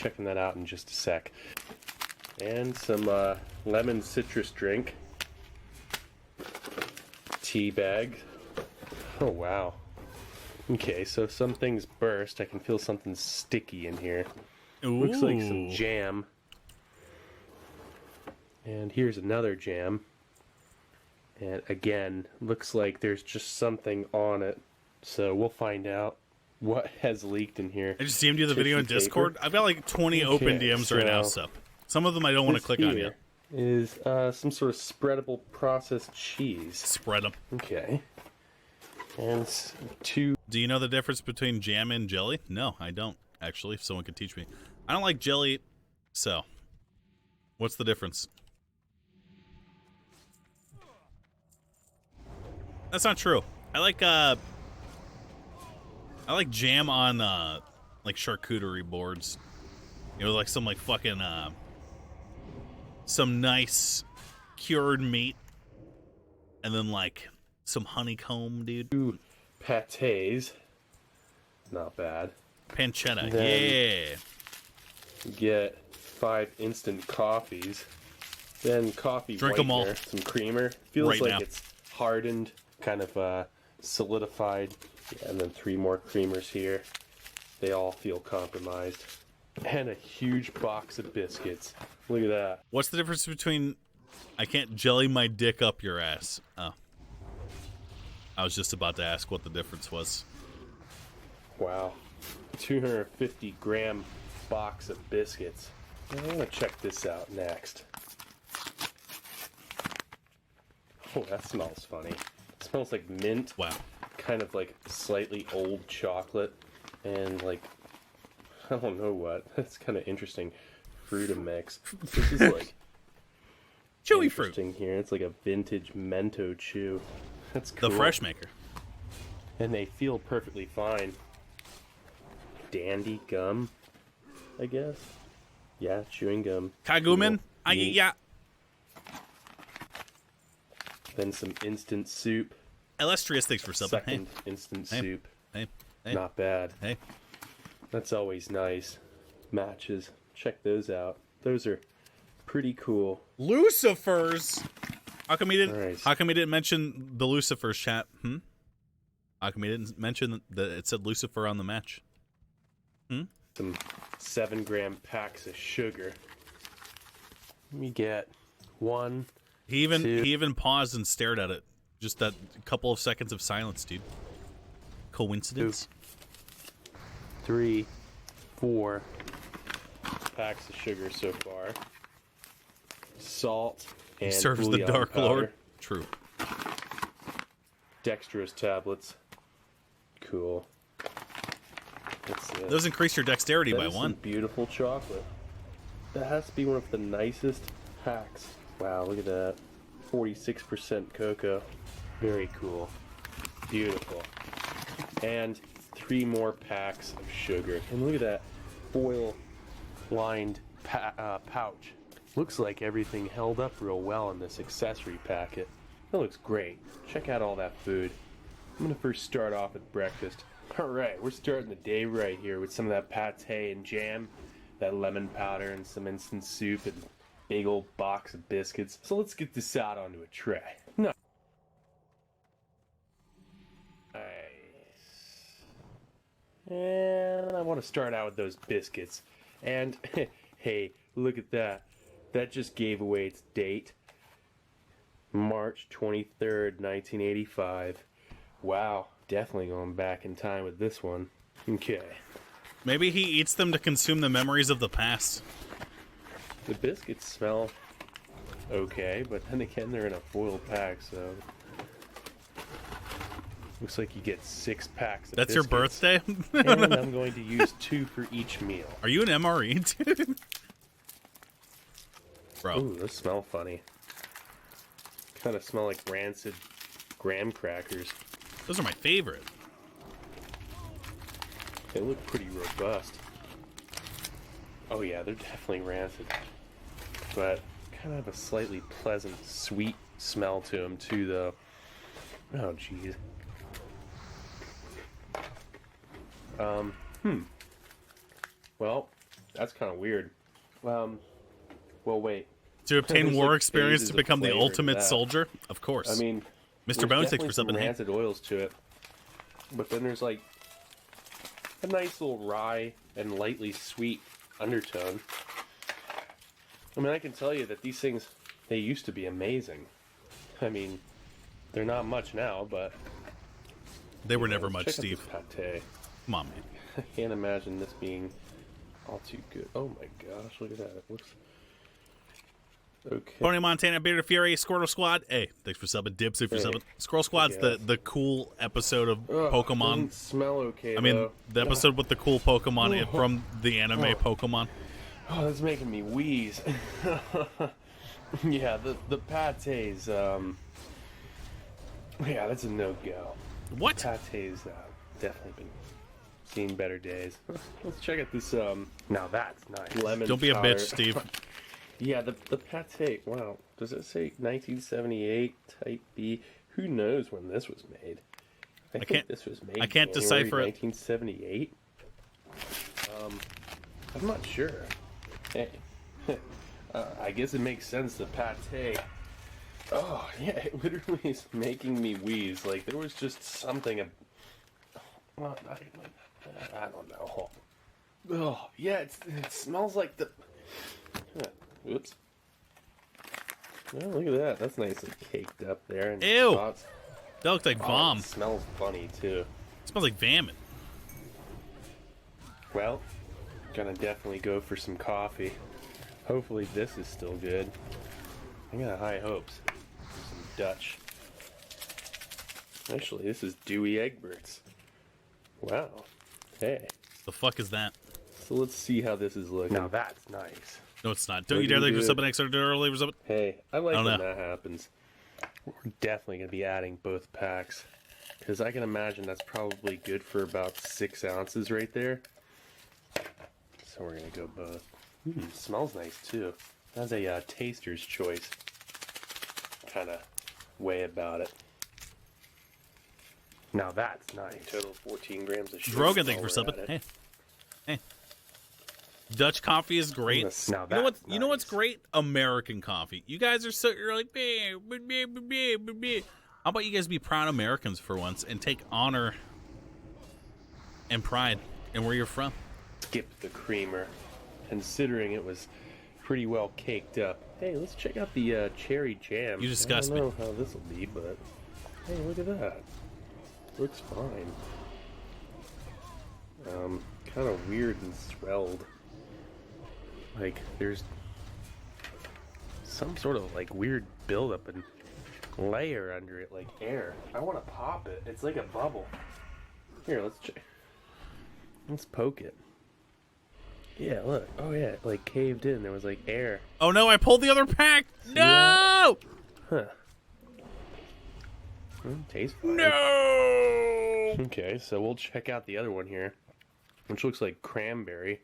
Checking that out in just a sec. And some lemon citrus drink. Tea bag. Oh, wow. Okay, so some things burst. I can feel something sticky in here. Ooh. Looks like some jam. And here's another jam. And again, looks like there's just something on it. So we'll find out what has leaked in here. I just DM'd you the video in Discord. I've got like 20 open DMs right now, so some of them I don't want to click on yet. Is some sort of spreadable processed cheese. Spread them. Okay. And two. Do you know the difference between jam and jelly? No, I don't, actually, if someone could teach me. I don't like jelly, so what's the difference? That's not true. I like jam on like charcuterie boards. You know, like some like fucking some nice cured meat, and then like some honeycomb, dude. Two pâtés. Not bad. Pancetta, Then yeah. Get 5 instant coffees. Then coffee Drink 'em all. whitener, some creamer. Feels Right like now. it's hardened, kind of solidified. Yeah, and then 3 more creamers here. They all feel compromised. And a huge box of biscuits. Look at that. What's the difference between I can't jelly my dick up your ass? Oh. I was just about to ask what the difference was. Wow. 250 gram box of biscuits. I'm gonna check this out next. Oh, that smells funny. It smells like mint. Wow. Kind of like slightly old chocolate. And like, I don't know what. That's kind of interesting. Fruit mix. This is like Chewy fruit. interesting here. It's like a vintage Mento chew. That's cool. The fresh maker. And they feel perfectly fine. Dandy gum, I guess. Yeah, chewing gum. Kagumin? Cool. Neat. Yeah. Then some instant soup. Illustrious, thanks for subbing. Second instant soup. Hey. Not bad. Hey. That's always nice. Matches. Check those out. Those are pretty cool. Lucifers. How come he didn't? All right. How come he didn't mention the Lucifers chat? How come he didn't mention that it said Lucifer on the match? Some 7 gram packs of sugar. Let me get 1. He even paused and stared at it. Just that couple of seconds of silence, dude. Coincidence? 3, 4 packs of sugar so far. Salt and He serves the bouillon Dark powder. Lord. True. Dextrose tablets. Cool. That's it. Those increase your dexterity That by is 1. some beautiful chocolate. That has to be one of the nicest packs. Wow, look at that. 46% cocoa. Very cool. Beautiful. And 3 more packs of sugar. And look at that foil-lined pouch. Looks like everything held up real well in this accessory packet. That looks great. Check out all that food. I'm gonna first start off with breakfast. Alright, we're starting the day right here with some of that pâté and jam, that lemon powder and some instant soup and big old box of biscuits. So let's get this out onto a tray. No. And I want to start out with those biscuits. And hey, look at that. That just gave away its date. March 23rd, 1985. Wow, definitely going back in time with this one. Okay. Maybe he eats them to consume the memories of the past. The biscuits smell okay, but then again, they're in a foil pack, so... Looks like you get 6 packs of That's your biscuits. birthday? And I'm going to use 2 for each meal. Are you an MRE, dude? Bro. Ooh, those smell funny. Kind of smell like rancid graham crackers. Those are my favorite. They look pretty robust. Oh yeah, they're definitely rancid. But kind of have a slightly pleasant, sweet smell to them too, though. Oh, jeez. Well, That's kind of weird. Well, wait. To obtain There's, war like, experience phases to of become the flavor to ultimate that. soldier? Of course. I mean, Mr. there's Bones, thanks definitely for some subbing. Hey. rancid oils to it. But then there's like a nice little rye and lightly sweet undertone. I mean, I can tell you that these things, they used to be amazing. I mean, they're not much now, but... They were never much, check out Steve. this pate. Come on, man. I can't imagine this being all too good. Oh my gosh, look at that. It looks... Okay. Pony Montana, Bearded Fury, Squirtle Squad. Hey, thanks for subbing. Dipsy for subbing. Squirrel Squad's the cool episode of Pokemon. Doesn't smell okay, I mean, though. the episode with the cool Pokemon from the anime Pokemon. Oh, that's making me wheeze. Yeah, the pate's, yeah, that's a no-go. What? Pate's definitely been seen better days. Let's check out this, now that's nice. Lemon Don't be a chowder. bitch, Steve. Yeah, the pate, wow. Does it say 1978 Type B? Who knows when this was made? I think this was made I can't January decipher it. 1978. I'm not sure. Hey, I guess it makes sense. The pate. Oh yeah, it literally is making me wheeze. Like there was just something. Well, I don't know. Oh yeah, it smells like the. Oops. Oh, look at that. That's nicely caked up there. And Ew. spots. That looks like vom. It smells funny too. It smells like vomit. Well, gonna definitely go for some coffee. Hopefully this is still good. I got high hopes. Some Dutch. Actually, this is Dewey Egberts. Wow. Hey. The fuck is that? So let's see how this is looking. Now that's nice. No, it's not. Don't you dare think there's something extra early or something? Hey, I like when know. that happens. We're definitely going to be adding both packs. Because I can imagine that's probably good for about 6 ounces right there. So we're going to go both. Smells nice too. That's a taster's choice kind of way about it. Now that's nice. Total 14 grams of sugar. Drogan, thank you for subbing. Hey. Hey. Dutch coffee is great. Now You know what? that's You know what's nice. great? American coffee. You guys are so you're like, "Bleh, bleh, bleh, bleh, bleh, bleh." How about you guys be proud Americans for once and take honor and pride in where you're from? Skip the creamer, considering it was pretty well caked up. Hey, let's check out the cherry jam. You disgust I me. don't know how this will be, but hey, look at that. Looks fine. Kind of weird and swelled. Like there's some sort of like weird buildup and layer under it, like air. I want to pop it. It's like a bubble. Here, let's check. Let's poke it. Yeah, look. Oh yeah, it like caved in. There was like air. Oh no, I pulled the other pack. No! Huh. Tastes fine. No! Okay, so we'll check out the other one here, which looks like cranberry.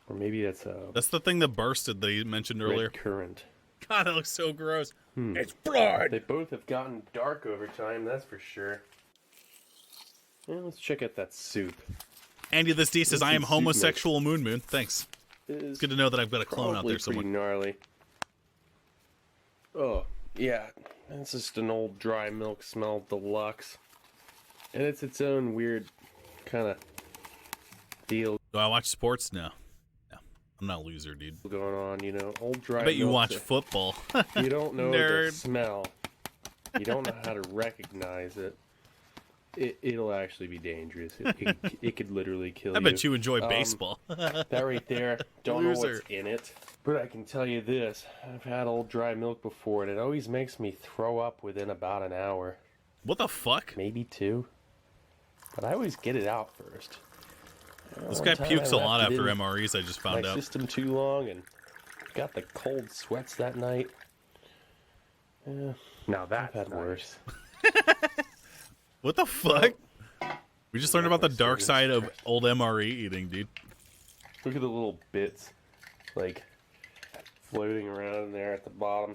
Or maybe that's a That's the thing that bursted that he mentioned earlier. red currant. God, that looks so gross. It's blood. They both have gotten dark over time, that's for sure. Yeah, let's check out that soup. Andy this D says, This I am is soup mix. homosexual MOONMOON. Thanks. It's Good to know that I've got a clone out there pretty somewhere. gnarly. Oh, yeah. It's just an old dry milk smell deluxe. And it's its own weird kind of deal Do I watch sports? No. No. I'm not a loser, dude. going on, you know. Old dry I bet you milk watch that- football. You don't know the Nerd. smell. You don't know how to recognize it. It'll actually be dangerous. It could literally kill you. I bet you enjoy baseball. That right there, don't know Loser. what's in it. But I can tell you this, I've had old dry milk before, and it always makes me throw up within about an hour. What the fuck? Maybe 2. But I always get it out first. This One guy time I pukes a left lot it after in MREs, I just my found out. system too long and got the cold sweats that night. Now that's nice. worse. What the fuck? We just learned about the dark so side of old MRE eating, dude. Look at the little bits, like, floating around in there at the bottom.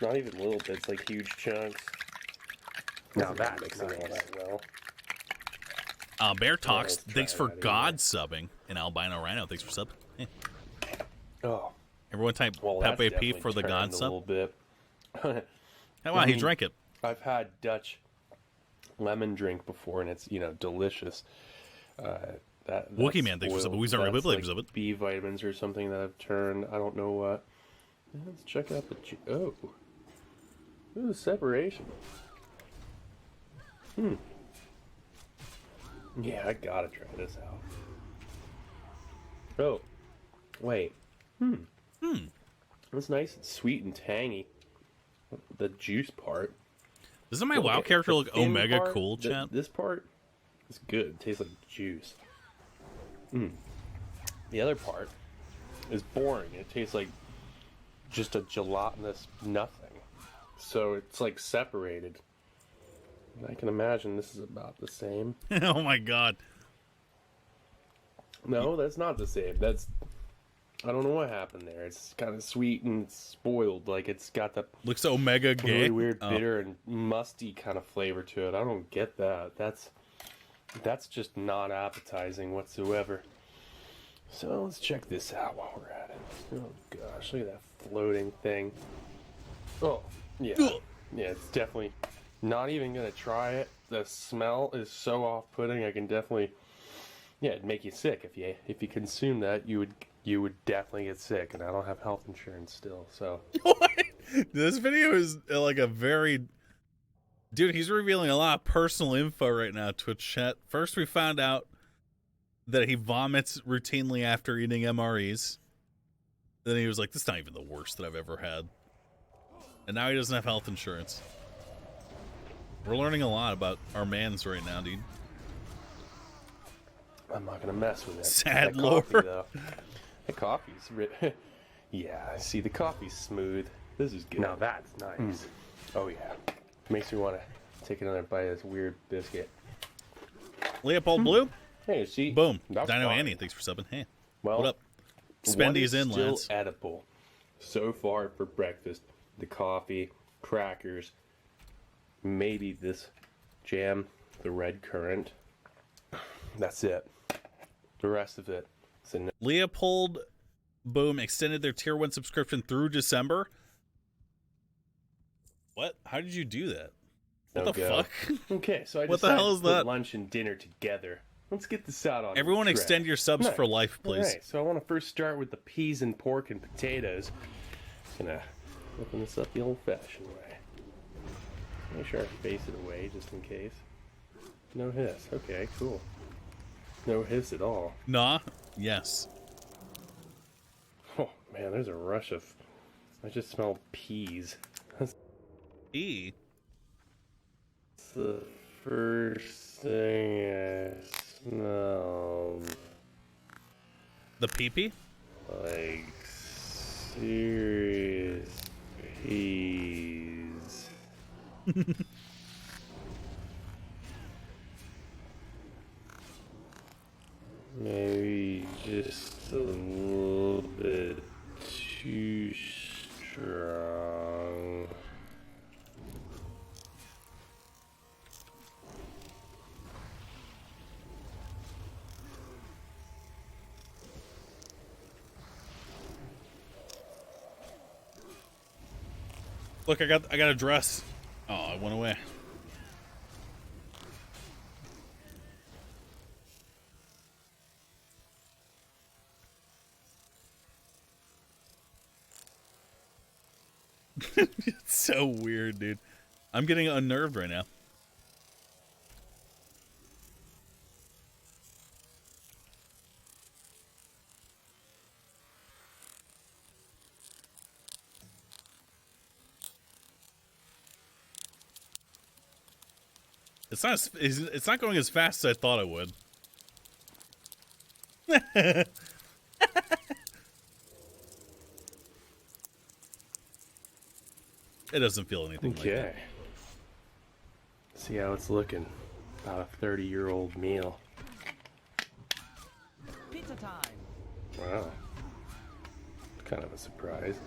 Not even little bits, like huge chunks. Now that's mixing all that well. Bear Talks, let's try thanks for that God again. subbing. And Albino Rhino, thanks for subbing. Eh. Oh, Everyone type well, that's Pepe P definitely for the turned God a sub. little bit. Oh, wow, I he mean, drank it. I've had Dutch lemon drink before, and it's, you know, delicious. That's Wookie Man, thanks for spoiled. subbing. We've already That's played like subbing. B vitamins or something that I've turned. I don't know what. Let's check out the. Oh, ooh, separation. Yeah, I gotta try this out. Oh, wait. That's nice and sweet and tangy. The juice part. Doesn't my WoW character the look thin omega part, cool, chat? This part is good. It tastes like juice. The other part is boring. It tastes like just a gelatinous nothing. So it's like separated. And I can imagine this is about the same. Oh my god. No, that's not the same. That's... I don't know what happened there. It's kind of sweet and spoiled. Like, it's got that Looks omega gay. really weird Oh. bitter and musty kind of flavor to it. I don't get that. That's just not appetizing whatsoever. So let's check this out while we're at it. Oh gosh, look at that floating thing. Oh, yeah. Yeah, it's definitely not even gonna try it. The smell is so off-putting. I can definitely, yeah, it'd make you sick if you consume that. You would definitely get sick, and I don't have health insurance still, so. What? This video is like a very... Dude, he's revealing a lot of personal info right now, Twitch chat. First, we found out that he vomits routinely after eating MREs. Then he was like, this is not even the worst that I've ever had. And now he doesn't have health insurance. We're learning a lot about our mans right now, dude. I'm not gonna mess with it. Sad that lore. coffee, though. The coffee's yeah, see, the coffee's smooth. This is good. Now that's nice. Oh yeah, makes me want to take another bite of this weird biscuit. Leopold Blue? Hey, see, Boom. that's Dino fine. Annie, thanks for subbing. Hey, Well, what up? what Spendies is in, still lads. edible so far for breakfast? The coffee, crackers, maybe this jam, the red currant. That's it. The rest of it is a Leopold Boom extended their tier 1 subscription through December. What? How did you do that? What the no-go. fuck? Okay, so I What the decided hell is to put that? lunch and dinner together. Let's get this out on Everyone the track. extend your subs for life, please. Alright, so I want to first start with the peas and pork and potatoes. Gonna open this up the old-fashioned way. Make sure I face it away just in case. No hiss. Okay, cool. No hiss at all. Nah? Yes. Oh man, there's a rush of... I just smell peas. That's E. the first thing I smelled. The pee-pee? Like, serious peas. Maybe just a little bit too strong. Look, I got a dress. Oh, it went away. It's so weird, dude. I'm getting unnerved right now. It's not going as fast as I thought it would. It doesn't feel anything like Okay. that. See how it's looking. About a 30-year-old meal. Pizza time. Wow. Kind of a surprise.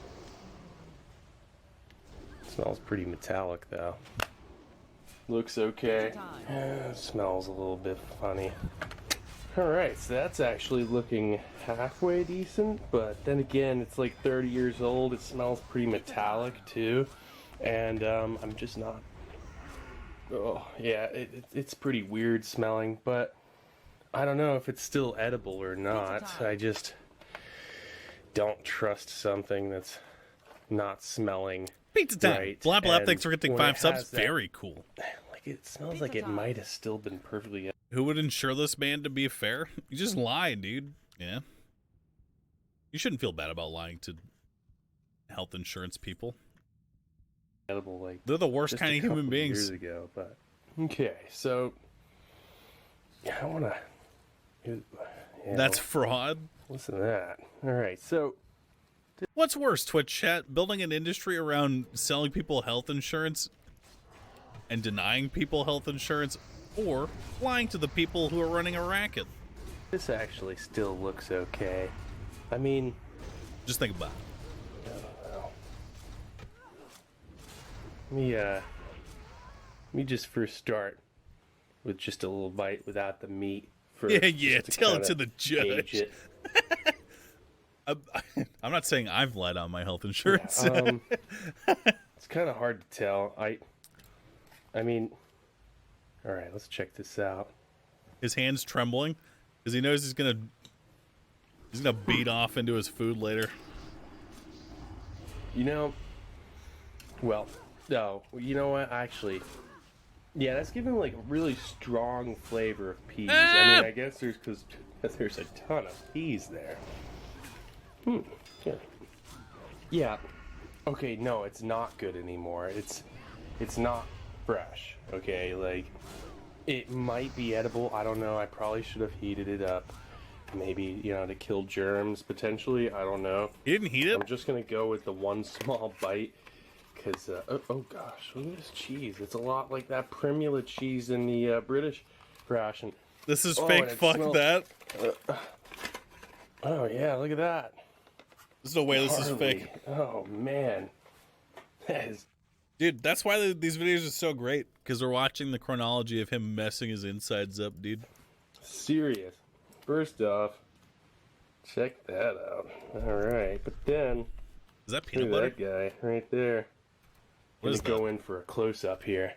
Smells pretty metallic though. looks okay. Smells a little bit funny. Alright, so that's actually looking halfway decent, but then again, it's like 30 years old. It smells pretty metallic too, and I'm just not. Oh, yeah, it's pretty weird smelling, but I don't know if it's still edible or not. I just don't trust something that's not smelling Pizza time. right. Blap Blap, And thanks for getting when 5 it subs. has that- Very cool. Like, it smells like it might have still been perfectly. Who would ensure this man to be fair? You just lied, dude. Yeah. You shouldn't feel bad about lying to health insurance people. Edible, like They're the worst just kind a of human couple beings. years ago, but okay, so yeah, I want to. That's fraud. Listen to that. All right, so What's worse, Twitch chat? Building an industry around selling people health insurance and denying people health insurance, or lying to the people who are running a racket? this actually still looks okay. I mean, Just think about it. I don't know. Let me just first start with just a little bite without the meat. First, Yeah, just tell it kinda to the gauge judge. it. I'm not saying I've lied on my health insurance. It's kind of hard to tell. I mean, all right, let's check this out. His hand's trembling because he knows he's gonna beat off into his food later. You know, well, no, you know what? Actually, yeah, that's giving like a really strong flavor of peas. I mean, I guess because there's a ton of peas there. Good. Yeah. Okay, no, it's not good anymore. It's not fresh. Okay, like it might be edible. I don't know. I probably should have heated it up. Maybe, to kill germs potentially. I don't know. He didn't heat it. I'm just gonna go with the one small bite because oh gosh, look at this cheese. It's a lot like that Primula cheese in the British ration. This is Oh, fake. and it Fuck smells- that. Oh yeah, look at that. There's no way this is Gnarly. fake. Oh man, that is. Dude, that's why these videos are so great, because we're watching the chronology of him messing his insides up, dude. Serious. First off, check that out. All right, but then Is that look peanut at butter? that guy right there. What is Gonna go in for a close up here.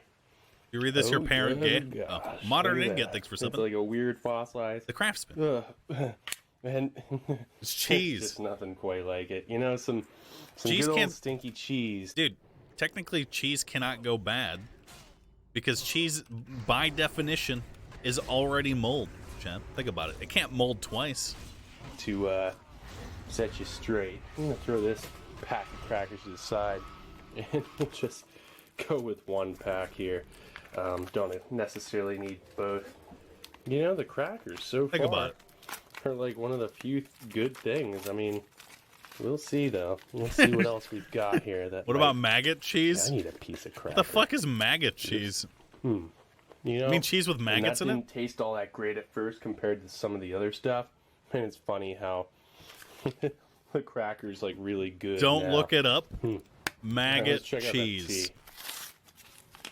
You read this, your parent good gay? gosh, Oh, modern look at ingot, that. thanks for It's subbing. like a weird fossilized. The craftsman. And It's it's cheese. just nothing quite like it. Some Cheese good old can't- stinky cheese. Dude, technically cheese cannot go bad, because cheese, by definition, is already mold, Chad. Think about it. It can't mold twice. To set you straight, I'm gonna throw this pack of crackers to the side, and we'll just go with one pack here. Don't necessarily need both. The crackers so Think far about it. are like one of the few good things. I mean, we'll see though. We'll see what else we've got here. That What about maggot I cheese? need a piece of cracker. What the fuck is maggot cheese? You mean cheese with and maggots that in it? didn't taste all that great at first compared to some of the other stuff. And it's funny how the cracker's like really good. Don't now. look it up. Alright, Maggot let's check out that cheese. tea.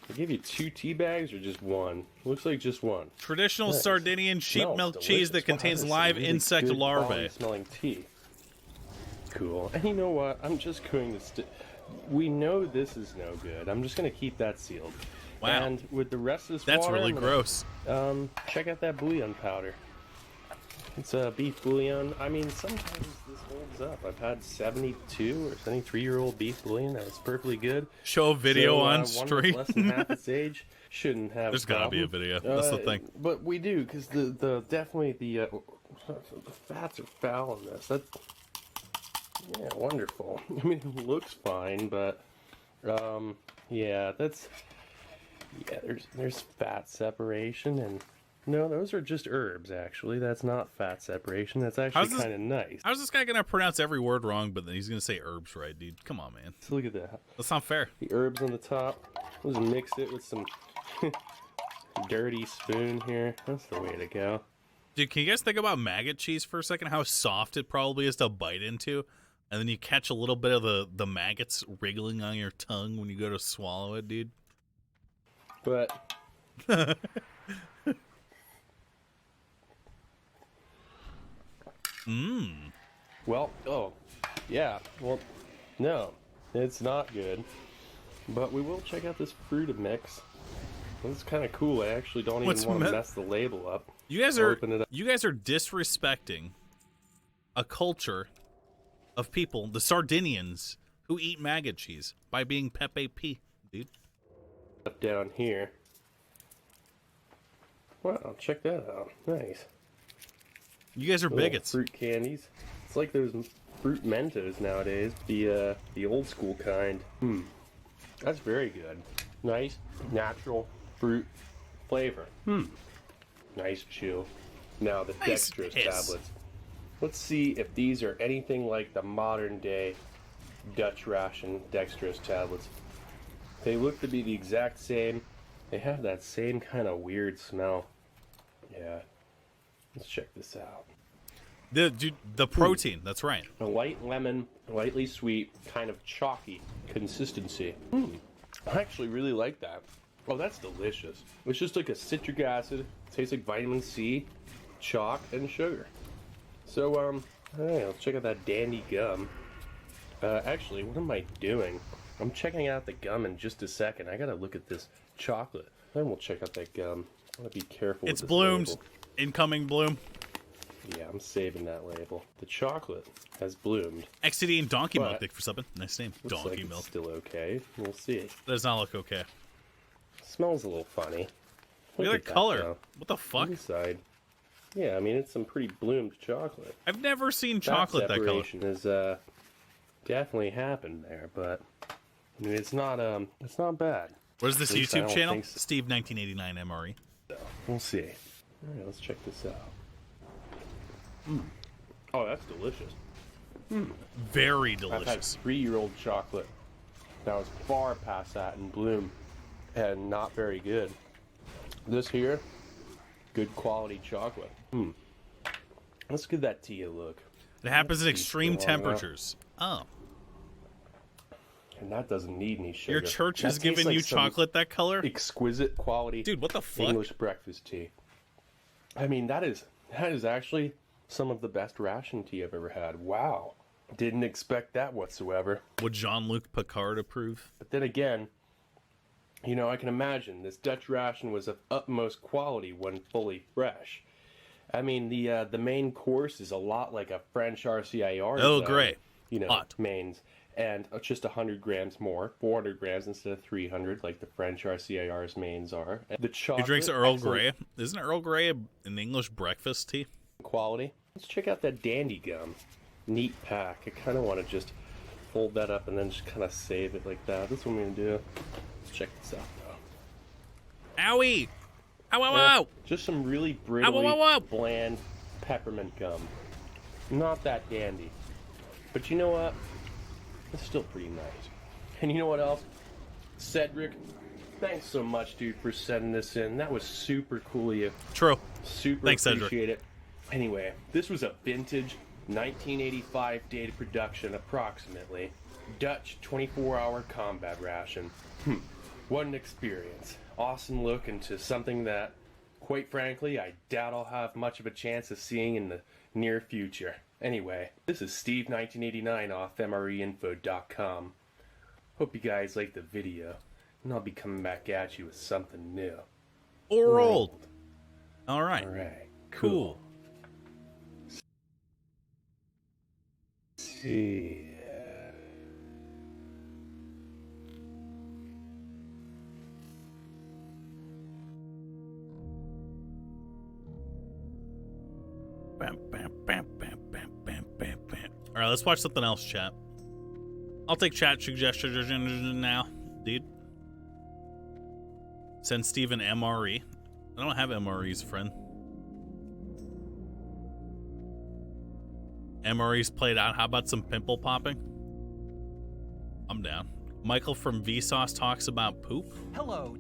They give you 2 tea bags or just one? Looks like just one. Traditional Nice. Sardinian sheep Smells milk delicious. cheese that Wow, contains this is live really insect good larvae. quality smelling tea. Cool. And you know what? I'm just going to. We know this is no good. I'm just going to keep that sealed. Wow. And with the rest of this That's water, really I'm gonna, gross. check out that bouillon powder. It's beef bouillon. I mean, sometimes this holds up. I've had 72 or 73-year-old beef bouillon that was perfectly good. Show a video So, on one that's stream. less than half its age shouldn't have. There's gotta be a video. That's the thing. But we do, because the definitely the fats are foul in this. That's wonderful. I mean, it looks fine, but yeah, there's fat separation, and no, those are just herbs. Actually, that's not fat separation. That's actually How's this- kind of nice. How's this guy gonna pronounce every word wrong, but then he's gonna say herbs right, dude? Come on, man. So look at that. That's not fair. The herbs on the top. Let's mix it with some dirty spoon here. That's the way to go. Dude, can you guys think about maggot cheese for a second? How soft it probably is to bite into, and then you catch a little bit of the maggots wriggling on your tongue when you go to swallow it, dude. But well, oh, yeah. Well, no, it's not good. But we will check out this fruit mix. This is kind of cool. I actually don't even want to mess the label up. You guys are disrespecting a culture of people, the Sardinians, who eat maggot cheese by being Pepe P, dude. Up down here. Wow, check that out. Nice. You guys are bigots. Fruit candies. It's like those fruit Mentos nowadays. The old school kind. That's very good. Nice, natural fruit flavor. Nice chew. Now the Nice dextrose piss. tablets. Let's see if these are anything like the modern day Dutch ration dextrose tablets. They look to be the exact same. They have that same kind of weird smell. Yeah. Let's check this out. The protein, that's right. A light lemon, lightly sweet, kind of chalky consistency. I actually really like that. Oh, that's delicious. It's just like a citric acid. Tastes like vitamin C, chalk, and sugar. So, all right, let's check out that dandy gum. Actually, what am I doing? I'm checking out the gum in just a second. I gotta look at this chocolate. Then we'll check out that gum. I wanna be careful It's with this bloomed. label. Incoming bloom. Yeah, I'm saving that label. The chocolate has bloomed. XTD and Donkey Milk, But- thank you for subbing. Nice name. Looks Donkey like it's Milk. still okay. We'll see. Does not look okay. Smells a little funny. Look at that, the color. though. What the fuck? Inside. Yeah, I mean, it's some pretty bloomed chocolate. I've never seen chocolate that color. separation has definitely happened there, but I mean, it's not bad. What is this At least I YouTube don't channel? think so. Steve 1989 MRE. So, we'll see. All right, let's check this out. Oh, that's delicious. Very I've had delicious. 3-year-old chocolate that was far past that in bloom and not very good. This here, good quality chocolate. Let's give that tea a look. It happens at Let's see extreme what's going on. temperatures. Oh. And that doesn't need any sugar. Your church That has given tastes like you some chocolate that color? exquisite quality Dude, what the fuck? English breakfast tea. I mean, that is actually some of the best ration tea I've ever had. Wow. Didn't expect that whatsoever. Would Jean-Luc Picard approve? But then again, you know, I can imagine this Dutch ration was of utmost quality when fully fresh. I mean, the main course is a lot like a French RCIR. Oh, great. You know, Hot. mains. And just 100 grams more, 400 grams instead of 300, like the French RCIR's mains are. And the He chocolate, drinks Earl excellent Grey. Isn't Earl Grey an English breakfast tea? quality. Let's check out that dandy gum. Neat pack. I kind of want to just fold that up and then just kind of save it like that. That's what I'm going to do. Let's check this out, though. Owie! Ow, ow, Yeah, ow! just some really Ow, ow, brittly, ow, ow. bland peppermint gum. Not that dandy. But you know what? It's still pretty nice. And you know what else? Cedric, thanks so much, dude, for sending this in. That was super cool of you. True. Super Thanks, Cedric. appreciate it. Anyway, this was a vintage 1985 data production, approximately. Dutch 24-hour combat ration. What an experience. Awesome look into something that, quite frankly, I doubt I'll have much of a chance of seeing in the near future. Anyway, this is Steve 1989 off MREinfo.com. Hope you guys liked the video, and I'll be coming back at you with something new. Or old. All right. Alright, Cool. See. Bam, bam, bam, bam, bam, bam, bam, bam. All right, let's watch something else, chat. I'll take chat suggestions now, dude. Send Steven MRE. I don't have MRE's friend. MRE's played out. How about some pimple popping? I'm down. Michael from Vsauce talks about poop. Hello,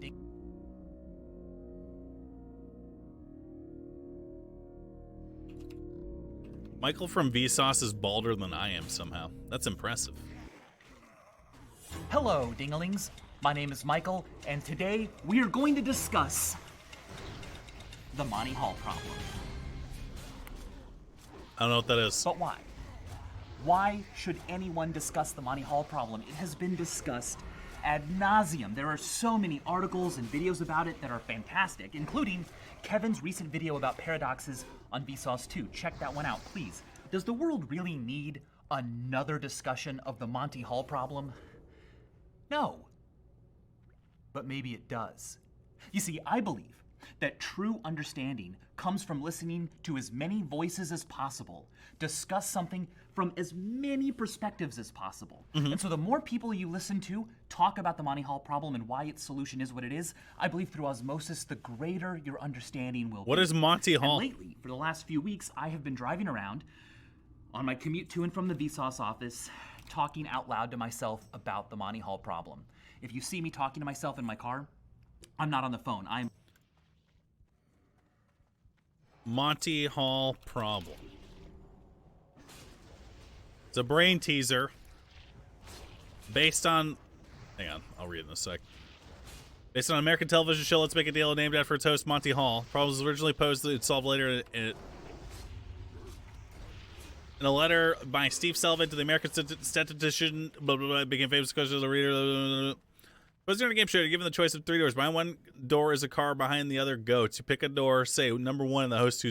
Michael from Vsauce is balder than I am somehow. That's impressive. Hello, dinglings. My name is Michael, and today we are going to discuss the Monty Hall problem. I don't know what that is. But why? Why should anyone discuss the Monty Hall problem? It has been discussed ad nauseum. There are so many articles and videos about it that are fantastic, including Kevin's recent video about paradoxes on Vsauce 2. Check that one out, please. Does the world really need another discussion of the Monty Hall problem? No. But maybe it does. You see, I believe that true understanding comes from listening to as many voices as possible, discuss something from as many perspectives as possible. And so the more people you listen to talk about the Monty Hall problem and why its solution is what it is, I believe through osmosis, the greater your understanding will be. What is Monty Hall? And lately, for the last few weeks, I have been driving around on my commute to and from the Vsauce office, talking out loud to myself about the Monty Hall problem. If you see me talking to myself in my car, I'm not on the phone. I'm Monty Hall problem. It's a brain teaser based on... Hang on, I'll read it in a sec. Based on an American television show, Let's Make a Deal, named after its host, Monty Hall. Problem was originally posed that it's solved later in a letter by Steve Sullivan to the American statistician, blah, blah, blah, became famous because of the reader. Blah, blah, blah. Was during a game show, given the choice of 3 doors. Behind one door is a car, behind the other goats. You pick a door, say number 1, and the host who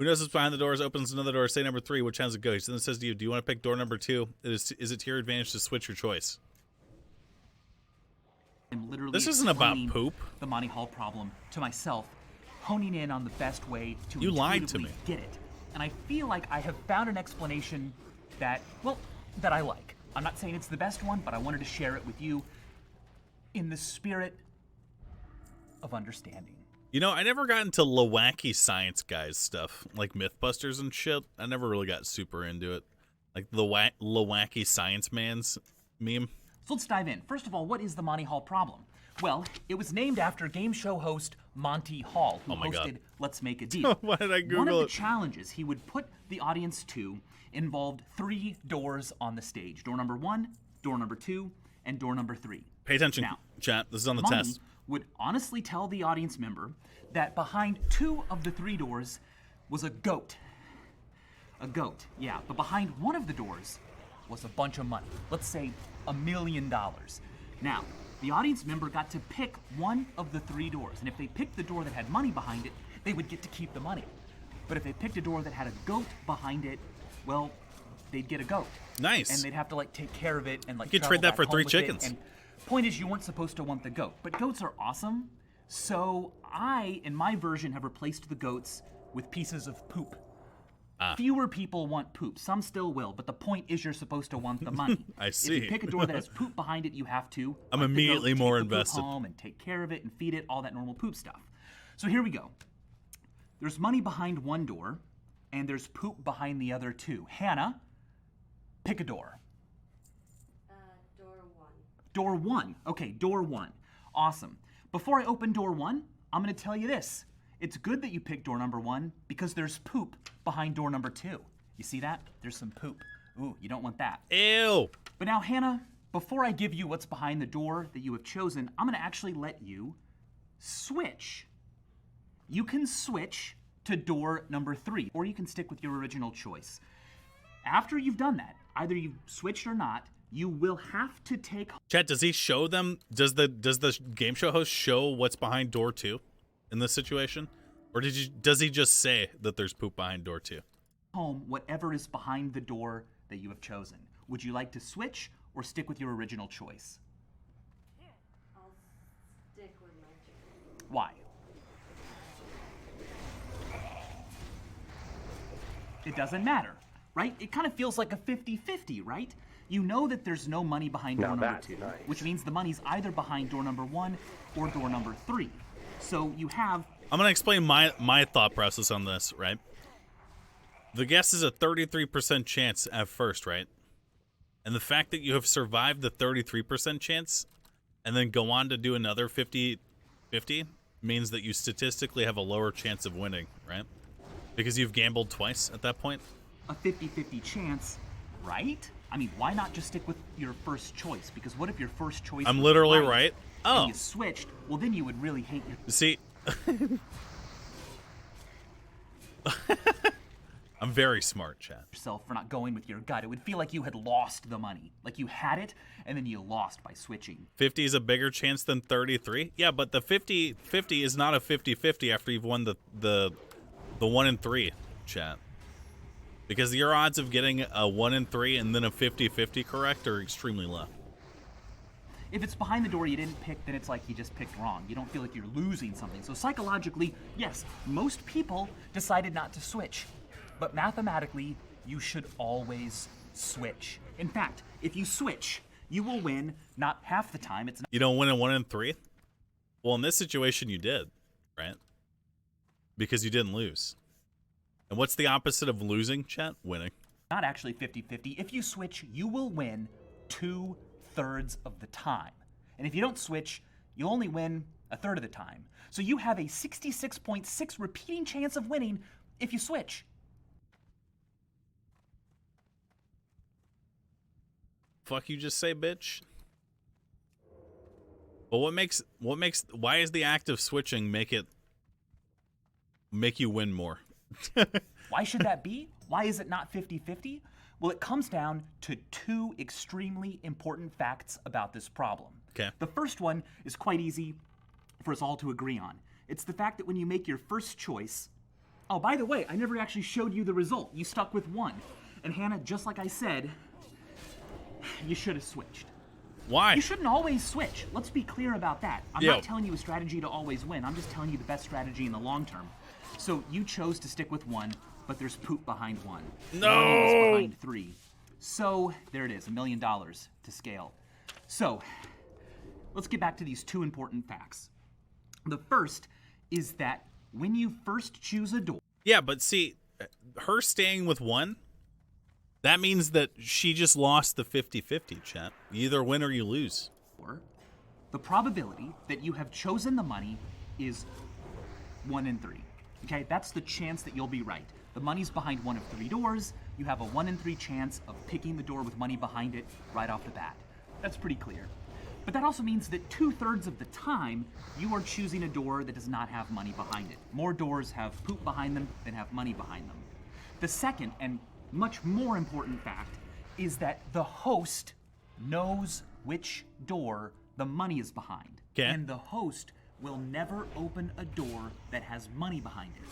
knows what's behind the doors opens another door, say number 3, which has a goat. Then it says to you, do you want to pick door number 2? Is it to your advantage to switch your choice? literally This isn't about explaining poop. the Monty Hall problem to myself, honing in on the best way to You lied to intuitively me. get it. And I feel like I have found an explanation that, well, that I like. I'm not saying it's the best one, but I wanted to share it with you in the spirit of understanding. You know, I never got into wacky science guys stuff, like Mythbusters and shit. I never really got super into it. Like the wacky science man's meme. So let's dive in. First of all, what is the Monty Hall problem? Well, it was named after game show host Monty Hall, who Oh my God. hosted Let's Make a Deal. Why did I Google One of the it? challenges he would put the audience to involved 3 doors on the stage. Door number 1, door number 2, and door number 3. Pay attention, Now, chat. This is on the Monty test. would honestly tell the audience member that behind 2 of the 3 doors was a goat. A goat, yeah. But behind one of the doors was a bunch of money. Let's say $1 million. Now, the audience member got to pick one of the 3 doors. And if they picked the door that had money behind it, they would get to keep the money. But if they picked a door that had a goat behind it, well, they'd get a goat. Nice. And they'd have to, like, take care of it and, like, You could travel trade that back for home 3 with it. chickens. And point is, you weren't supposed to want the goat. But goats are awesome. So I, in my version, have replaced the goats with pieces of poop. Fewer people want poop. Some still will, but the point is you're supposed to want the money. I If see. you pick a door that has poop behind it, you have to. I'm like the goat, immediately take more the poop invested. home and take care of it and feed it, all that normal poop stuff. So here we go. There's money behind one door, and there's poop behind the other 2. Hannah, pick a door. Door 1. Door 1. Okay, door 1. Awesome. Before I open door 1, I'm going to tell you this. It's good that you picked door number 1 because there's poop behind door number 2. You see that? There's some poop. Ooh, you don't want that. Ew. But now, Hannah, before I give you what's behind the door that you have chosen, I'm going to actually let you switch. You can switch to door number 3, or you can stick with your original choice. After you've done that, either you've switched or not, you will have to take Chat, does he show them? Does the game show host show what's behind door 2 in this situation? Or does he just say that there's poop behind door 2? home whatever is behind the door that you have chosen. Would you like to switch or stick with your original choice? I'll stick with my chicken. Why? It doesn't matter, right? It kind of feels like a 50-50, right? You know that there's no money behind door Now number that's 2, nice. which means the money's either behind door number 1 or door number 3. So you have I'm going to explain my thought process on this, right? The guess is a 33% chance at first, right? And the fact that you have survived the 33% chance and then go on to do another 50-50 means that you statistically have a lower chance of winning, right? Because you've gambled twice at that point. a 50-50 chance, right? I mean, why not just stick with your first choice? Because what if your first choice I'm was literally right. Oh. and you switched? Well, then you would really hate See, I'm very smart, chat. yourself for not going with your gut. It would feel like you had lost the money. Like you had it, and then you lost by switching. 50 is a bigger chance than 33. Yeah, but the 50-50 is not a 50-50 after you've won the 1 in 3, chat. Because your odds of getting a 1 in 3 and then a 50-50 correct are extremely low. If it's behind the door you didn't pick, then it's like you just picked wrong. You don't feel like you're losing something. So psychologically, yes, most people decided not to switch. But mathematically, you should always switch. In fact, if you switch, you will win not half the time. It's not You don't win a 1 in 3? Well, in this situation, you did, right? Because you didn't lose. And what's the opposite of losing, chat? Winning. not actually 50-50. If you switch, you will win 2/3 of the time. And if you don't switch, you'll only win 1/3 of the time. So you have a 66.6 repeating chance of winning if you switch. Fuck you just say, bitch? But why is the act of switching make you win more? Why should that be? Why is it not 50-50? Well, it comes down to two extremely important facts about this problem. Okay. The first one is quite easy for us all to agree on. It's the fact that when you make your first choice... Oh, by the way, I never actually showed you the result. You stuck with 1. And Hannah, just like I said, you should have switched. Why? You shouldn't always switch. Let's be clear about that. I'm Yo. not telling you a strategy to always win. I'm just telling you the best strategy in the long term. So you chose to stick with 1, but there's poop behind 1. No! Money is behind 3. So there it is, $1 million to scale. So let's get back to these two important facts. The first is that when you first choose a door, Yeah, but see, her staying with 1, that means that she just lost the 50-50, chat. You either win or you lose. the probability that you have chosen the money is 1 in 3. Okay, that's the chance that you'll be right. The money's behind 1 of 3 doors. You have a 1 in 3 chance of picking the door with money behind it right off the bat. That's pretty clear. But that also means that 2/3 of the time, you are choosing a door that does not have money behind it. More doors have poop behind them than have money behind them. The second and much more important fact is that the host knows which door the money is behind. Okay. And the host will never open a door that has money behind it.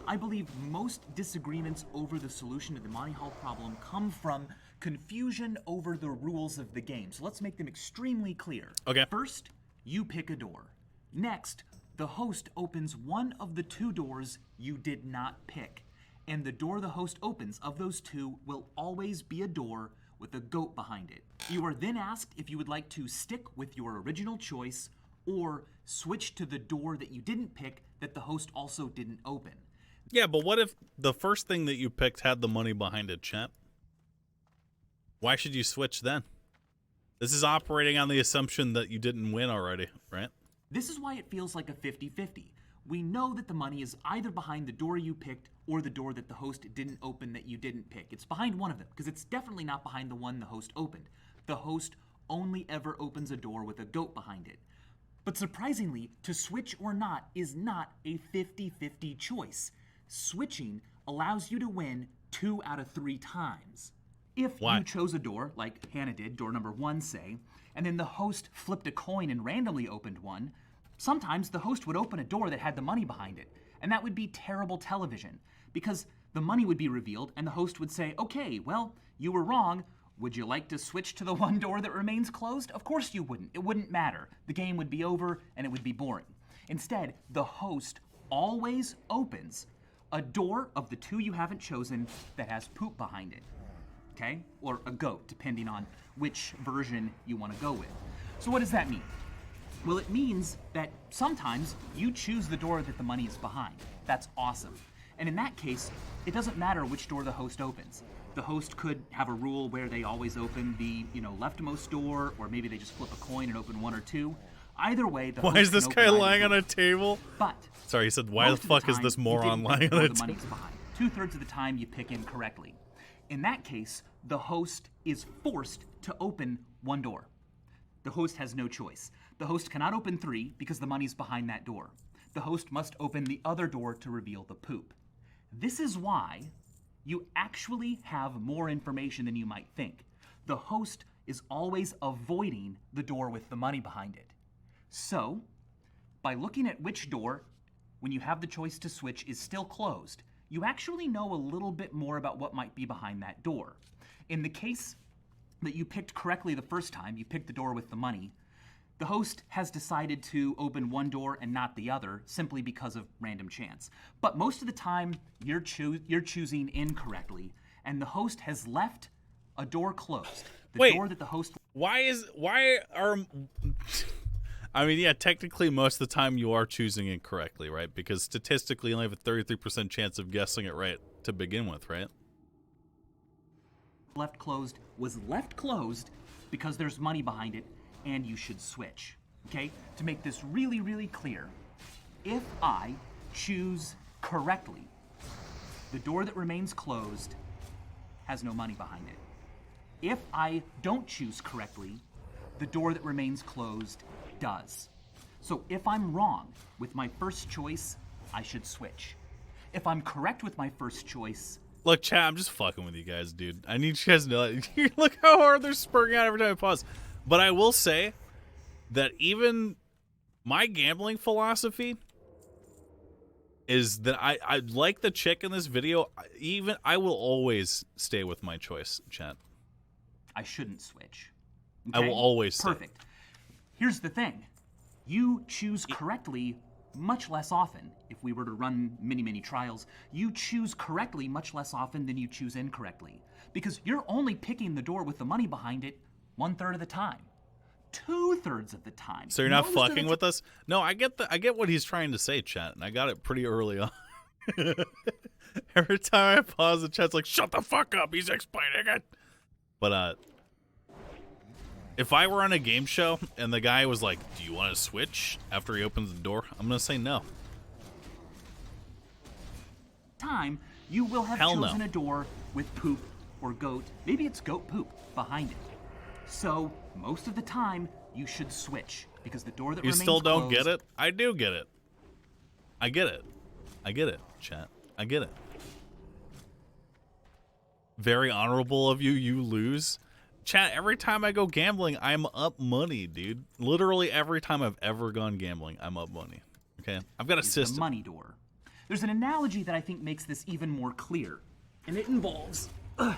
I believe most disagreements over the solution to the Monty Hall problem come from confusion over the rules of the game. So let's make them extremely clear. Okay. First, you pick a door. Next, the host opens one of the 2 doors you did not pick. And the door the host opens of those 2 will always be a door with a goat behind it. You are then asked if you would like to stick with your original choice or switch to the door that you didn't pick that the host also didn't open. Yeah, but what if the first thing that you picked had the money behind it, chat? Why should you switch then? This is operating on the assumption that you didn't win already, right? This is why it feels like a 50-50. We know that the money is either behind the door you picked or the door that the host didn't open that you didn't pick. It's behind one of them, because it's definitely not behind the one the host opened. The host only ever opens a door with a goat behind it. But surprisingly, to switch or not is not a 50-50 choice. Switching allows you to win 2 out of 3 times. If Why? you chose a door, like Hannah did, door number 1, say, and then the host flipped a coin and randomly opened one, sometimes the host would open a door that had the money behind it. And that would be terrible television, because the money would be revealed and the host would say, okay, well, you were wrong. Would you like to switch to the one door that remains closed? Of course you wouldn't. It wouldn't matter. The game would be over and it would be boring. Instead, the host always opens a door of the 2 you haven't chosen that has poop behind it. Okay? Or a goat, depending on which version you want to go with. So what does that mean? Well, it means that sometimes you choose the door that the money is behind. That's awesome. And in that case, it doesn't matter which door the host opens. The host could have a rule where they always open the, leftmost door, or maybe they just flip a coin and open 1 or 2. Either way, the Why host is this can guy open either lying on door. a table? But Sorry, he said, why the most of fuck is time, this you moron didn't lying pick the on door a the table? money's behind. 2/3 of the time you pick incorrectly. In that case, the host is forced to open one door. The host has no choice. The host cannot open 3 because the money's behind that door. The host must open the other door to reveal the poop. This is why you actually have more information than you might think. The host is always avoiding the door with the money behind it. So, by looking at which door, when you have the choice to switch, is still closed, you actually know a little bit more about what might be behind that door. In the case that you picked correctly the first time, you picked the door with the money, the host has decided to open one door and not the other simply because of random chance. But most of the time, you're choosing incorrectly, and the host has left a door closed. The door that the host... I mean, yeah, technically most of the time you are choosing incorrectly, right? Because statistically you only have a 33% chance of guessing it right to begin with, right? Left closed was left closed because there's money behind it and you should switch. Okay? To make this really, really clear, if I choose correctly, the door that remains closed has no money behind it. If I don't choose correctly, the door that remains closed does. So if I'm wrong with my first choice, I should switch. If I'm correct with my first choice... Look, chat, I'm just fucking with you guys, dude. I need you guys to know that. Look how hard they're spurring out every time I pause. But I will say that even my gambling philosophy is that I like the chick in this video. I will always stay with my choice, chat. I shouldn't switch. Okay? I will always stay. Perfect. Here's the thing. You choose correctly much less often. If we were to run many trials, you choose correctly much less often than you choose incorrectly. Because you're only picking the door with the money behind it 1/3 of the time. 2/3 of the time. So you're not fucking with us? No, I get what he's trying to say, chat, and I got it pretty early on. Every time I pause, the chat's like, shut the fuck up, he's explaining it. But if I were on a game show and the guy was like, do you want to switch after he opens the door? I'm going to say no. Time, you will have chosen a door with poop or goat. Maybe it's goat poop behind it. So most of the time, you should switch because the door that remains closed... You still don't get it? I do get it. I get it. I get it, chat. I get it. Very honorable of you. You lose. Chat, every time I go gambling, I'm up money, dude. Literally every time I've ever gone gambling, I'm up money. Okay? I've got a system. The money door. There's an analogy that I think makes this even more clear, and it involves a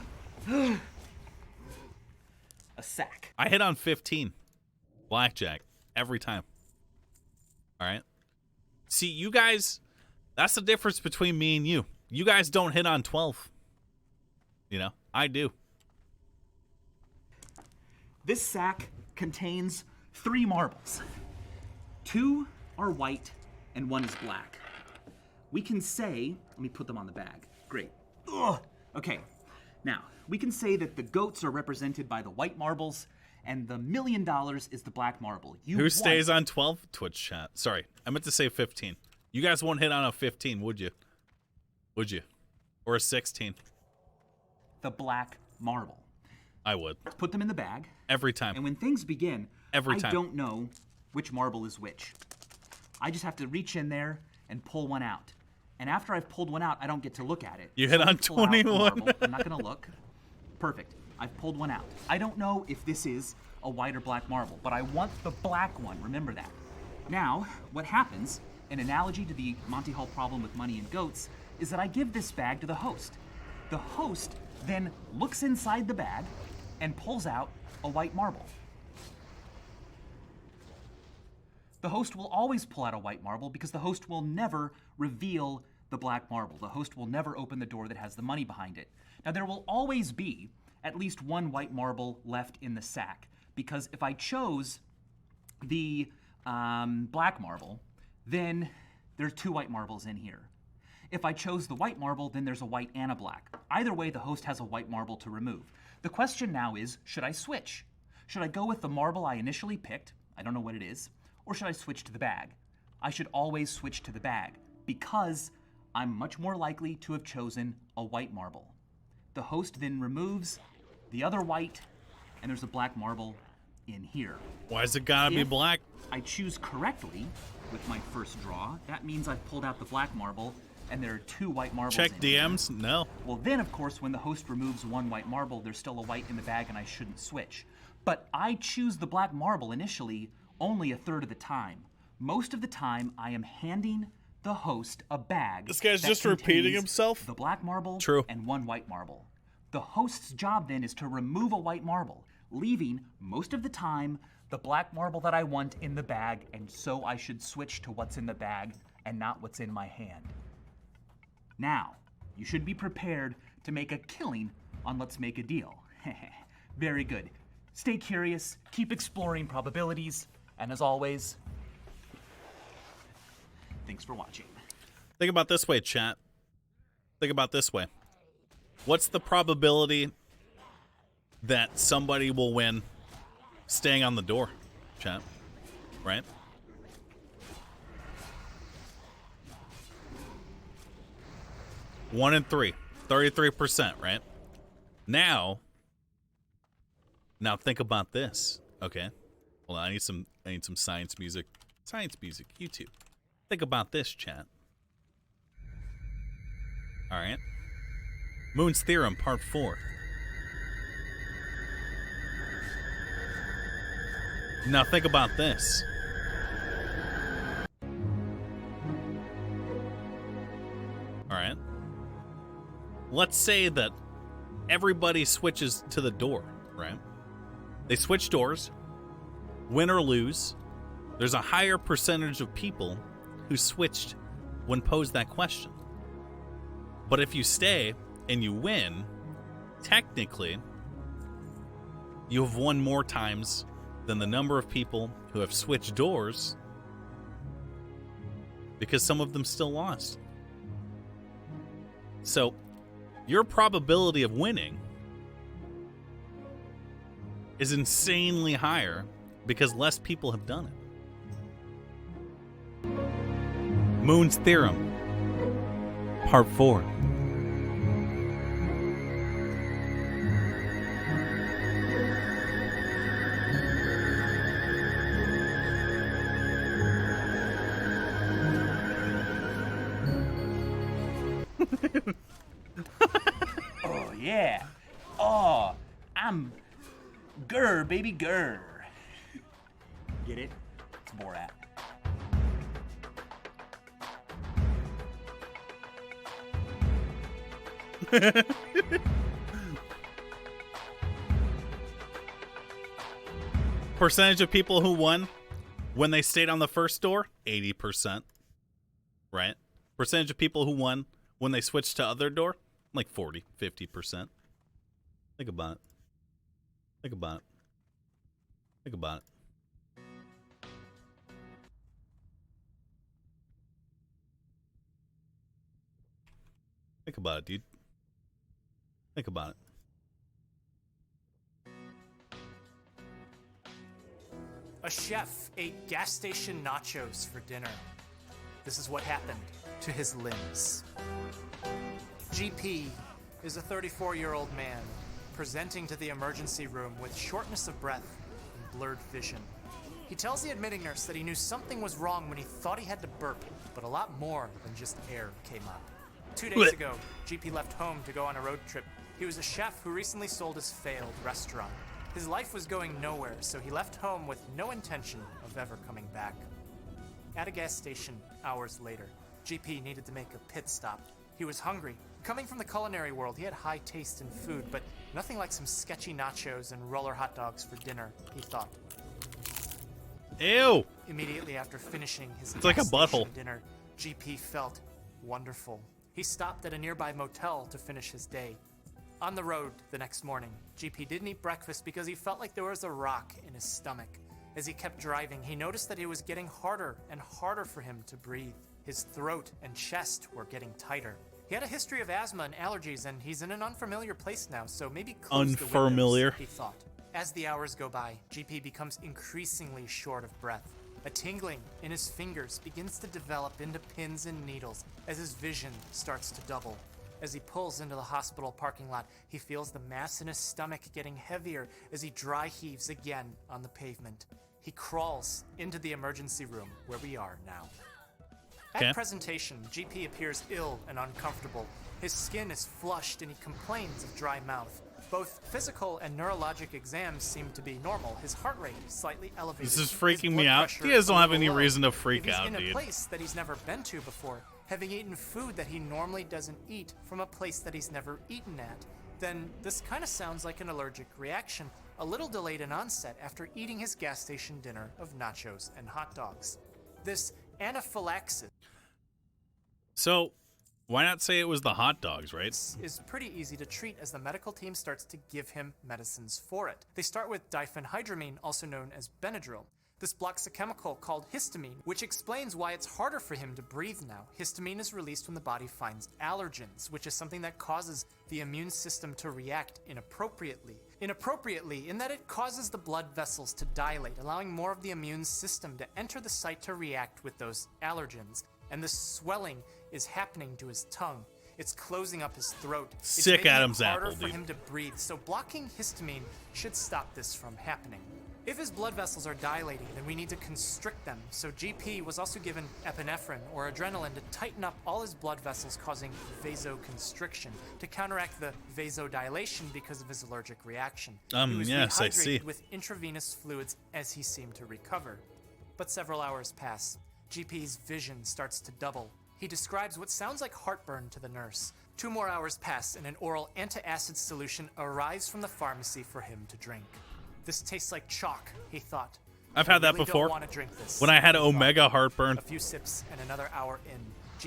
sack. I hit on 15 blackjack every time. All right? See, you guys, that's the difference between me and you. You guys don't hit on 12. You know, I do. This sack contains 3 marbles. 2 are white and 1 is black. We can say, let me put them on the bag. Great. Ugh. Okay, now, we can say that the goats are represented by the white marbles and the $1 million is the black marble. Who stays on 12? Twitch chat. Sorry, I meant to say 15. You guys won't hit on a 15, would you? Would you? Or a 16? The black marble. I would. Put them in the bag. Every time. And when things begin, every time. I don't know which marble is which. I just have to reach in there and pull one out. And after I've pulled one out, I don't get to look at it. You hit on 21. I'm not going to look. Perfect. I've pulled one out. I don't know if this is a white or black marble, but I want the black one. Remember that. Now, what happens, an analogy to the Monty Hall problem with money and goats, is that I give this bag to the host. The host then looks inside the bag and pulls out a white marble. The host will always pull out a white marble because the host will never reveal the black marble. The host will never open the door that has the money behind it. Now, there will always be at least 1 white marble left in the sack because if I chose the black marble, then there's 2 white marbles in here. If I chose the white marble, then there's a white and a black. Either way, the host has a white marble to remove. The question now is, should I switch? Should I go with the marble I initially picked? I don't know what it is. Or should I switch to the bag? I should always switch to the bag because I'm much more likely to have chosen a white marble. The host then removes the other white, and there's a black marble in here. Why is it gotta be If black? I choose correctly with my first draw, that means I've pulled out the black marble, and there are 2 white marbles Check in here. DMs? No. Well, then, of course, when the host removes 1 white marble, there's still a white in the bag, and I shouldn't switch. But I choose the black marble initially only a third of the time. Most of the time, I am handing the host a bag. This guy's that just repeating contains himself? The black marble True. and 1 white marble. The host's job then is to remove a white marble, leaving most of the time the black marble that I want in the bag, and so I should switch to what's in the bag and not what's in my hand. Now, you should be prepared to make a killing on Let's Make a Deal. Very good. Stay curious, keep exploring probabilities, and as always, thanks for watching. Think about this way, chat. Think about this way. What's the probability that somebody will win staying on the door, chat? Right? One in 3. 33%, right? Now think about this. Okay. Hold on, I need some science music. Science music, YouTube. Think about this, chat. Alright. Moon's Theorem, Part 4. Now think about this. Alright. Let's say that everybody switches to the door, right? They switch doors. Win or lose, there's a higher percentage of people who switched when posed that question. But if you stay and you win, technically, you have won more times than the number of people who have switched doors because some of them still lost. So, your probability of winning is insanely higher because less people have done it. Moon's Theorem, Part 4. Oh, yeah. Oh, I'm Grr, baby, grr. Get it? It's Borat. Percentage of people who won when they stayed on the first door, 80%. Right? Percentage of people who won when they switched to other door, like 40, 50%. Think about it. Think about it. Think about it. Think about it, dude. Think about it. A chef ate gas station nachos for dinner. This is what happened to his limbs. GP is a 34-year-old man presenting to the emergency room with shortness of breath and blurred vision. He tells the admitting nurse that he knew something was wrong when he thought he had to burp, but a lot more than just air came up. 2 days ago, GP left home to go on a road trip. He was a chef who recently sold his failed restaurant. His life was going nowhere, so he left home with no intention of ever coming back. At a gas station, hours later, GP needed to make a pit stop. He was hungry. Coming from the culinary world, he had high taste in food, but nothing like some sketchy nachos and roller hot dogs for dinner, he thought. Ew! Immediately after finishing his It's like a gas station butthole. dinner, GP felt wonderful. He stopped at a nearby motel to finish his day. On the road the next morning, GP didn't eat breakfast because he felt like there was a rock in his stomach. As he kept driving, he noticed that it was getting harder and harder for him to breathe. His throat and chest were getting tighter. He had a history of asthma and allergies, and he's in an unfamiliar place now, so maybe close the Unfamiliar. windows, he thought. As the hours go by, GP becomes increasingly short of breath. A tingling in his fingers begins to develop into pins and needles as his vision starts to double. As he pulls into the hospital parking lot, he feels the mass in his stomach getting heavier as he dry heaves again on the pavement. He crawls into the emergency room where we are now. Okay. At presentation, GP appears ill and uncomfortable. His skin is flushed and he complains of dry mouth. Both physical and neurologic exams seem to be normal. His heart rate is slightly elevated. This is His freaking blood me out. pressure You guys don't a have little any low. reason to freak If he's out, in dude. a place that he's never been to before, having eaten food that he normally doesn't eat from a place that he's never eaten at, then this kind of sounds like an allergic reaction, a little delayed in onset after eating his gas station dinner of nachos and hot dogs. This anaphylaxis So, why not say it was the hot dogs, right? is pretty easy to treat as the medical team starts to give him medicines for it. They start with diphenhydramine, also known as Benadryl. This blocks a chemical called histamine, which explains why it's harder for him to breathe now. Histamine is released when the body finds allergens, which is something that causes the immune system to react inappropriately. Inappropriately in that it causes the blood vessels to dilate, allowing more of the immune system to enter the site to react with those allergens. And the swelling is happening to his tongue. It's closing up his throat. It's Sick making it Adam's harder apple, for dude. him to breathe. So blocking histamine should stop this from happening. If his blood vessels are dilating, then we need to constrict them. So GP was also given epinephrine or adrenaline to tighten up all his blood vessels, causing vasoconstriction to counteract the vasodilation because of his allergic reaction. He was Yes, I see. rehydrated with intravenous fluids as he seemed to recover. But several hours pass. GP's vision starts to double. He describes what sounds like heartburn to the nurse. 2 more hours pass and an oral antacid solution arrives from the pharmacy for him to drink. This tastes like chalk, he thought. I've had I that really before. Don't want to drink this, When I had he thought. Omega heartburn. A few sips and another hour in.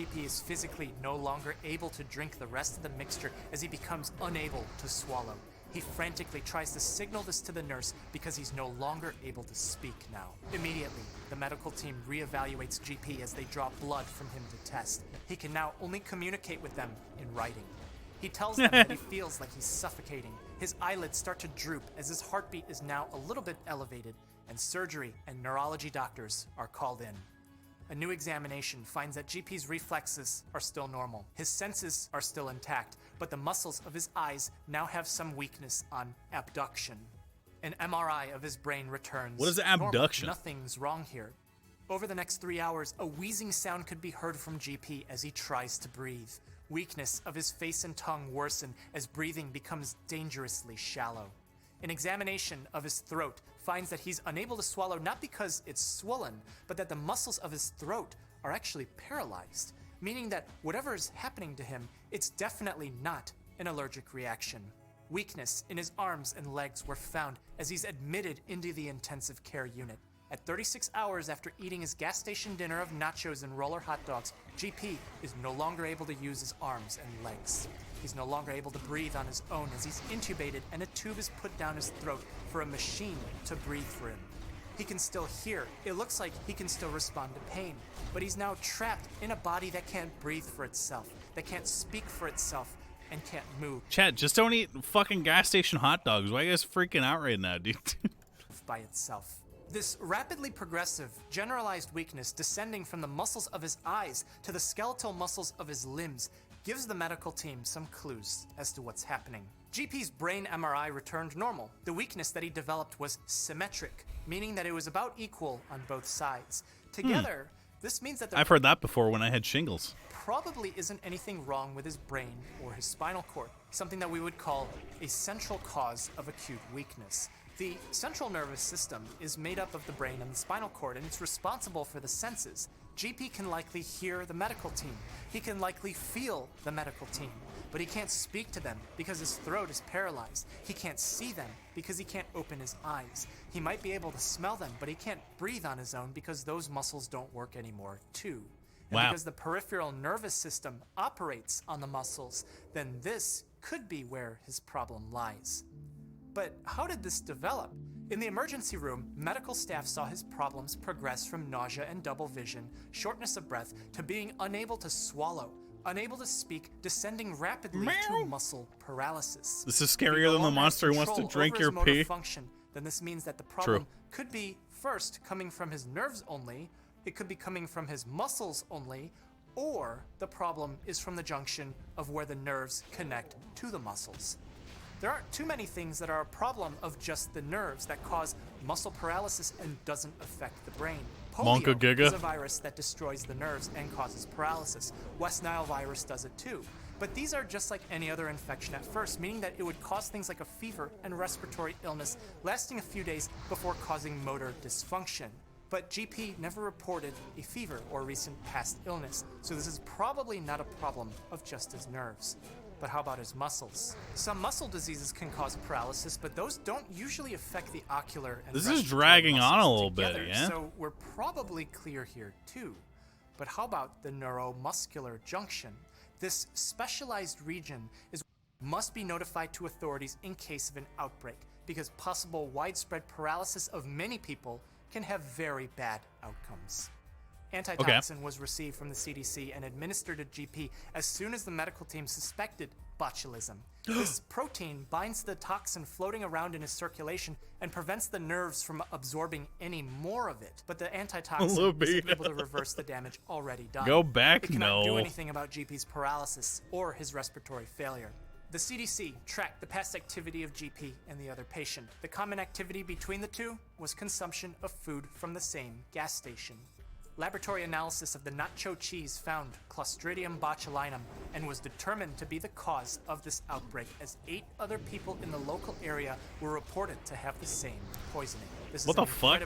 GP is physically no longer able to drink the rest of the mixture as he becomes unable to swallow. He frantically tries to signal this to the nurse because he's no longer able to speak now. Immediately, the medical team reevaluates GP as they draw blood from him to test. He can now only communicate with them in writing. He tells them that he feels like he's suffocating. His eyelids start to droop as his heartbeat is now a little bit elevated, and surgery and neurology doctors are called in. A new examination finds that GP's reflexes are still normal. His senses are still intact, but the muscles of his eyes now have some weakness on abduction. An MRI of his brain returns. What is normal. abduction? Nothing's wrong here. Over the next 3 hours, a wheezing sound could be heard from GP as he tries to breathe. Weakness of his face and tongue worsen as breathing becomes dangerously shallow. An examination of his throat finds that he's unable to swallow not because it's swollen, but that the muscles of his throat are actually paralyzed, meaning that whatever is happening to him, it's definitely not an allergic reaction. Weakness in his arms and legs were found as he's admitted into the intensive care unit. At 36 hours after eating his gas station dinner of nachos and roller hot dogs, GP is no longer able to use his arms and legs. He's no longer able to breathe on his own as he's intubated and a tube is put down his throat for a machine to breathe for him. He can still hear. It looks like he can still respond to pain, but he's now trapped in a body that can't breathe for itself, that can't speak for itself, and can't move Chat, just don't eat fucking gas station hot dogs. Why are you guys freaking out right now, dude? by itself. This rapidly progressive, generalized weakness descending from the muscles of his eyes to the skeletal muscles of his limbs gives the medical team some clues as to what's happening. GP's brain MRI returned normal. The weakness that he developed was symmetric, meaning that it was about equal on both sides. Together, this means that there I've heard that before when I had shingles. probably isn't anything wrong with his brain or his spinal cord, something that we would call a central cause of acute weakness. The central nervous system is made up of the brain and the spinal cord, and it's responsible for the senses. GP can likely hear the medical team. He can likely feel the medical team, but he can't speak to them because his throat is paralyzed. He can't see them because he can't open his eyes. He might be able to smell them, but he can't breathe on his own because those muscles don't work anymore, too. And Wow. because the peripheral nervous system operates on the muscles, then this could be where his problem lies. But how did this develop? In the emergency room, medical staff saw his problems progress from nausea and double vision, shortness of breath, to being unable to swallow, unable to speak, descending rapidly to muscle paralysis. This is If he scarier no than the longer has monster who wants to control drink over your his motor pee. function, then this means that the problem could be first coming from his nerves only, it could be coming from his muscles only, or the problem is from the junction of where the nerves connect to the muscles. There aren't too many things that are a problem of just the nerves that cause muscle paralysis and doesn't affect the brain. Monka Polio Giga. is a virus that destroys the nerves and causes paralysis. West Nile virus does it too. But these are just like any other infection at first, meaning that it would cause things like a fever and respiratory illness lasting a few days before causing motor dysfunction. But GP never reported a fever or recent past illness, so this is probably not a problem of just his nerves. But how about his muscles? Some muscle diseases can cause paralysis, but those don't usually affect the ocular and This is respiratory dragging on a muscles little bit, together, yeah? So we're probably clear here too. But how about the neuromuscular junction? This specialized region must be notified to authorities in case of an outbreak, because possible widespread paralysis of many people can have very bad outcomes. Antitoxin was received from the CDC and administered to GP as soon as the medical team suspected botulism. This protein binds the toxin floating around in his circulation and prevents the nerves from absorbing any more of it. But the antitoxin isn't able to reverse the damage already done. Go back, It cannot do no. anything about GP's paralysis or his respiratory failure. The CDC tracked the past activity of GP and the other patient. The common activity between the two was consumption of food from the same gas station. Laboratory analysis of the nacho cheese found Clostridium botulinum and was determined to be the cause of this outbreak, as 8 other people in the local area were reported to have the same poisoning. This is What an the fuck?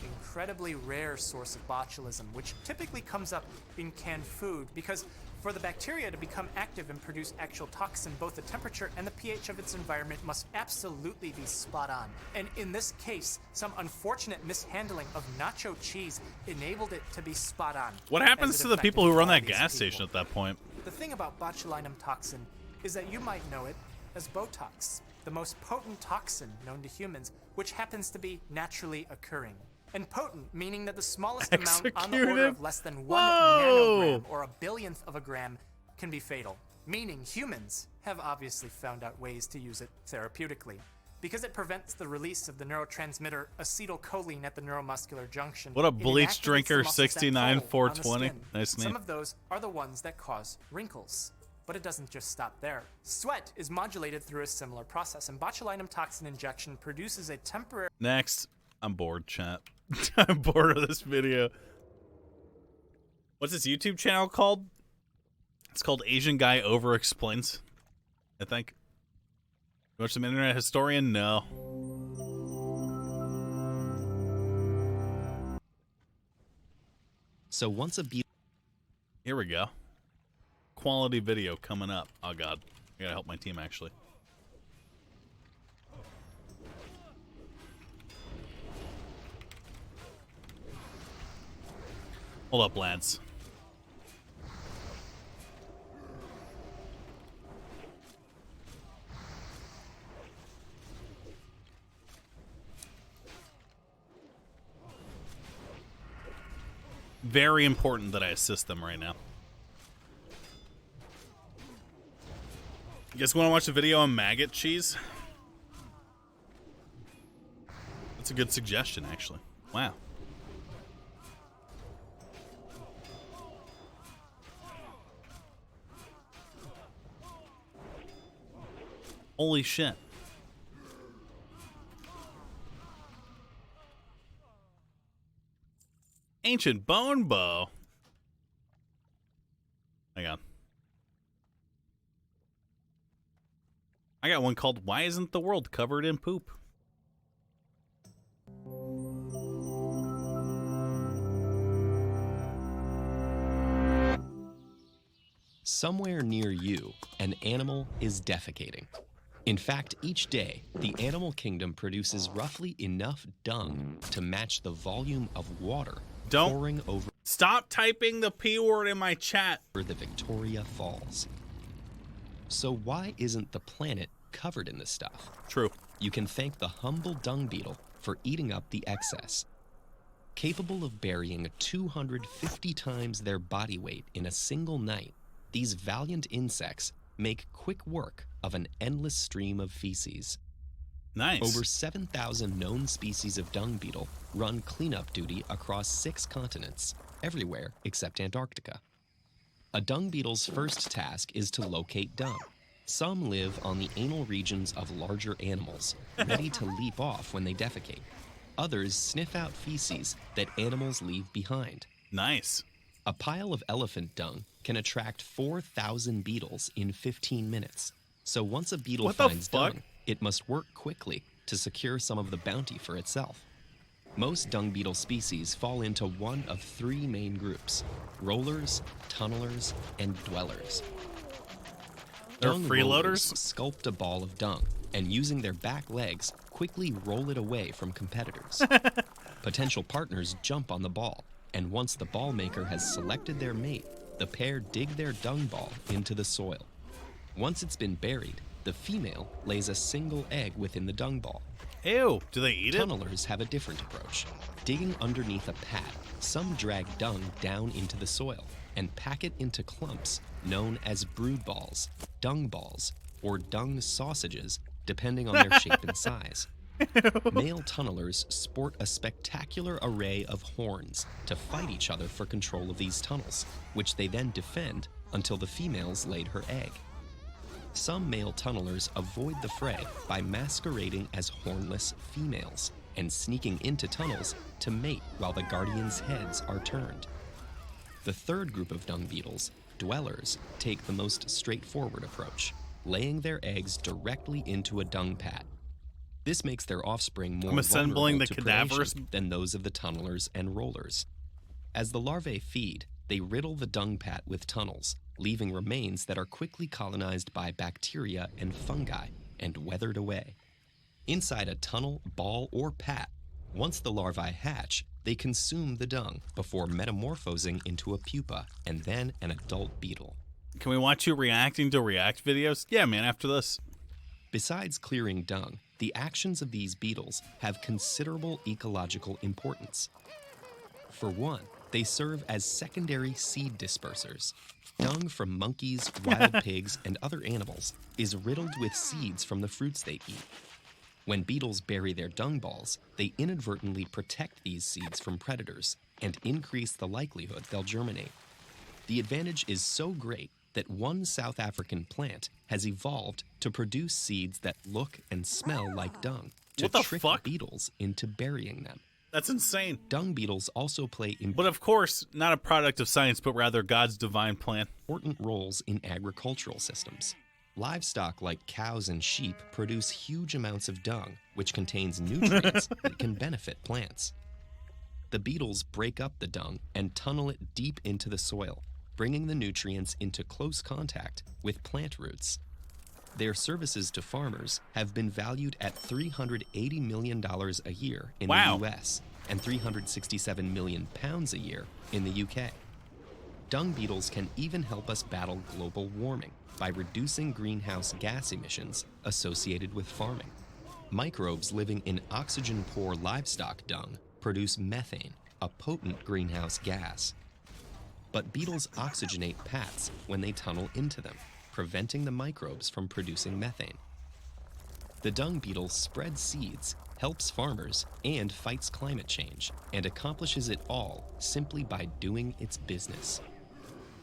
incredibly rare source of botulism, which typically comes up in canned food because for the bacteria to become active and produce actual toxin, both the temperature and the pH of its environment must absolutely be spot on. And in this case, some unfortunate mishandling of nacho cheese enabled it to be spot on. What as happens it to the affected people who run all that these gas people. station at that point? The thing about botulinum toxin is that you might know it as Botox, the most potent toxin known to humans, which happens to be naturally occurring. And potent, meaning that the smallest amount on the order Executed? of less than 1 Whoa! nanogram or a billionth of a gram can be fatal. Meaning humans have obviously found out ways to use it therapeutically. Because it prevents the release of the neurotransmitter acetylcholine at the neuromuscular junction. What a it bleach inactivates the drinker, muscles that 69 pull on the 420. skin. Nice name. Some of those are the ones that cause wrinkles. But it doesn't just stop there. Sweat is modulated through a similar process, and botulinum toxin injection produces a temporary... Next. I'm bored, chat. I'm bored of this video. What's this YouTube channel called? It's called Asian Guy Over Explains, I think. You watch some internet historian? No. So once a beetle... Here we go. Quality video coming up. Oh god. I gotta help my team actually. Hold up, lads. Very important that I assist them right now. You guys want to watch a video on maggot cheese? That's a good suggestion, actually. Wow. Holy shit. Ancient bone bow. Hang on. I got one called Why Isn't the World Covered in Poop? Somewhere near you, an animal is defecating. In fact, each day, the animal kingdom produces roughly enough dung to match the volume of water pouring over Stop typing the P word in my chat. the Victoria Falls. So why isn't the planet covered in this stuff? True. You can thank the humble dung beetle for eating up the excess. Capable of burying 250 times their body weight in a single night, these valiant insects make quick work of an endless stream of feces. Nice. Over 7,000 known species of dung beetle run cleanup duty across 6 continents, everywhere except Antarctica. A dung beetle's first task is to locate dung. Some live on the anal regions of larger animals, ready to leap off when they defecate. Others sniff out feces that animals leave behind. Nice. A pile of elephant dung can attract 4,000 beetles in 15 minutes. So once a beetle finds dung, it must work quickly to secure some of the bounty for itself. Most dung beetle species fall into one of three main groups: rollers, tunnelers, and dwellers. They're Dung freeloaders? rollers sculpt a ball of dung and, using their back legs, quickly roll it away from competitors. Potential partners jump on the ball, and once the ball maker has selected their mate, the pair dig their dung ball into the soil. Once it's been buried, the female lays a single egg within the dung ball. Ew, do they eat it? Tunnelers have a different approach. Digging underneath a pad, some drag dung down into the soil and pack it into clumps known as brood balls, dung balls, or dung sausages, depending on their shape and size. Male tunnelers sport a spectacular array of horns to fight each other for control of these tunnels, which they then defend until the female's laid her egg. Some male tunnelers avoid the fray by masquerading as hornless females and sneaking into tunnels to mate while the guardians' heads are turned. The third group of dung beetles, dwellers, take the most straightforward approach, laying their eggs directly into a dung pad. This makes their offspring more assembling vulnerable the to cadavers predation than those of the tunnelers and rollers. As the larvae feed, they riddle the dung pat with tunnels, leaving remains that are quickly colonized by bacteria and fungi and weathered away. Inside a tunnel, ball, or pat, once the larvae hatch, they consume the dung before metamorphosing into a pupa and then an adult beetle. Can we watch you reacting to React videos? Yeah, man, after this. Besides clearing dung, the actions of these beetles have considerable ecological importance. For one, they serve as secondary seed dispersers. Dung from monkeys, wild pigs, and other animals is riddled with seeds from the fruits they eat. When beetles bury their dung balls, they inadvertently protect these seeds from predators and increase the likelihood they'll germinate. The advantage is so great that one South African plant has evolved to produce seeds that look and smell like dung to trick beetles into burying them. That's insane. Dung beetles also play but of course, not a product of science, but rather God's divine plan. Important roles in agricultural systems. Livestock like cows and sheep produce huge amounts of dung, which contains nutrients that can benefit plants. The beetles break up the dung and tunnel it deep into the soil, bringing the nutrients into close contact with plant roots. Their services to farmers have been valued at $380 million a year in the US and £367 million a year in the UK. Dung beetles can even help us battle global warming by reducing greenhouse gas emissions associated with farming. Microbes living in oxygen-poor livestock dung produce methane, a potent greenhouse gas. But beetles oxygenate pats when they tunnel into them, preventing the microbes from producing methane. The dung beetle spreads seeds, helps farmers, and fights climate change, and accomplishes it all simply by doing its business.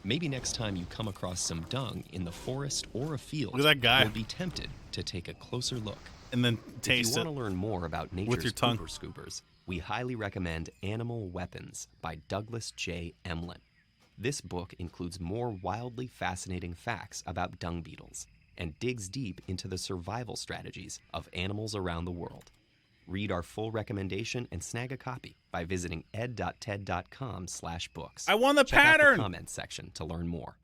Maybe next time you come across some dung in the forest or a field, look at that guy. You'll be tempted to take a closer look. And then taste If you want to learn more about with nature's your tongue. pooper scoopers, we highly recommend Animal Weapons by Douglas J. Emlin. This book includes more wildly fascinating facts about dung beetles and digs deep into the survival strategies of animals around the world. Read our full recommendation and snag a copy by visiting ed.ted.com/books. I won the Check pattern! out the comments section to learn more.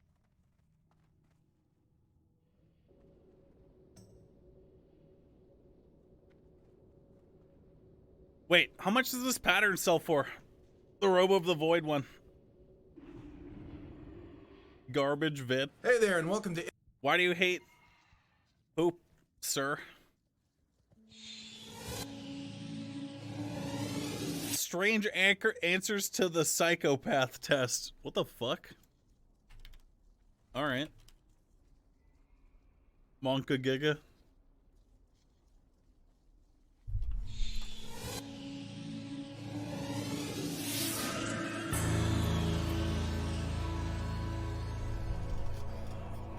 Wait, how much does this pattern sell for? The Robe of the Void one. Garbage vid. Hey there, and welcome to... Why do you hate poop, sir? Strange answers to the psychopath test. What the fuck? Alright. Monka Giga.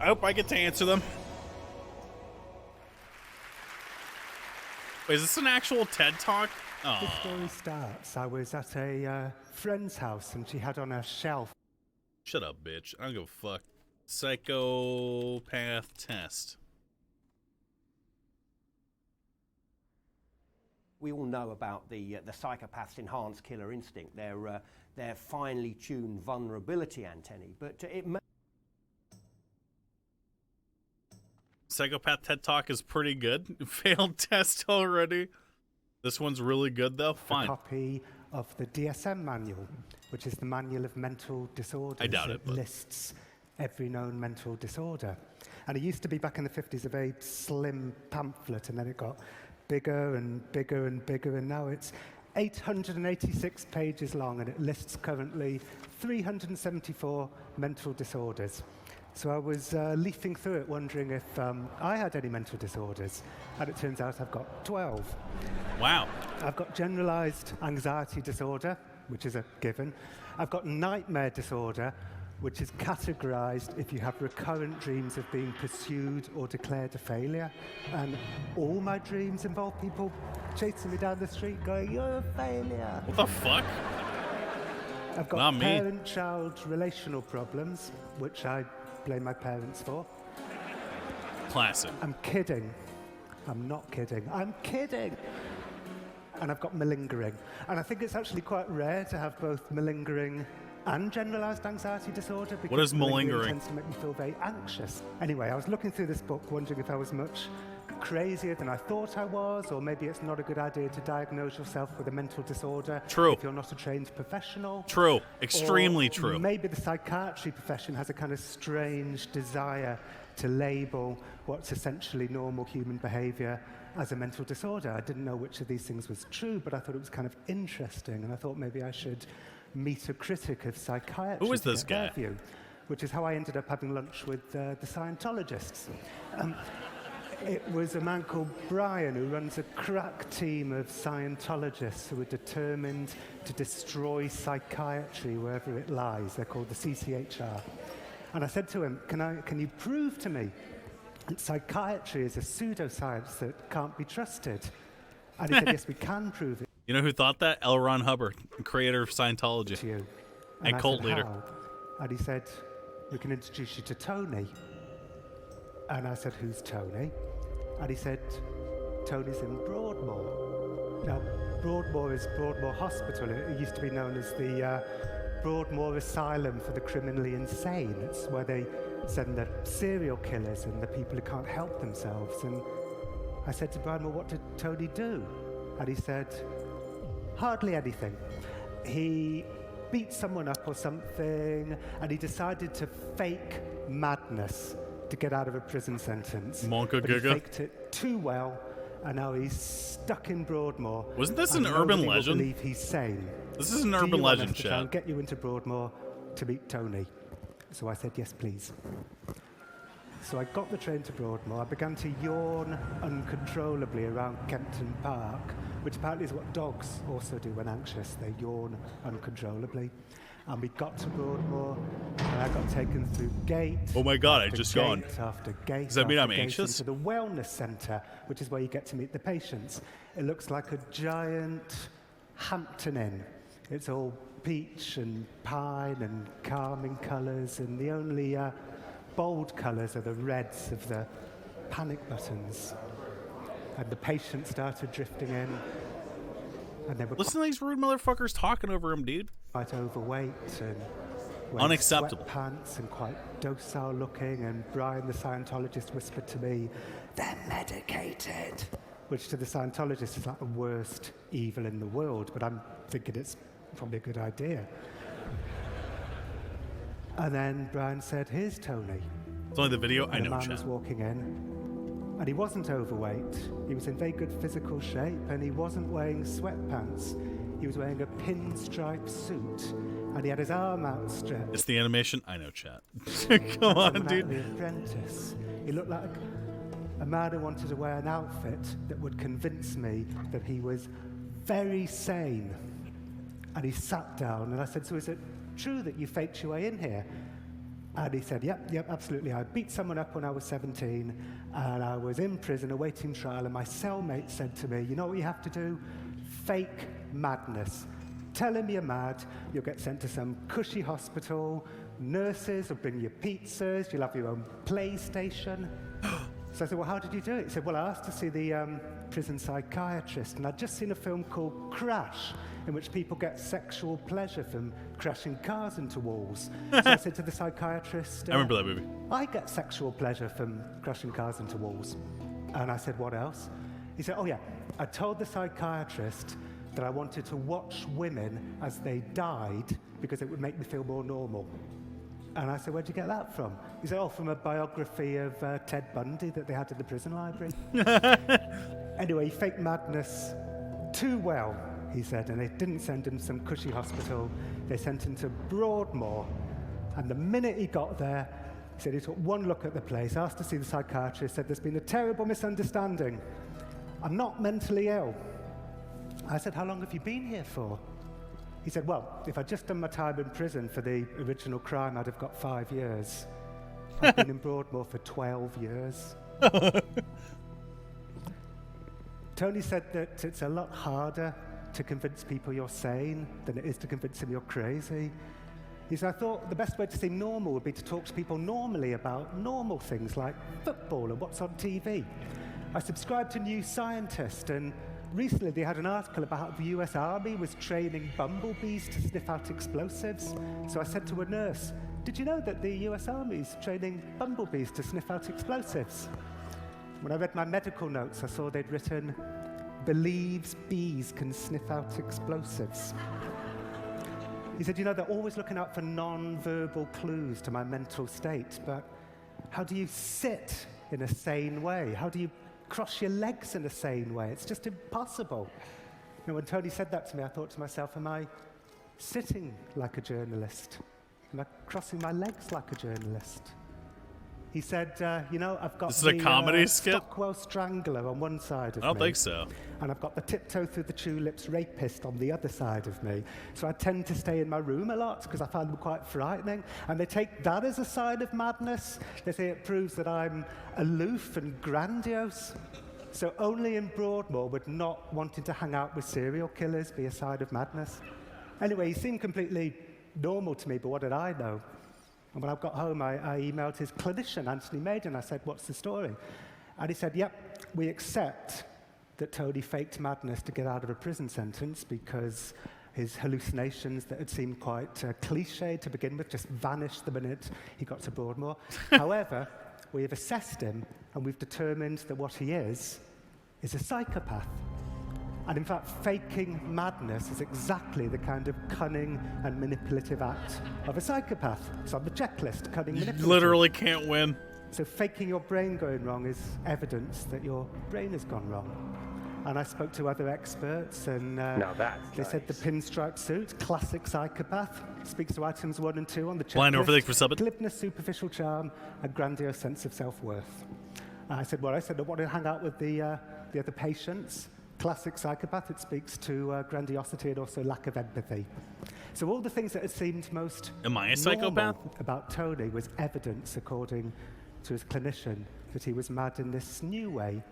I hope I get to answer them. Wait, is this an actual TED Talk? The Oh, story starts. I was at a friend's house and she had on her shelf shut up, bitch. I don't give a fuck. Psychopath test. We all know about the psychopath's enhanced killer instinct, their finely tuned vulnerability antennae, but it may Psychopath TED Talk is pretty good. Failed test already. This one's really good though. a Fine. copy of the DSM manual, which is the manual of mental disorders. I doubt it, but lists every known mental disorder. And it used to be back in the 50s a very slim pamphlet, and then it got bigger and bigger and bigger, and now it's 886 pages long, and it lists currently 374 mental disorders. So I was leafing through it wondering if I had any mental disorders, and it turns out I've got 12. wow. I've got generalized anxiety disorder, which is a given. I've got nightmare disorder, which is categorized if you have recurrent dreams of being pursued or declared a failure. And all my dreams involve people chasing me down the street going, "You're a failure." What the fuck? I've got Not me. parent-child relational problems, which I blame my parents for. Classic. I'm kidding. I'm not kidding. I'm kidding. And I've got malingering. And I think it's actually quite rare to have both malingering and generalized anxiety disorder, because What is malingering? tends to make me feel very anxious. Anyway, I was looking through this book wondering if I was much crazier than I thought I was, or maybe it's not a good idea to diagnose yourself with a mental disorder True. if you're not a trained professional. True. Extremely Or true. Maybe the psychiatry profession has a kind of strange desire to label what's essentially normal human behavior as a mental disorder. I didn't know which of these things was true, but I thought it was kind of interesting, and I thought maybe I should meet a critic of psychiatry. Who is to this get their guy? view, which is how I ended up having lunch with the Scientologists. It was a man called Brian who runs a crack team of Scientologists who are determined to destroy psychiatry wherever it lies. They're called the CCHR. And I said to him, can you prove to me that psychiatry is a pseudoscience that can't be trusted? And he said, yes, we can prove it You know who thought that? L. Ron Hubbard, creator of Scientology. to you. And I cult said, leader. "How?" And he said, we can introduce you to Tony. And I said, who's Tony? And he said, Tony's in Broadmoor. Now, Broadmoor is Broadmoor Hospital. It used to be known as the Broadmoor Asylum for the Criminally Insane. It's where they send the serial killers and the people who can't help themselves. And I said to Brian, well, what did Tony do? And he said, hardly anything. He beat someone up or something, and he decided to fake madness to get out of a prison sentence. Monka But he Giga. faked it too well, and now he's stuck in Broadmoor. Wasn't this and an urban nobody will legend? believe he's sane. This is an Do urban you want legend, us to try and chat. get you into Broadmoor to meet Tony? So I said, yes, please. So I got the train to Broadmoor. I began to yawn uncontrollably around Kempton Park, which apparently is what dogs also do when anxious. They yawn uncontrollably. And we got to Broadmoor, and I got taken through gate. Oh my God, I after just gate yawned. after gate. Does that mean after I'm gate anxious? Into the wellness centre, which is where you get to meet the patients. It looks like a giant Hampton Inn. It's all peach and pine and calming colours, and the only bold colours are the reds of the panic buttons. And the patients started drifting in, and they were Listen to these rude motherfuckers talking over him, dude. quite overweight and wearing Unacceptable. sweatpants and quite docile looking. And Brian, the Scientologist, whispered to me, "They're medicated," which to the Scientologist is like the worst evil in the world. But I'm thinking it's probably a good idea. And then Brian said, "Here's Tony." It's only the video. I And the know, man was chat. walking in, and he wasn't overweight. He was in very good physical shape, and he wasn't wearing sweatpants. He was wearing a pinstripe suit, and he had his arm outstretched. It's the animation. I know, chat. Come on, Coming out of dude. The Apprentice. He looked like a man who wanted to wear an outfit that would convince me that he was very sane. And he sat down, and I said, "So is it true that you faked your way in here?" And he said, yep, absolutely. I beat someone up when I was 17, and I was in prison awaiting trial, and my cellmate said to me, you know what you have to do? Fake madness. Tell him you're mad, you'll get sent to some cushy hospital, nurses will bring you pizzas, you'll have your own PlayStation. So I said, well, how did you do it? He said, well, I asked to see the prison psychiatrist, and I'd just seen a film called Crash, in which people get sexual pleasure from crashing cars into walls. So I said to the psychiatrist, I remember that movie. I get sexual pleasure from crashing cars into walls. And I said, what else? He said, oh yeah, I told the psychiatrist that I wanted to watch women as they died because it would make me feel more normal. And I said, where'd you get that from? He said, oh, from a biography of Ted Bundy that they had in the prison library. Anyway, he faked madness too well, he said, and they didn't send him to some cushy hospital. They sent him to Broadmoor. And the minute he got there, he said he took one look at the place, asked to see the psychiatrist, said, there's been a terrible misunderstanding. I'm not mentally ill. I said, how long have you been here for? He said, well, if I'd just done my time in prison for the original crime, I'd have got 5 years. I've been in Broadmoor for 12 years. Tony said that it's a lot harder to convince people you're sane than it is to convince them you're crazy. He said, I thought the best way to seem normal would be to talk to people normally about normal things like football and what's on TV. I subscribed to New Scientist, and recently they had an article about how the US Army was training bumblebees to sniff out explosives. So I said to a nurse, did you know that the US Army's training bumblebees to sniff out explosives? When I read my medical notes, I saw they'd written, believes bees can sniff out explosives. He said, you know, they're always looking out for non-verbal clues to my mental state, but how do you sit in a sane way? How do you cross your legs in a sane way? It's just impossible. You know, when Tony said that to me, I thought to myself, am I sitting like a journalist? Am I crossing my legs like a journalist? He said, you know, I've got This is a comedy skit? Stockwell Strangler on one side of me. I don't think so. And I've got the tiptoe through the tulips rapist on the other side of me. So I tend to stay in my room a lot because I find them quite frightening. And they take that as a sign of madness. They say it proves that I'm aloof and grandiose. So only in Broadmoor would not wanting to hang out with serial killers be a sign of madness. Anyway, he seemed completely normal to me, but what did I know? And when I got home, I emailed his clinician, Anthony Maiden. I said, what's the story? And he said, yep, we accept that Tony faked madness to get out of a prison sentence because his hallucinations that had seemed quite cliched to begin with just vanished the minute he got to Broadmoor. However, we have assessed him, and we've determined that what he is a psychopath. And in fact, faking madness is exactly the kind of cunning and manipulative act of a psychopath. It's on the checklist, cunning, manipulative. You literally can't win. So faking your brain going wrong is evidence that your brain has gone wrong. And I spoke to other experts, and Now that's they said the pinstripe suit, classic psychopath, speaks to items 1 and 2 on the checklist. Blind over, thanks for subbing. Glibness, superficial charm, a grandiose sense of self-worth. I said, I want to hang out with the other patients. Classic psychopath, it speaks to grandiosity and also lack of empathy. So all the things that had seemed most Am I a psychopath? normal about Tony was evidence, according to his clinician, that he was mad in this new way.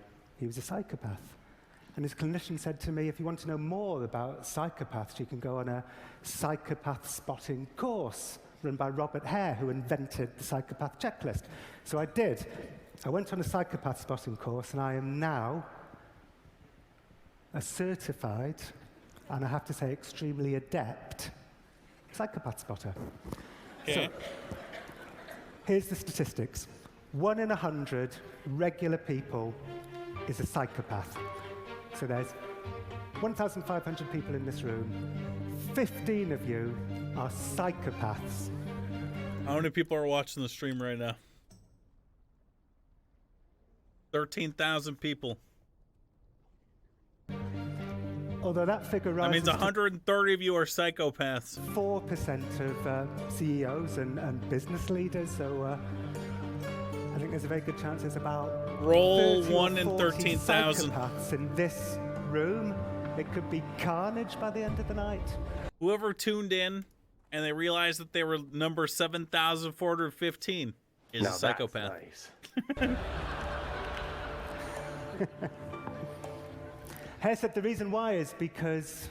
He was a psychopath. And his clinician said to me, if you want to know more about psychopaths, you can go on a psychopath spotting course run by Robert Hare, who invented the psychopath checklist. So I did. I went on a psychopath spotting course, and I am now a certified, and I have to say extremely adept, psychopath spotter. Okay. So, here's the statistics. 1 in 100 regular people is a psychopath. So there's 1,500 people in this room. 15 of you are psychopaths. How many people are watching the stream right now? 13,000 people. Although that figure That rises means 130 of you are psychopaths. to 4% of CEOs and business leaders. So I think there's a very good chance there's about Roll 30 or 1 in 40 13,000. psychopaths in this room. It could be carnage by the end of the night. Whoever tuned in and they realized that they were number 7,415 is Now a psychopath. That's nice. Hare said the reason why is because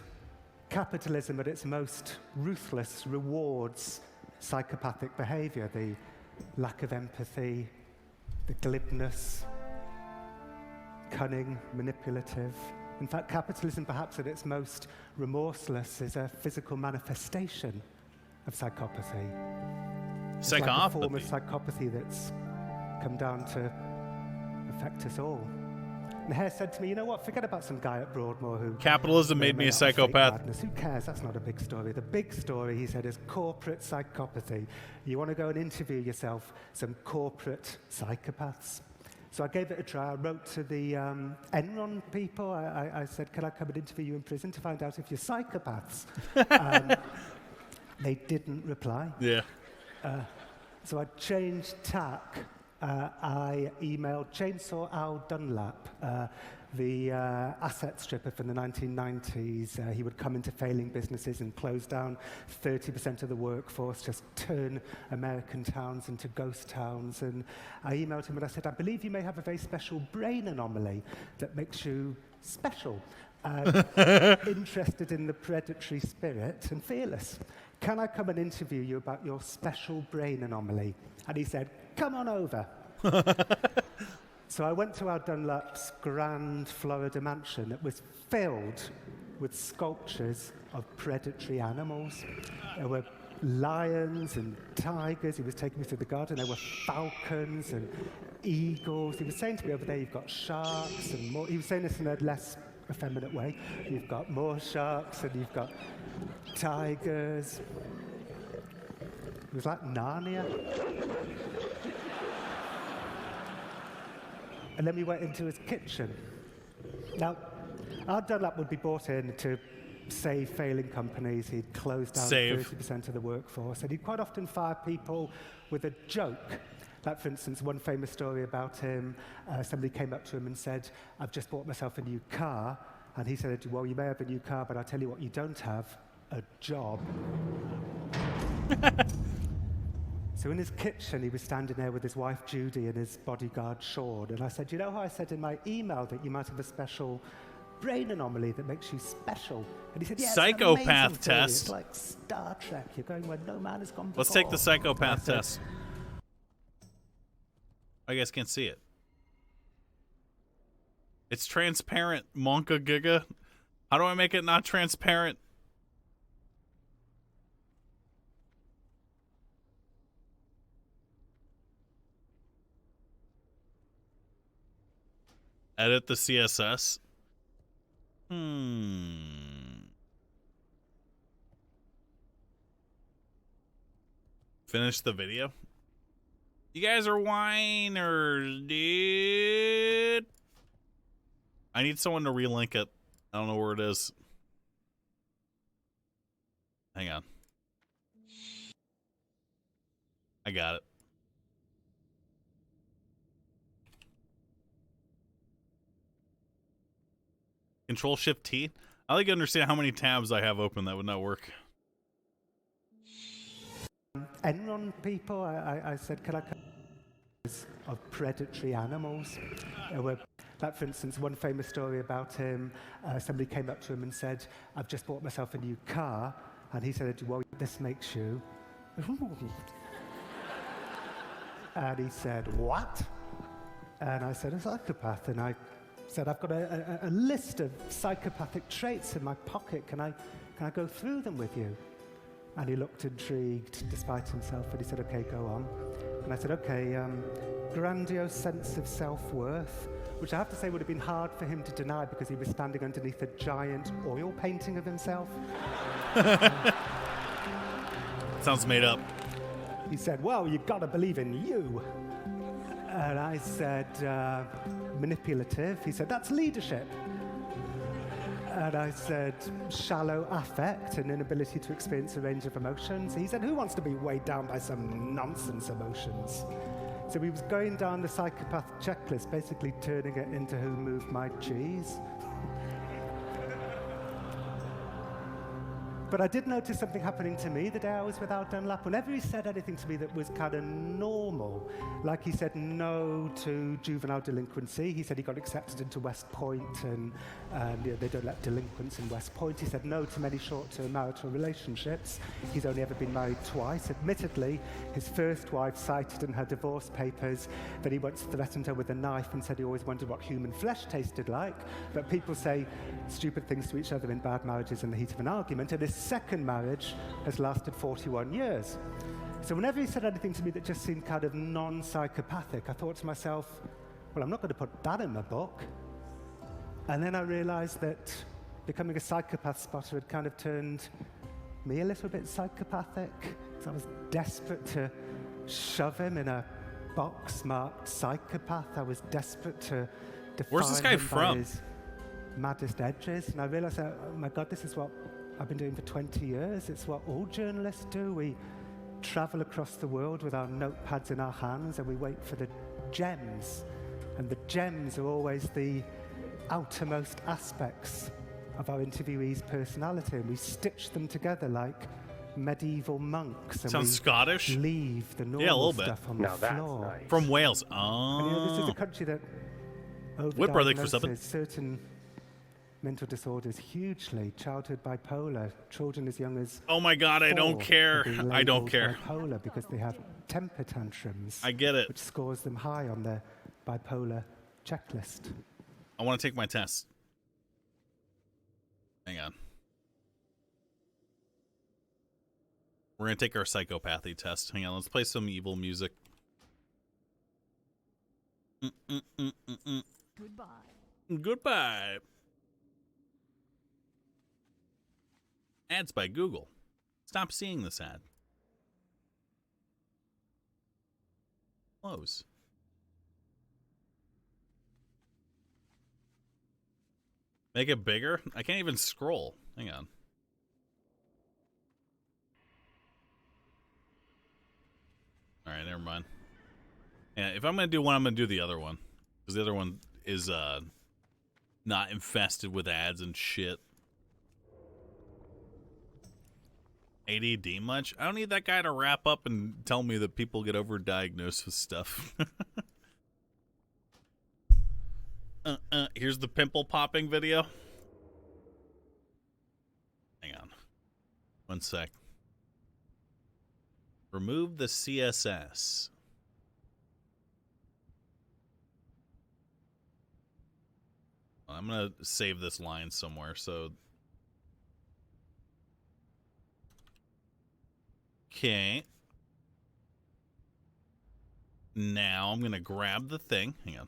capitalism at its most ruthless rewards psychopathic behavior, the lack of empathy, the glibness, cunning, manipulative. In fact, capitalism, perhaps at its most remorseless, is a physical manifestation of psychopathy. It's like a form of psychopathy that's come down to affect us all. And Hare said to me, you know what, forget about some guy at Broadmoor who... Capitalism made me a psychopath. Who cares? That's not a big story. The big story, he said, is corporate psychopathy. You want to go and interview yourself some corporate psychopaths? So I gave it a try. I wrote to the Enron people. I said, can I come and interview you in prison to find out if you're psychopaths? They didn't reply. Yeah. So I changed tack. I emailed Chainsaw Al Dunlap, the asset stripper from the 1990s. He would come into failing businesses and close down 30% of the workforce, just turn American towns into ghost towns. And I emailed him and I said, I believe you may have a very special brain anomaly that makes you special, interested in the predatory spirit and fearless. Can I come and interview you about your special brain anomaly? And he said, come on over. So I went to our Dunlap's grand Florida mansion. It was filled with sculptures of predatory animals. There were lions and tigers. He was taking me through the garden. There were falcons and eagles. He was saying to me over there, you've got sharks and more. He was saying this in a less effeminate way. You've got more sharks and you've got tigers. It was like Narnia. And then we went into his kitchen. Now, our Dunlap would be brought in to save failing companies. He'd close down 30% of the workforce. And he'd quite often fire people with a joke. Like, for instance, one famous story about him, somebody came up to him and said, I've just bought myself a new car. And he said, well, you may have a new car, but I'll tell you what you don't have, a job. So in his kitchen, he was standing there with his wife, Judy, and his bodyguard, Sean. And I said, you know how I said in my email that you might have a special brain anomaly that makes you special? And he said, yeah, psychopath test. It's like Star Trek. You're going where no man has gone before. Let's take the psychopath test. I guess can't see it. It's transparent, Monka Giga. How do I make it not transparent? Edit the CSS. Finish the video. You guys are whiners, dude. I need someone to relink it. I don't know where it is. Hang on. I got it. Control-Shift-T? I like to understand how many tabs I have open. That would not work. Enron people, I said, can I come of predatory animals? Like, for instance, one famous story about him, somebody came up to him and said, I've just bought myself a new car. And he said, well, this makes you... And he said, what? And I said, a psychopath. And I said, I've got a list of psychopathic traits in my pocket. Can I go through them with you? And he looked intrigued despite himself, and he said, okay, go on. And I said, okay, grandiose sense of self-worth, which I have to say would have been hard for him to deny because he was standing underneath a giant oil painting of himself. Sounds made up. He said, well, you've got to believe in you. And I said, manipulative. He said, that's leadership. And I said, shallow affect, an inability to experience a range of emotions. He said, who wants to be weighed down by some nonsense emotions? So he was going down the psychopath checklist, basically turning it into who moved my cheese. But I did notice something happening to me the day I was without Dunlap. Whenever he said anything to me that was kind of normal, like he said no to juvenile delinquency, he said he got accepted into West Point and you know, they don't let delinquents in West Point. He said no to many short-term marital relationships. He's only ever been married twice. Admittedly, his first wife cited in her divorce papers that he once threatened her with a knife and said he always wondered what human flesh tasted like. But people say stupid things to each other in bad marriages in the heat of an argument, and his second marriage has lasted 41 years. So whenever he said anything to me that just seemed kind of non-psychopathic, I thought to myself, well, I'm not going to put that in my book. And then I realized that becoming a psychopath spotter had kind of turned me a little bit psychopathic. So I was desperate to shove him in a box marked psychopath. I was desperate to define Where's this guy him by from? his maddest edges. And I realized, oh my God, this is what I've been doing for 20 years. It's what all journalists do. We travel across the world with our notepads in our hands and we wait for the gems. And the gems are always the outermost aspects of our interviewee's personality. And we stitch them together like medieval monks. And Sounds we Scottish. leave the Yeah, a normal little bit. stuff on Now the that's floor. nice. From Wales. And, you know, this is Oh. a country that Whip brother for something. overdiagnoses certain mental disorders hugely. Childhood bipolar, children as young as Oh my God, I don't 4 care. are being I don't labelled care. bipolar because they have temper tantrums. I get it. Which scores them high on the bipolar checklist. I want to take my test. Hang on. We're going to take our psychopathy test. Hang on, let's play some evil music. Goodbye. Goodbye. Ads by Google. Stop seeing this ad. Close. Make it bigger? I can't even scroll. Hang on. Alright, never mind. Yeah, if I'm going to do one, I'm going to do the other one. Because the other one is not infested with ads and shit. ADD much? I don't need that guy to wrap up and tell me that people get overdiagnosed with stuff. Here's the pimple popping video. Hang on. One sec. Remove the CSS. I'm going to save this line somewhere, so... Okay. Now I'm going to grab the thing. Hang on.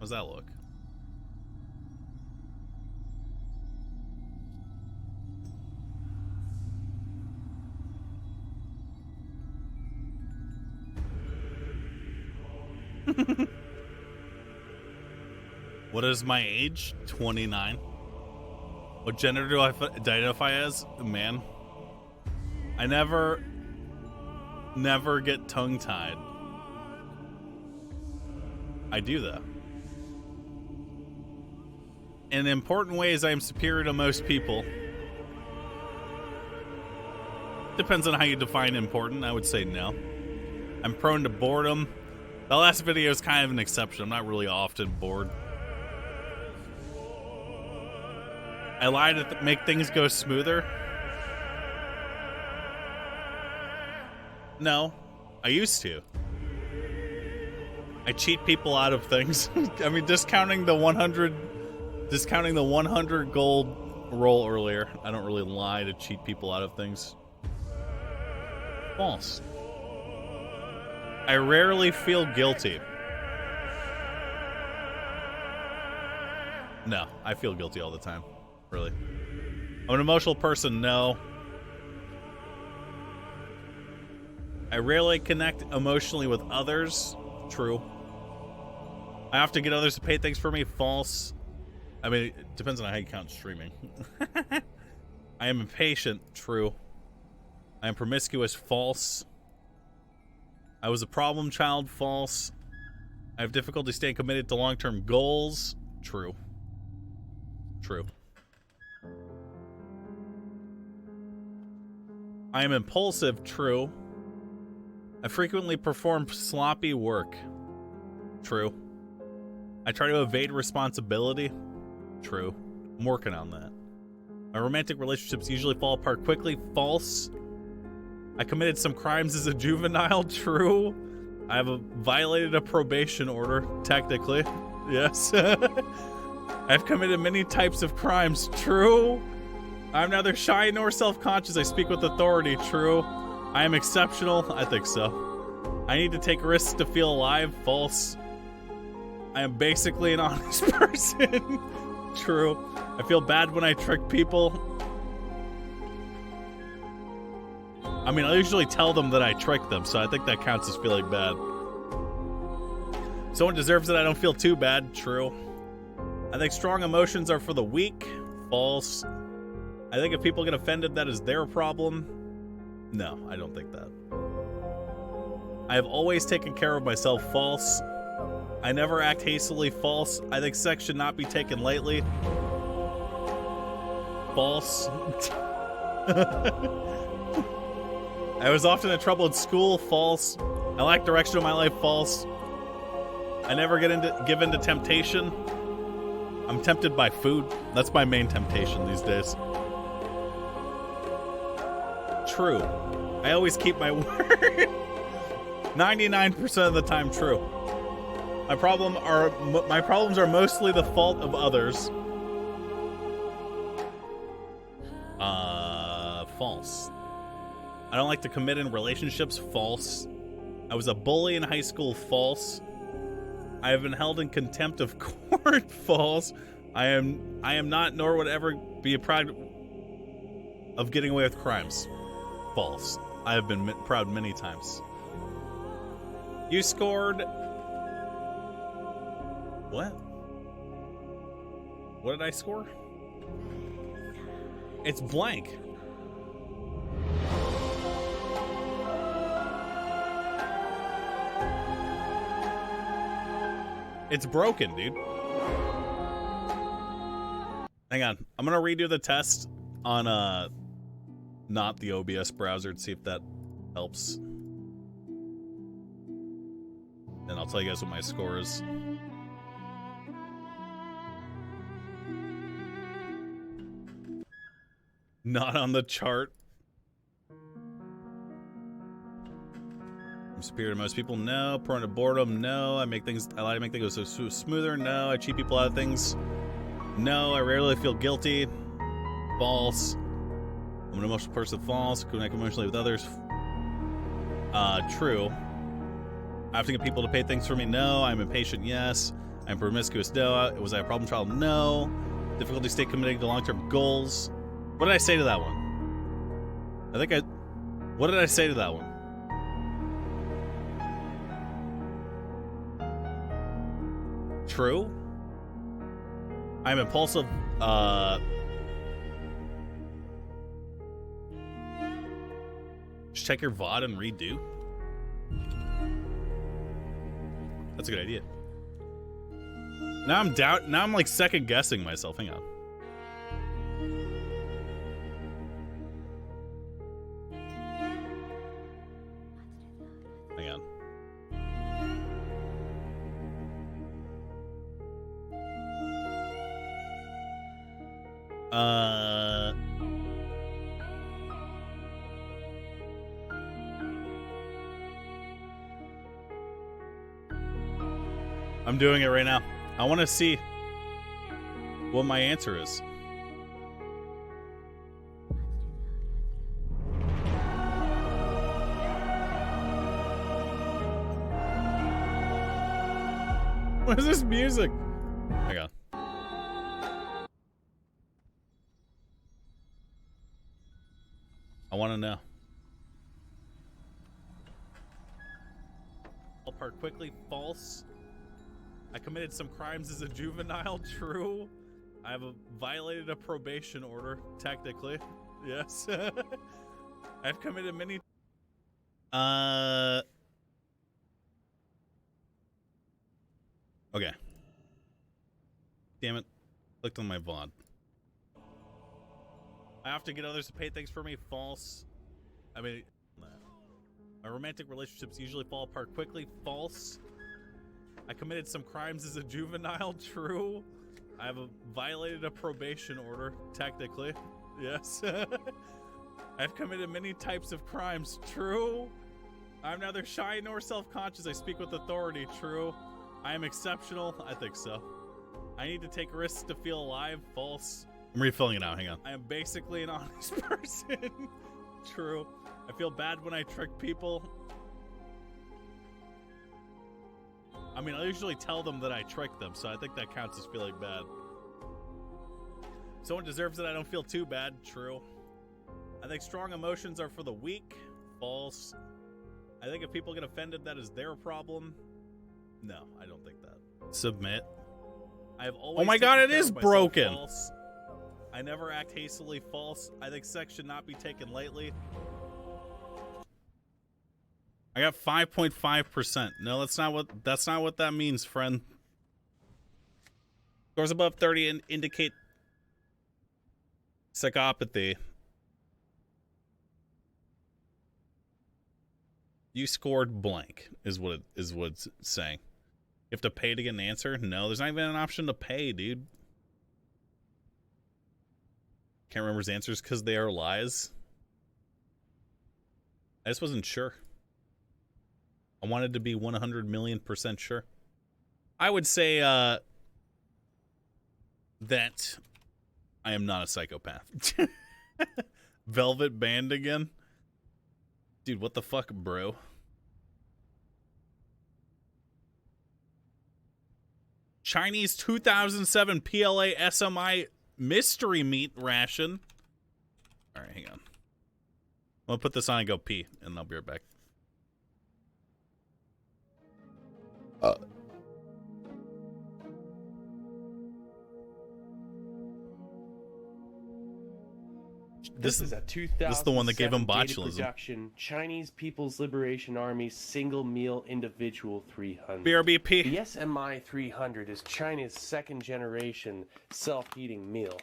How's that look? What is my age? 29. What gender do I identify as? Man. I never get tongue-tied. I do, though. In important ways, I am superior to most people. Depends on how you define important. I would say no. I'm prone to boredom. The last video is kind of an exception. I'm not really often bored. I lie to make things go smoother. No, I used to. I cheat people out of things. I mean, discounting the 100 gold roll earlier. I don't really lie to cheat people out of things. False. I rarely feel guilty. No, I feel guilty all the time. Really. I'm an emotional person, no. I rarely connect emotionally with others. True. I have to get others to pay things for me. False. I mean, it depends on how you count streaming. I am impatient. True. I am promiscuous. False. I was a problem child. False. I have difficulty staying committed to long-term goals. True. True. I am impulsive. True. I frequently perform sloppy work. True. I try to evade responsibility. True. I'm working on that. My romantic relationships usually fall apart quickly. False. I committed some crimes as a juvenile. True. I have violated a probation order. Technically. Yes. I've committed many types of crimes. True. I'm neither shy nor self-conscious. I speak with authority. True. I am exceptional. I think so. I need to take risks to feel alive. False. I am basically an honest person. True. I feel bad when I trick people. I mean, I usually tell them that I trick them, so I think that counts as feeling bad. Someone deserves it. I don't feel too bad. True. I think strong emotions are for the weak. False. I think if people get offended, that is their problem. No, I don't think that. I have always taken care of myself. False. I never act hastily. False. I think sex should not be taken lightly. False. I was often in trouble at school. False. I lack direction in my life. False. I never give in to temptation. I'm tempted by food. That's my main temptation these days. True. I always keep my word. 99% of the time true. My problems are mostly the fault of others. False. I don't like to commit in relationships. False. I was a bully in high school. False. I have been held in contempt of court. False. I am not, nor would ever be proud of getting away with crimes. False. I have been proud many times. You scored. What? What did I score? It's blank. It's broken, dude. Hang on. I'm gonna redo the test on not the OBS browser to see if that helps. And I'll tell you guys what my score is. Not on the chart. I'm superior to most people. No. Prone to boredom. No. I lie to make things go so smoother. No. I cheat people out of things. No. I rarely feel guilty. False. I'm an emotional person. False. Connect emotionally with others. True. I have to get people to pay things for me. No. I'm impatient. Yes. I'm promiscuous. No. Was I a problem child? No. Difficulty stay committing to long-term goals. What did I say to that one? What did I say to that one? True. I'm impulsive. Just check your VOD and redo. That's a good idea. Now I'm like second guessing myself. Hang on. Hang on. I'm doing it right now. I want to see what my answer is. What is this music? Hang on. I want to know. Apart quickly. False. I committed some crimes as a juvenile. True. I have violated a probation order. Technically. Yes. I've committed many... Damn it. Clicked on my VOD. I have to get others to pay things for me. False. I mean, my romantic relationships usually fall apart quickly. False. I committed some crimes as a juvenile. True. I have violated a probation order, technically. Yes. I've committed many types of crimes. True. I'm neither shy nor self-conscious. I speak with authority. True. I am exceptional. I think so. I need to take risks to feel alive. False. I'm refilling it out. Hang on. I am basically an honest person. True. I feel bad when I trick people. I mean, I usually tell them that I trick them, so I think that counts as feeling bad. Someone deserves it. I don't feel too bad. True. I think strong emotions are for the weak. False. I think if people get offended, that is their problem. No, I don't think that. Submit. I have always. Oh my god, it taken care is of myself. broken. False. I never act hastily. False. I think sex should not be taken lightly. I got 5.5%. No, that's not what that means, friend. Scores above 30 indicate psychopathy. You scored blank is what it's saying. You have to pay to get an answer? No, there's not even an option to pay, dude. Can't remember his answers because they are lies. I just wasn't sure. I wanted to be 100,000,000% sure. I would say that I am not a psychopath. Velvet band again? Dude, what the fuck, bro? Chinese 2007 PLA SMI mystery meat ration. All right, hang on. I'll put this on and go pee, and I'll be right back. This is a 2007 this is the one that gave him data botulism. production. Chinese People's Liberation Army single meal individual 300. BRBP. The SMI 300 is China's second generation self-eating meal.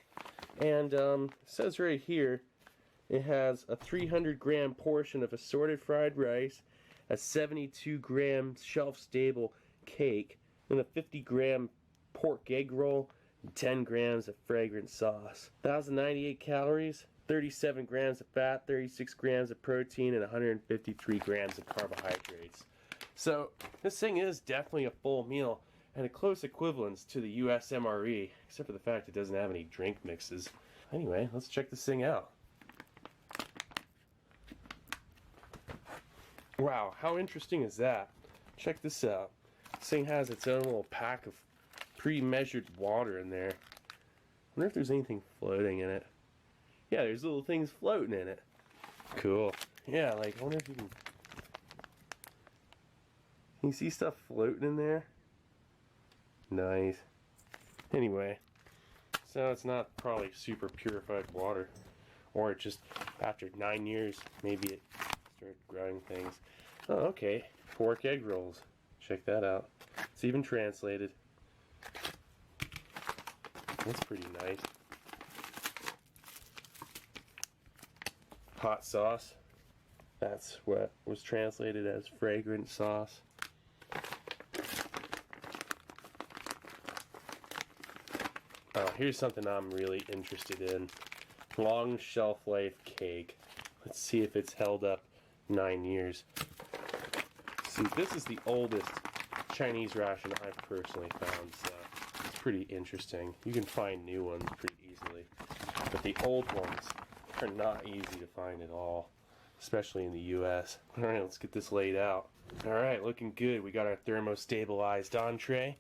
And it says right here, it has a 300-gram portion of assorted fried rice, a 72-gram shelf-stable cake, and a 50-gram pork egg roll, and 10 grams of fragrant sauce. 1,098 calories, 37 grams of fat, 36 grams of protein, and 153 grams of carbohydrates. So this thing is definitely a full meal and a close equivalence to the US MRE, except for the fact it doesn't have any drink mixes. Anyway, let's check this thing out. Wow, how interesting is that? Check this out. This thing has its own little pack of pre-measured water in there. I wonder if there's anything floating in it. Yeah, there's little things floating in it. Cool. Yeah, like, I wonder if you can you see stuff floating in there? Nice. Anyway, so it's not probably super purified water. Or it just, after 9 years, maybe it started growing things. Oh, okay. Pork egg rolls. Check that out. It's even translated. That's pretty nice. Hot sauce. That's what was translated as fragrant sauce. Oh, here's something I'm really interested in. Long shelf life cake. Let's see if it's held up 9 years. See, this is the oldest Chinese ration I've personally found, so it's pretty interesting. You can find new ones pretty easily, but the old ones are not easy to find at all, especially in the US. Alright, let's get this laid out. Alright, looking good. We got our thermostabilized entree,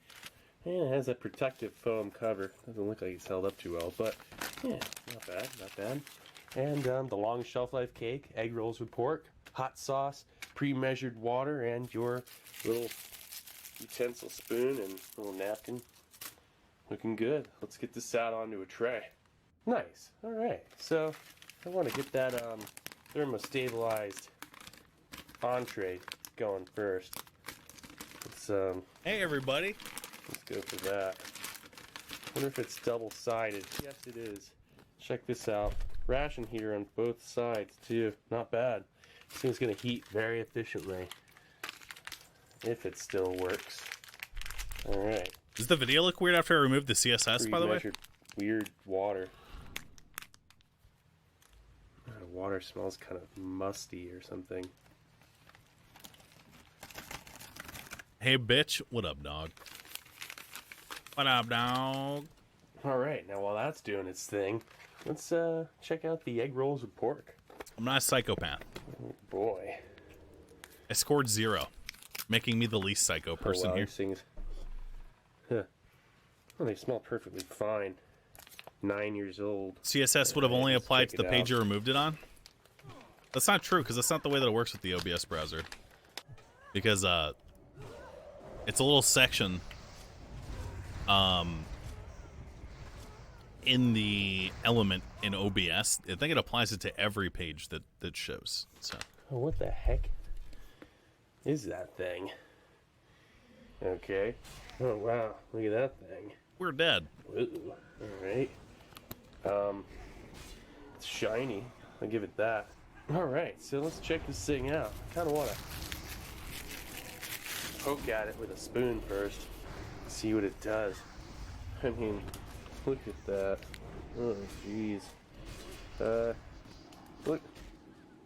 and it has a protective foam cover. Doesn't look like it's held up too well, but yeah, not bad, not bad. And the long shelf life cake, egg rolls with pork, hot sauce, pre-measured water, and your little utensil spoon and little napkin. Looking good. Let's get this out onto a tray. Nice. Alright, so I want to get that thermostabilized entree going first. Let's Hey everybody. let's go for that. Wonder if it's double-sided. Yes, it is. Check this out. Ration heater on both sides, too. Not bad. This thing's going to heat very efficiently. If it still works. Alright. Does the video look weird after I removed the CSS, by the way? Weird water. The water smells kind of musty or something. Hey, bitch. What up, dog? What up, dog? Alright, now while that's doing its thing, let's check out the egg rolls with pork. I'm not a psychopath. Oh, boy. I scored 0, making me the least psycho person here. These things. Huh. Oh, they smell perfectly fine. 9 years old. CSS would have only Let's applied check to the it page out. you removed it on? That's not true, because that's not the way that it works with the OBS browser. Because, it's a little section, in the element in OBS. I think it applies it to every page that shows, so. Oh, what the heck is that thing? Okay. Oh, wow. Look at that thing. We're dead. Ooh. Alright. It's shiny. I'll give it that. Alright, so let's check this thing out. I kind of want to poke at it with a spoon first. See what it does. I mean, look at that. Oh, jeez.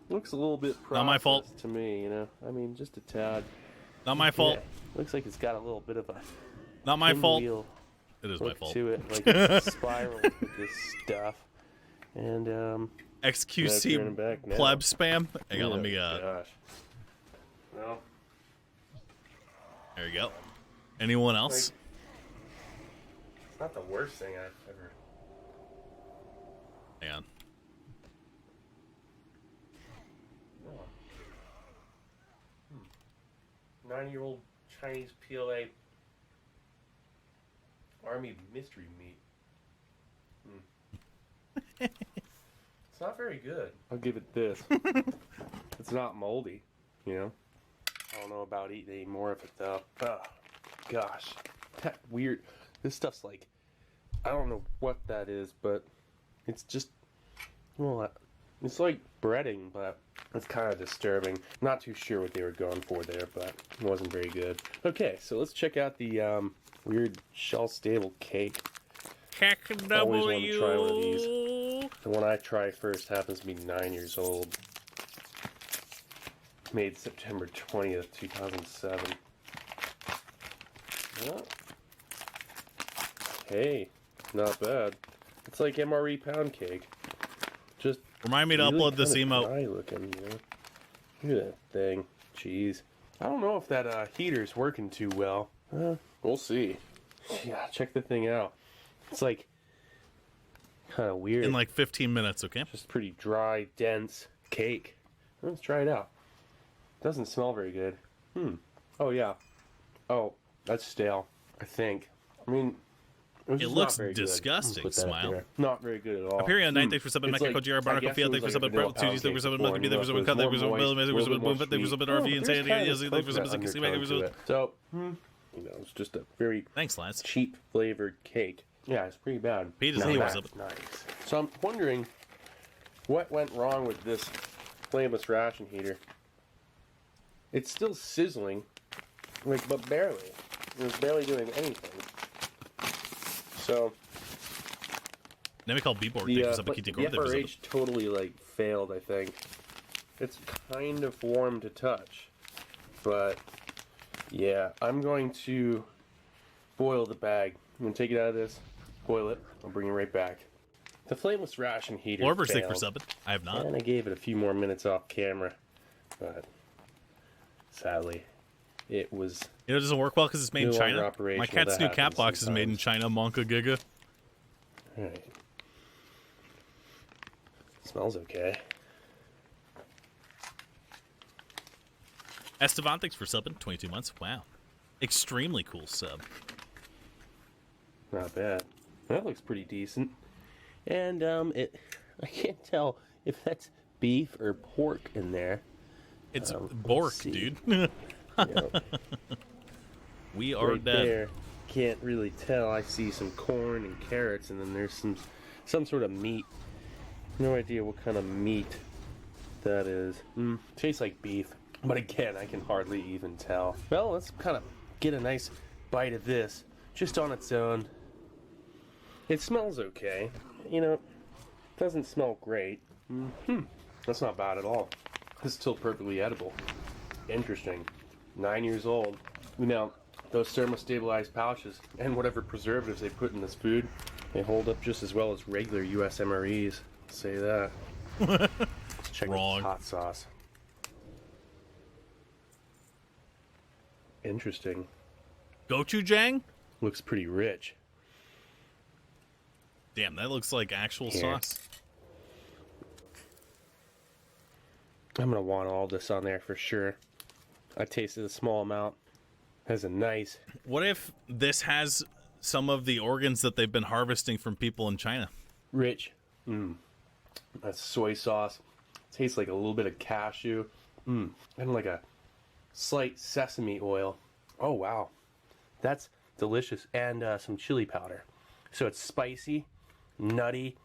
Looks a little bit processed Not my fault. to me, you know? I mean, just a tad. Not my fault. Yeah, looks like it's got a little bit of a Not my fault. pinwheel It is my look fault. to it, like it's spirals with this stuff. And turn it XQC back now. pleb spam. Hang on, let me, gosh. Well, there you go. Anyone else? it's not the worst thing I've ever. Hang on. 9-year-old Chinese PLA Army mystery meat. It's not very good. I'll give it this. It's not moldy, you know? I don't know about eating any more of it, though. Oh, gosh. That weird. This stuff's like, I don't know what that is, but it's just, well, it's like breading, but it's kind of disturbing. Not too sure what they were going for there, but it wasn't very good. Okay, so let's check out the weird shelf-stable cake. Always wanted to try one of these. The one I try first happens to be 9 years old. Made September 20th, 2007. Well, hey, not bad. It's like MRE pound cake. Just Remind me to really upload this kinda emote. dry looking, you know? Look at that thing. Jeez. I don't know if that heater's working too well. We'll see. Yeah, check the thing out. It's like kind of weird. In like 15 minutes, okay? Just pretty dry, dense cake. Let's try it out. Doesn't smell very good. Oh yeah. Oh, that's stale. I think. I mean, It just looks not very good. disgusting, Put that up Smile. there. Not very good at all. Appearing on 9, thanks for subbing, It's Mecha like- Kojira, I Barnacle guess Field, it thanks was for like subbing, vanilla Purple Tuesdays, thanks for pound subbing, cake Monkey, thanks for before, subbing, Cut, thanks for and subbing, Bill, thanks for subbing, Boom, thanks for subbing, RV, Insane, There's thanks for subbing, Sticky, thanks for undertone to subbing. it. So, you know, it's just a very Thanks, Lance. cheap flavored cake. Yeah, it's pretty bad. Pete is Not anyway, bad. Nice. So I'm wondering what went wrong with this flameless ration heater. It's still sizzling, like, but barely. It's barely doing anything. So Name called B-Board, the, thanks for but subbing, the Kitty Gore, FRH totally like failed. I think it's kind of warm to touch, but yeah, I'm going to boil the bag. I'm gonna take it out of this, boil it. I'll bring it right back. The flameless ration heater Lorber's, thanks for failed, subbing. I have not. and I gave it a few more minutes off camera, but sadly, it was. You know, it doesn't work well because it's made in No longer China. operational. My cat's That new cat happens box is made in sometimes. China, Monka Giga. All right. Smells okay. Estevan, thanks for subbing, 22 months. Wow. Extremely cool sub. Not bad. That looks pretty decent. And I can't tell if that's beef or pork in there. It's let's Bork, see. dude. Yep. We are Right dead. there. can't really tell. I see some corn and carrots, and then there's some sort of meat. No idea what kind of meat that is. Tastes like beef, but again, I can hardly even tell. Well, let's kind of get a nice bite of this, just on its own. It smells okay. You know, doesn't smell great. That's not bad at all. It's still perfectly edible. Interesting. 9 years old. Now, those thermostabilized pouches and whatever preservatives they put in this food, they hold up just as well as regular US MREs. Say that. Let's check out the hot sauce. Interesting. Gochujang? Looks pretty rich. Damn, that looks like actual sauce. I'm gonna want all this on there for sure. I tasted a small amount. Has a nice. What if this has some of the organs that they've been harvesting from people in China? Rich. That's soy sauce. Tastes like a little bit of cashew. And like a slight sesame oil. Oh wow, that's delicious. And some chili powder. So it's spicy, nutty,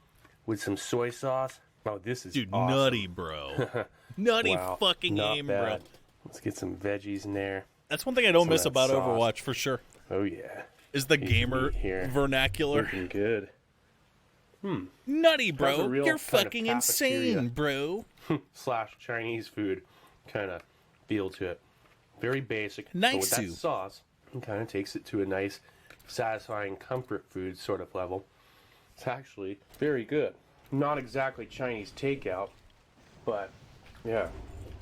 with some soy sauce. Oh, this is awesome. Nutty, bro. Nutty fucking not aim, bad. bro. Let's get some veggies in there. That's one thing I don't miss about sauce. Overwatch for sure. Oh yeah. Is the gamer vernacular. Looking good. Nutty, bro. Real You're kind of fucking insane, bro. / Chinese food kind of feel to it. Very basic. Nice. But with that sauce, it kind of takes it to a nice, satisfying comfort food sort of level. It's actually very good. Not exactly Chinese takeout, but yeah,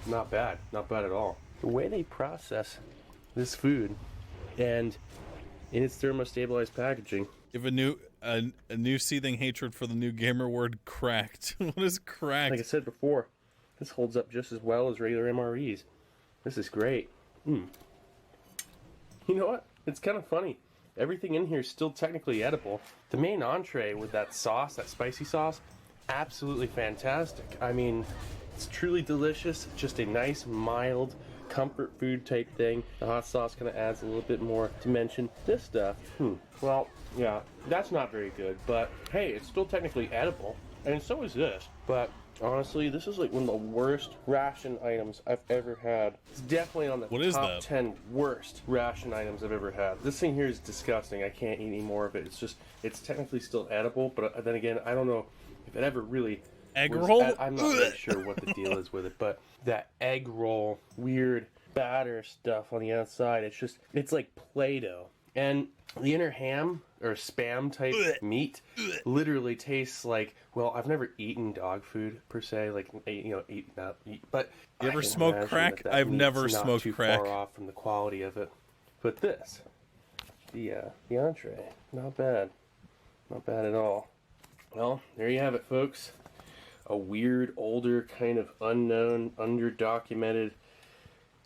not bad. Not bad at all. The way they process this food and in its thermostabilized packaging. You have a new seething hatred for the new gamer word cracked. What is cracked? Like I said before, this holds up just as well as regular MREs. This is great. You know what? It's kind of funny. Everything in here is still technically edible. The main entree with that sauce, that spicy sauce, absolutely fantastic. I mean, it's truly delicious. Just a nice, mild, comfort food type thing. The hot sauce kind of adds a little bit more dimension. This stuff, well, yeah, that's not very good. But hey, it's still technically edible. And so is this. But honestly, this is like one of the worst ration items I've ever had. It's definitely on the top 10 worst ration items I've ever had. This thing here is disgusting. I can't eat any more of it. It's technically still edible, but then again, I don't know if it ever really... Egg roll? I'm not really sure what the deal is with it, but that egg roll, weird batter stuff on the outside, it's like Play-Doh. And the inner ham or spam type meat literally tastes like, well, I've never eaten dog food per se, like, you know, but you ever smoke crack? I've never smoked crack. Far off from the quality of it. But this, the entree, not bad at all. Well, there you have it, folks. A weird, older, kind of unknown, underdocumented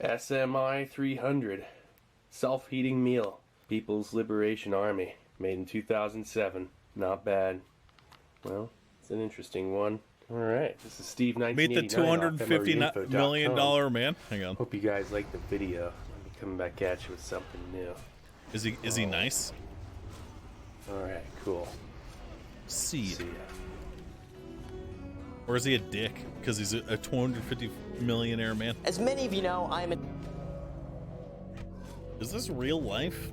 SMI 300 self-heating meal. People's Liberation Army, made in 2007. Not bad. Well, it's an interesting one. All right, this is Steve 1989. Meet the $250 million man. Hang on. Hope you guys liked the video. I'll be coming back at you with something new. Is he nice? All right, cool. See ya. See ya. Or is he a dick because he's a 250 millionaire man? As many of you know, I'm a... Is this real life?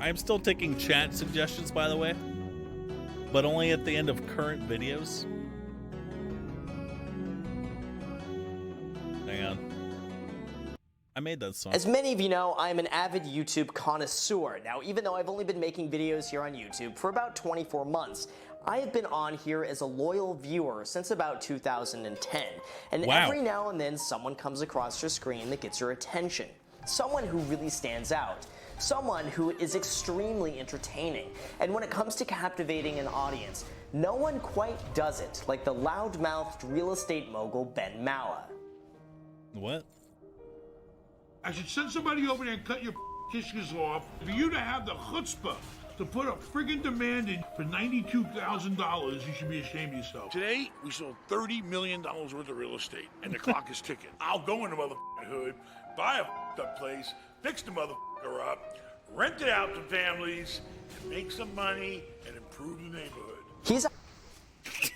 I am still taking chat suggestions, by the way, but only at the end of current videos. Hang on. I made that song. As many of you know, I'm an avid YouTube connoisseur. Now, even though I've only been making videos here on YouTube for about 24 months, I have been on here as a loyal viewer since about 2010. And every now and then someone comes across your screen that gets your attention. Someone who really stands out. Someone who is extremely entertaining. And when it comes to captivating an audience, no one quite does it like the loud-mouthed real estate mogul Ben Mawa. What? I should send somebody over there and cut your kishkas off. For you to have the chutzpah to put a friggin' demand in for $92,000, you should be ashamed of yourself. Today, we sold $30 million worth of real estate, and the clock is ticking. I'll go in the motherfucking hood, buy a up place, fix the motherfucker up, rent it out to families, and make some money, and improve the neighborhood. He's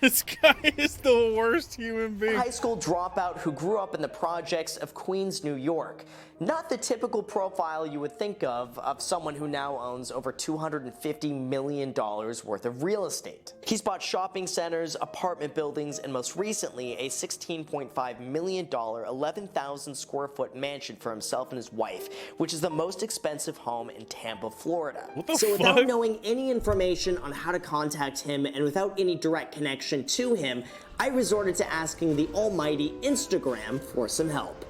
This guy is the worst human being. a high school dropout who grew up in the projects of Queens, New York. Not the typical profile you would think of someone who now owns over $250 million worth of real estate. He's bought shopping centers, apartment buildings, and most recently a $16.5 million, 11,000 square foot mansion for himself and his wife, which is the most expensive home in Tampa, Florida. What the So fuck? without knowing any information on how to contact him and without any direct connection to him, I resorted to asking the almighty Instagram for some help.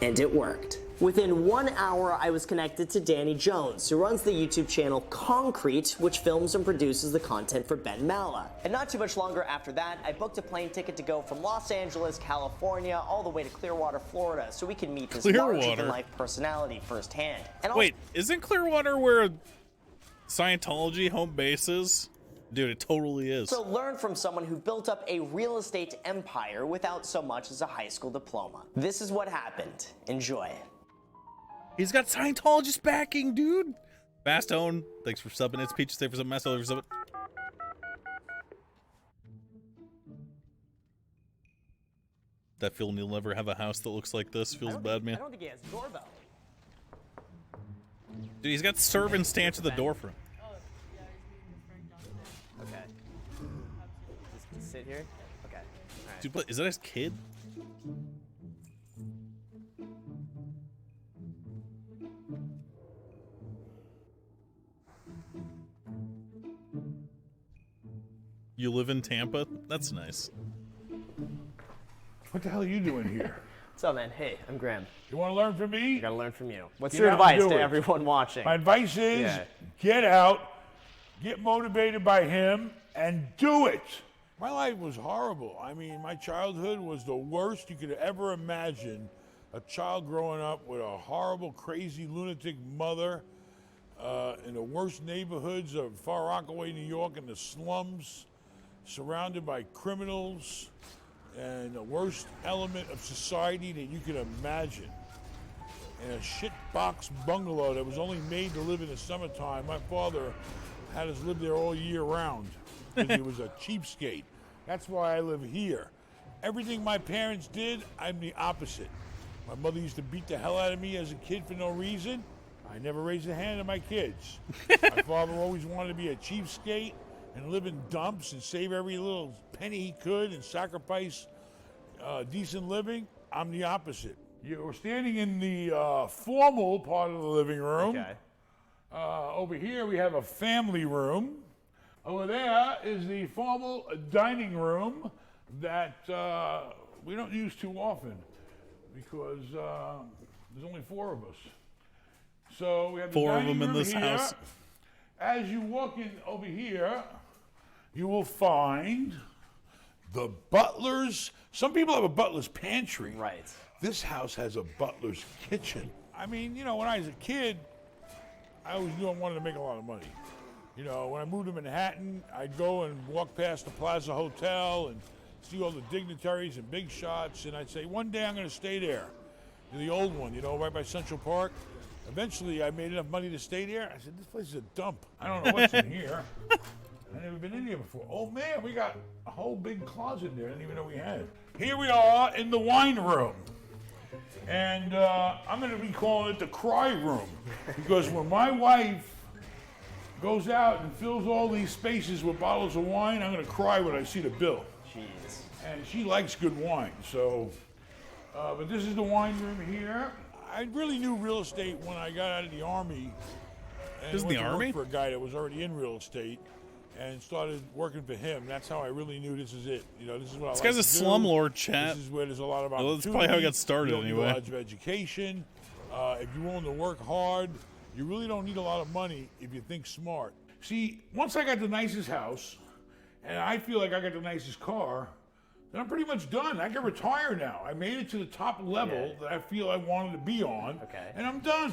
And it worked. Within 1 hour, I was connected to Danny Jones, who runs the YouTube channel Concrete, which films and produces the content for Ben Mala. And not too much longer after that, I booked a plane ticket to go from Los Angeles, California, all the way to Clearwater, Florida, so we could meet this larger-than-life personality firsthand. And Wait, isn't Clearwater where Scientology home base is? Dude, it totally is. So learn from someone who built up a real estate empire without so much as a high school diploma. This is what happened. Enjoy. He's got Scientologist backing, dude. Fastone, thanks for subbing. It's Peach. Stay for some mess. For subbing. That feeling you'll never have a house that looks like this feels bad, man. I don't think he has a doorbell. Dude, he's got servants stand to the door for him. Okay. Just sit here? Okay. All right. Dude, what, is that his kid? You live in Tampa? That's nice. What the hell are you doing here? What's up, man? Hey, I'm Graham. You want to learn from me? I gotta learn from you. What's Get your out and advice do to it. everyone watching? My advice is get out, get motivated by him, and do it. My life was horrible. I mean, my childhood was the worst you could ever imagine. A child growing up with a horrible, crazy, lunatic mother in the worst neighborhoods of Far Rockaway, New York, in the slums, surrounded by criminals and the worst element of society that you could imagine. In a shitbox bungalow that was only made to live in the summertime. My father had us live there all year round because he was a cheapskate. That's why I live here. Everything my parents did, I'm the opposite. My mother used to beat the hell out of me as a kid for no reason. I never raised a hand to my kids. My father always wanted to be a cheapskate and live in dumps and save every little penny he could and sacrifice decent living. I'm the opposite. We're standing in the formal part of the living room. Okay. Over here we have a family room. Over there is the formal dining room that we don't use too often because there's only 4 of us. So we have the 4 of dining them in room this here. house. As you walk in over here, you will find the butler's. Some people have a butler's pantry. Right. This house has a butler's kitchen. I mean, you know, when I was a kid, I always knew I wanted to make a lot of money. You know, when I moved to Manhattan, I'd go and walk past the Plaza Hotel and see all the dignitaries and big shots, and I'd say, one day I'm going to stay there. The old one, you know, right by Central Park. Eventually, I made enough money to stay there. I said, this place is a dump. I don't know what's in here. I've never been in here before. Oh, man, we got a whole big closet there. I didn't even know we had. Here we are in the wine room. And I'm going to be calling it the cry room. Because when my wife goes out and fills all these spaces with bottles of wine, I'm going to cry when I see the bill. Jeez. And she likes good wine, so... but this is the wine room here. I really knew real estate when I got out of the Army. And This is went the to work Army? for a guy that was already in real estate and started working for him. That's how I really knew this is it. You know, this is what This I like guy's a to do. slumlord, chat. This is where there's a lot of Well, opportunity. that's probably how he got started You don't need anyway. a lot of education. If you're willing to work hard, you really don't need a lot of money if you think smart. See, once I got the nicest house, and I feel like I got the nicest car, then I'm pretty much done. I can retire now. I made it to the top level that I feel I wanted to be on, and I'm done.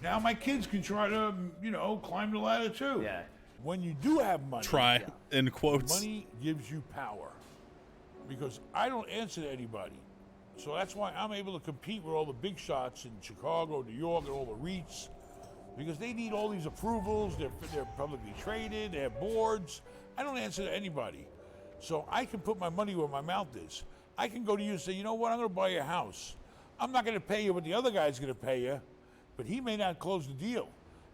Now my kids can try to, you know, climb the ladder too. Yeah. When you do have money, Try, in quotes. money gives you power. Because I don't answer to anybody. So that's why I'm able to compete with all the big shots in Chicago, New York, and all the REITs. because they need all these approvals. They're publicly traded. They have boards. I don't answer to anybody. So I can put my money where my mouth is. I can go to you and say, you know what, I'm going to buy your house. I'm not going to pay you what the other guy's going to pay you, but he may not close the deal.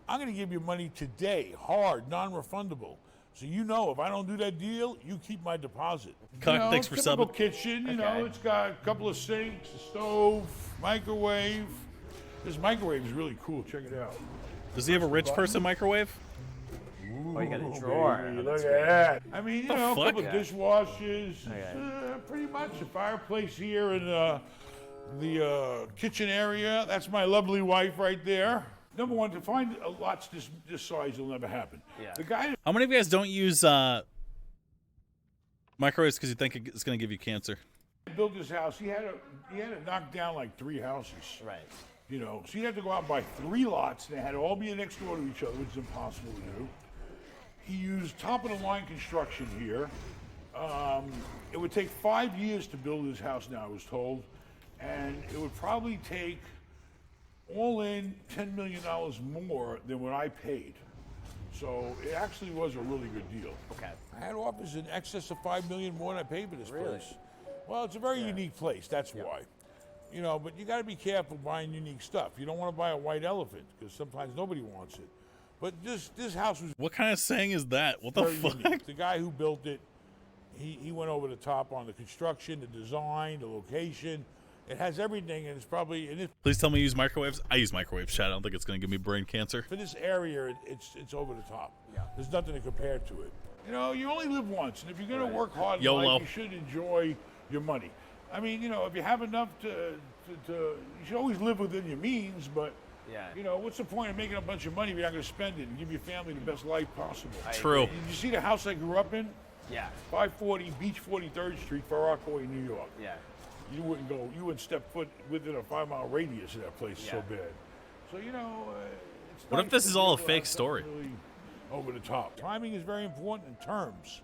I'm going to give you money today, hard, non-refundable. So you know, if I don't do that deal, you keep my deposit. Thanks for typical subbing. kitchen, you know, it's got a couple of sinks, a stove, microwave. This microwave is really cool. Check it out. Does he have a rich person microwave? Oh, you got a drawer. Baby, look at that. I mean, you know, a fuck? couple of dishwashers. Pretty much a fireplace here in the kitchen area. That's my lovely wife right there. Number one, to find lots this size will never happen. Yeah. The guy How many of you guys don't use microwaves because you think it's going to give you cancer? that built this house, he had to knock down like 3 houses. Right. You know, so you had to go out and buy 3 lots. They had to all be next door to each other, which is impossible to do. He used top-of-the-line construction here. It would take 5 years to build this house now, I was told. And it would probably take, all in, $10 million more than what I paid. So it actually was a really good deal. Okay. I had offers in excess of $5 million more than I paid for this place. Well, it's a very unique place, that's why. You know, but you got to be careful buying unique stuff. You don't want to buy a white elephant, because sometimes nobody wants it. But this house was What kind of saying is that? What the very fuck? unique. The guy who built it, he went over the top on the construction, the design, the location. It has everything, and it's probably Please tell me you use microwaves. I use microwaves, Chad. I don't think it's going to give me brain cancer. for this area, it's over the top. Yeah. There's nothing to compare to it. You know, you only live once, and if you're going to work hard in YOLO. life, you should enjoy your money. I mean, you know, if you have enough to you should always live within your means, but Yeah. you know, what's the point of making a bunch of money if you're not going to spend it and give your family the best life possible? True. Did you see the house I grew up in? Yeah. 540 Beach 43rd Street, Far Rockaway, New York. Yeah. You wouldn't step foot within a 5-mile radius of that place. It's so bad. So you know, it's What if nice this to is be all a able to fake have story? something really over the top. Timing is very important in terms.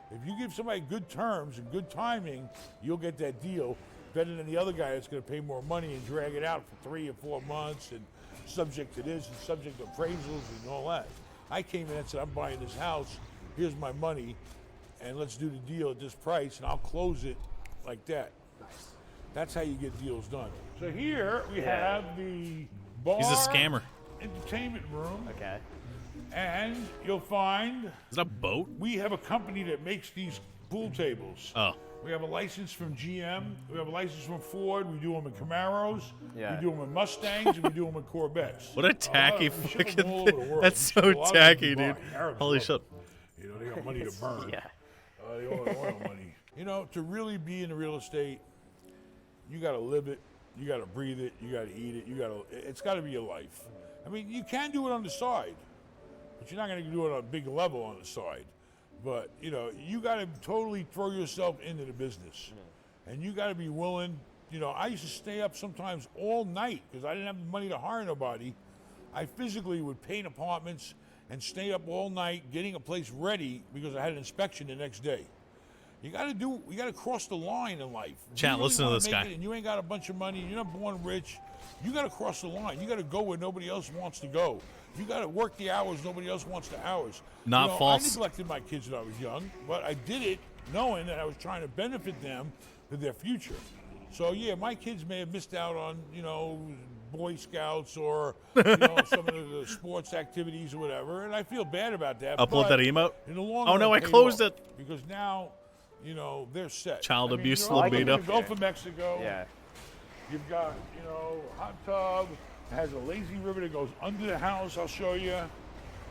If you give somebody good terms and good timing, you'll get that deal better than the other guy that's going to pay more money and drag it out for 3 or 4 months and subject to this and subject to appraisals and all that. I came in and said, I'm buying this house. Here's my money, and let's do the deal at this price, and I'll close it like that. That's how you get deals done. So here we have the bar. He's a scammer. Entertainment room. Okay. And you'll find Is that a boat? we have a company that makes these pool tables. Oh. We have a license from GM. We have a license from Ford. We do them in Camaros. Yeah. We do them in Mustangs, and we do them in Corvettes. What a tacky we ship them fucking all over the thing. world. That's We ship so a lot of tacky, them to dude. Dubai. Arabs Holy love shit. them. You know, they got money to burn. Yeah. They oil money. You know, to really be in real estate, you got to live it. You got to breathe it. You got to eat it. It's got to be your life. I mean, you can do it on the side, but you're not going to do it on a big level on the side. But, you know, you got to totally throw yourself into the business. And you got to be willing. You know, I used to stay up sometimes all night because I didn't have the money to hire nobody. I physically would paint apartments and stay up all night getting a place ready because I had an inspection the next day. You got to cross the line in life. If Chat, you really listen to wanna this make guy. it and you ain't got a bunch of money, you're not born rich, you got to cross the line. You got to go where nobody else wants to go. You got to work the hours nobody else wants the hours. Not You know, false. I neglected my kids when I was young, but I did it knowing that I was trying to benefit them for their future. So yeah, my kids may have missed out on, you know, Boy Scouts or you know, some of the sports activities or whatever, and I feel bad about that. Upload but that emote. in the long Oh run, no, I paid closed off, it. because now, you know, they're set. Child abuse you know, libido. in the Gulf of Mexico. Yeah. You've got, you know, a hot tub. It has a lazy river that goes under the house. I'll show you.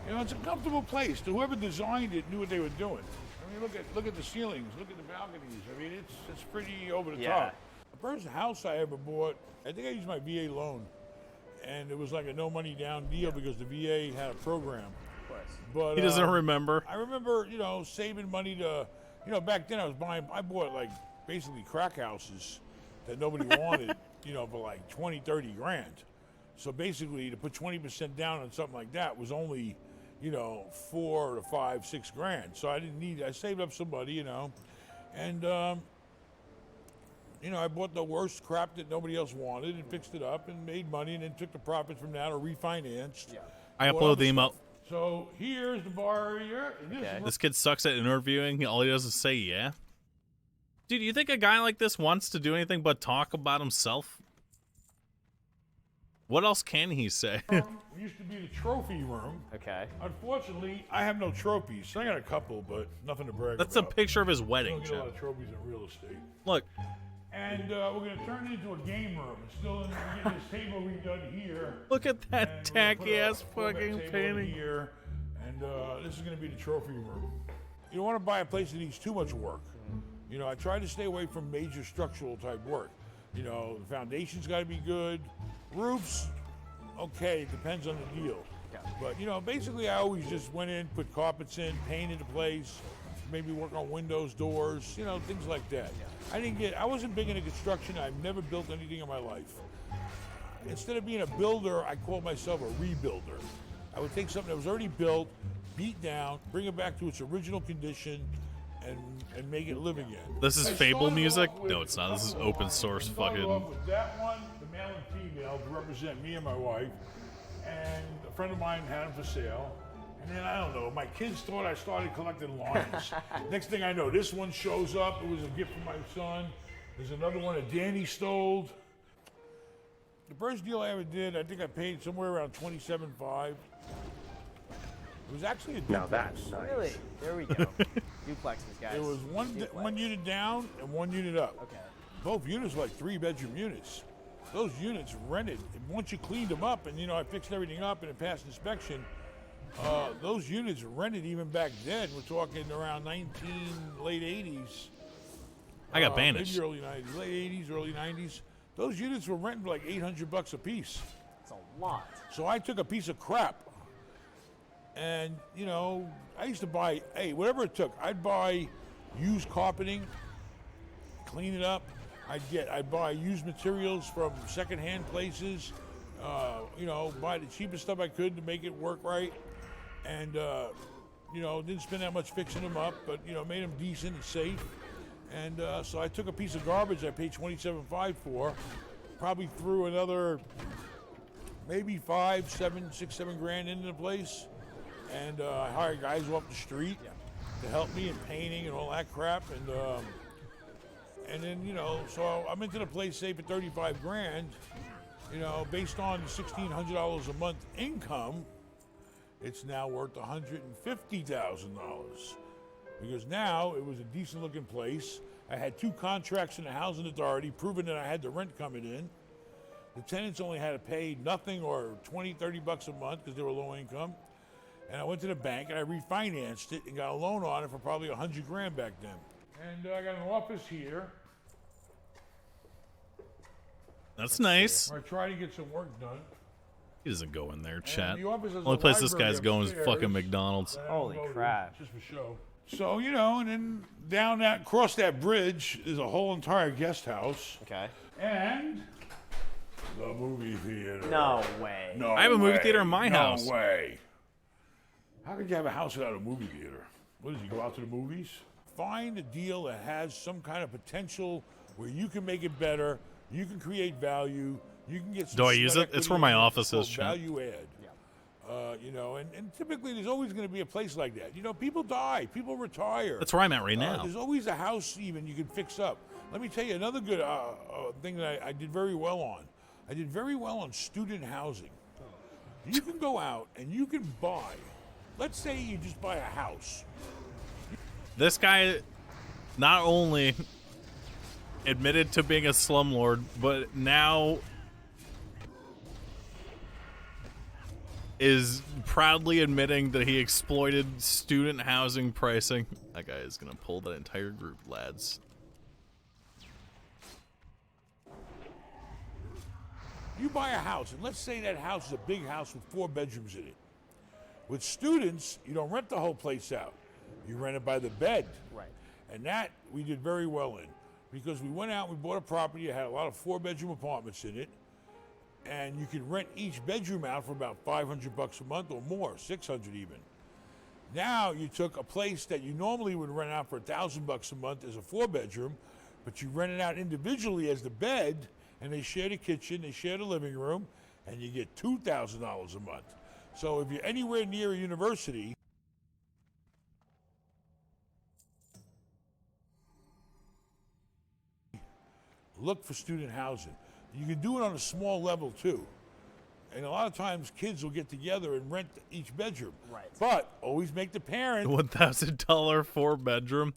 You know, it's a comfortable place. Whoever designed it knew what they were doing. I mean, look at the ceilings. Look at the balconies. I mean, it's pretty over the top. The first house I ever bought, I think I used my VA loan, and it was like a no money down deal because the VA had a program. But He doesn't remember. I remember, you know, saving money to, you know, back then I bought like basically crack houses that nobody wanted, you know, for like 20, 30 grand. So basically to put 20% down on something like that was only, you know, 4 to 5, 6 grand. So I saved up some money, you know, and, you know, I bought the worst crap that nobody else wanted and fixed it up and made money and then took the profits from that or refinanced. Yeah. I upload the email. So here's the bar area. This kid sucks at interviewing. All he does is say yeah. Dude, you think a guy like this wants to do anything but talk about himself? What else can he say? Used to be the trophy room. Okay. Unfortunately, I have no trophies. I got a couple, but nothing to brag That's about. a picture of his I wedding, don't get a Chad. lot of trophies in real estate. Look. And we're going to turn it into a game room. It's still in, we're getting this table redone here. Look at that tacky-ass fucking painting. Here, and this is going to be the trophy room. You don't want to buy a place that needs too much work. You know, I try to stay away from major structural type work. You know, the foundation's got to be good. Roofs, okay, it depends on the deal. But, you know, basically I always just went in, put carpets in, painted the place, maybe work on windows, doors, you know, things like that. I wasn't big into construction. I've never built anything in my life. Instead of being a builder, I called myself a rebuilder. I would take something that was already built, beat down, bring it back to its original condition, and make it live again. This is Fable music? No, it's not. This is open source fucking... With that one, the male and female, to represent me and my wife, and a friend of mine had them for sale. And then, I don't know, my kids thought I started collecting lions. Next thing I know, this one shows up. It was a gift from my son. There's another one that Danny stole. The first deal I ever did, I think I paid somewhere around $27.5. It was actually a duplex. Now that's nice. Really? There we go. Duplexes, guys. It was one unit down and one unit up. Okay. Both units were like 3-bedroom units. Those units rented. And once you cleaned them up and, you know, I fixed everything up and it passed inspection, those units rented even back then. We're talking around late 80s. I got banished. Maybe early 90s, late 80s, early 90s. Those units were renting for like $800 a piece. It's a lot. So I took a piece of crap. And, you know, I used to buy, whatever it took. I'd buy used carpeting, clean it up. I'd buy used materials from secondhand places, you know, buy the cheapest stuff I could to make it work right. And, you know, didn't spend that much fixing them up, but, you know, made them decent and safe. And so I took a piece of garbage I paid $27.5 for, probably threw another maybe $6, $7 grand into the place. And I hired guys off the street to help me in painting and all that crap. And then, you know, so I'm into the place, say, for 35 grand. You know, based on $1,600 a month income, it's now worth $150,000. Because now it was a decent looking place. I had 2 contracts in the housing authority proving that I had the rent coming in. The tenants only had to pay nothing or $20, $30 a month because they were low income. And I went to the bank and I refinanced it and got a loan on it for probably $100 grand back then. And I got an office here. That's nice. Where I try to get some work done. He doesn't go in there, chat. The office has Only a place this library guy's going is upstairs fucking McDonald's. that I Holy don't go to, crap. Just for show. So, you know, and then down across that bridge is a whole entire guest house. Okay. And the movie theater. No way. No I have a movie way. theater in my house. No way. How could you have a house without a movie theater? What does he go out to the movies? Find a deal that has some kind of potential where you can make it better, you can create value, you can get some Do I use sweat it? It's equity where my in it. office It's is, called chat. value add. You know, and typically there's always going to be a place like that. You know, people die, people retire. That's where I'm at right now. There's always a house even you can fix up. Let me tell you another good thing that I did very well on. I did very well on student housing. You can go out and you can buy, let's say you just buy a house. This guy not only admitted to being a slumlord, but now is proudly admitting that he exploited student housing pricing. That guy is gonna pull that entire group, lads. You buy a house, and let's say that house is a big house with 4 bedrooms in it. With students, you don't rent the whole place out. You rent it by the bed. Right. And that we did very well in. Because we went out, we bought a property that had a lot of 4-bedroom apartments in it. And you could rent each bedroom out for about $500 a month or more, $600 even. Now you took a place that you normally would rent out for $1,000 a month as a 4-bedroom, but you rent it out individually as the bed, and they share the kitchen, they share the living room, and you get $2,000 a month. So if you're anywhere near a university, look for student housing. You can do it on a small level too. And a lot of times kids will get together and rent each bedroom. Right. But always make the parent. $1,000 4-bedroom.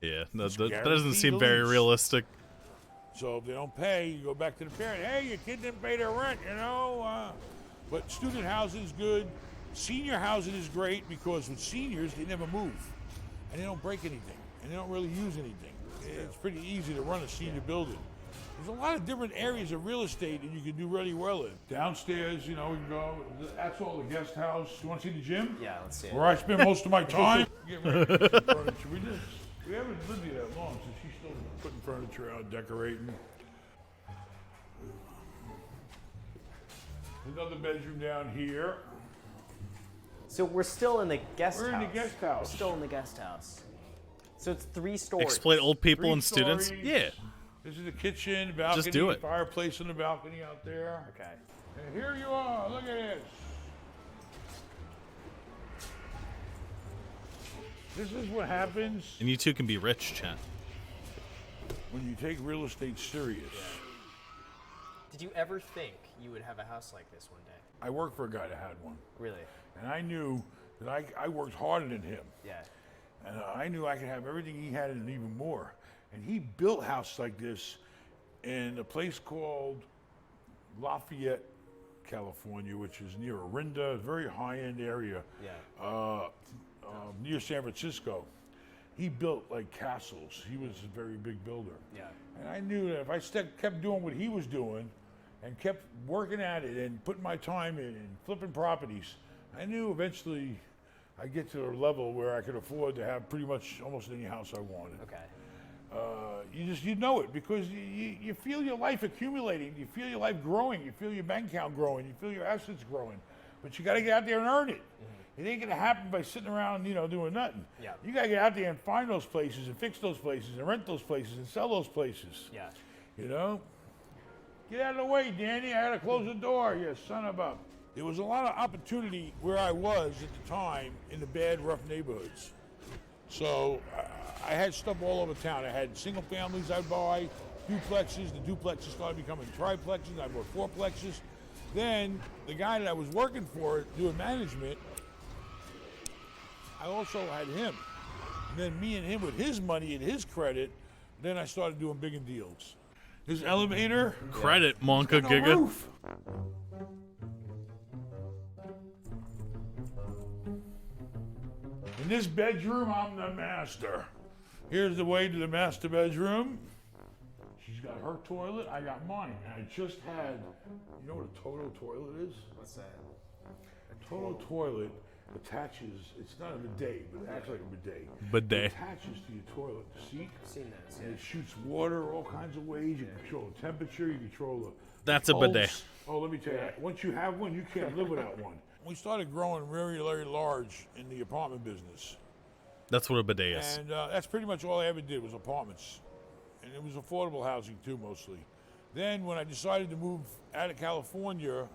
Yeah, that doesn't seem the very lease. realistic. So if they don't pay, you go back to the parent. Hey, your kid didn't pay their rent, you know. But student housing is good. Senior housing is great because with seniors, they never move. And they don't break anything. And they don't really use anything. It's pretty easy to run a senior building. There's a lot of different areas of real estate that you can do really well in. Downstairs, you know, we can go. That's all the guest house. You want to see the gym? Yeah, let's see it. Where I spend most of my time. Get ready to put some furniture. We haven't lived here that long, so she's still putting furniture out, decorating. Another bedroom down here. So we're still in the guest house. We're in the guest house. We're still in the guest house. So it's 3 stories. Exploit old people 3 and students? stories. Yeah. This is the kitchen, balcony, Just do it. Fireplace on the balcony out there. Okay. And here you are, look at this. This is what happens And you two can be rich, Chet. when you take real estate serious. Did you ever think you would have a house like this one day? I worked for a guy that had one. Really? And I knew that I worked harder than him. Yeah. And I knew I could have everything he had and even more. And he built a house like this in a place called Lafayette, California, which is near Orinda, a very high-end area. Yeah. Near San Francisco. He built like castles. He was a very big builder. Yeah. And I knew that if I kept doing what he was doing and kept working at it and putting my time in and flipping properties, I knew eventually I'd get to a level where I could afford to have pretty much almost any house I wanted. Okay. You know it because you feel your life accumulating, you feel your life growing, you feel your bank account growing, you feel your assets growing, but you got to get out there and earn it. It ain't gonna happen by sitting around, doing nothing. Yeah. You gotta get out there and find those places and fix those places and rent those places and sell those places. Yeah. Get out of the way, Danny. I gotta close the door, you son of a. There was a lot of opportunity where I was at the time in the bad, rough neighborhoods. So I had stuff all over town. I had single families I'd buy, duplexes. The duplexes started becoming triplexes. I bought fourplexes. Then the guy that I was working for doing management, I also had him. And then me and him with his money and his credit, then I started doing bigger deals. This elevator. Credit, Monka No Giga. roof. In this bedroom, I'm the master. Here's the way to the master bedroom. She's got her toilet, I got mine. And I just had, you know what a Toto toilet is? What's that? A Toto toilet attaches, it's not a bidet, but it acts like a bidet. Bidet. It attaches to your toilet seat. I've seen those. And it shoots water all kinds of ways. You control the temperature, you control the That's a pulse. bidet. Oh, let me tell you, once you have one, you can't live without one. We started growing very, very large in the apartment business. That's what a bidet is. And that's pretty much all I ever did was apartments. And it was affordable housing too, mostly. Then when I decided to move out of California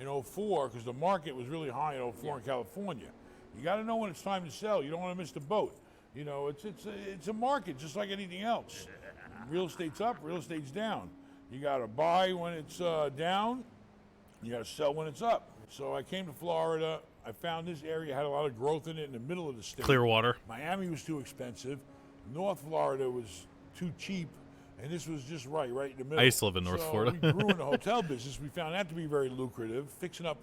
in 04, because the market was really high in 04 in California, you got to know when it's time to sell. You don't want to miss the boat. It's a market just like anything else. Real estate's up, real estate's down. You got to buy when it's down. You got to sell when it's up. So I came to Florida. I found this area had a lot of growth in it in the middle of the state. Clearwater. Miami was too expensive. North Florida was too cheap. And this was just right in the middle. I used to live in North Florida. We grew in the hotel business. We found that to be very lucrative, fixing up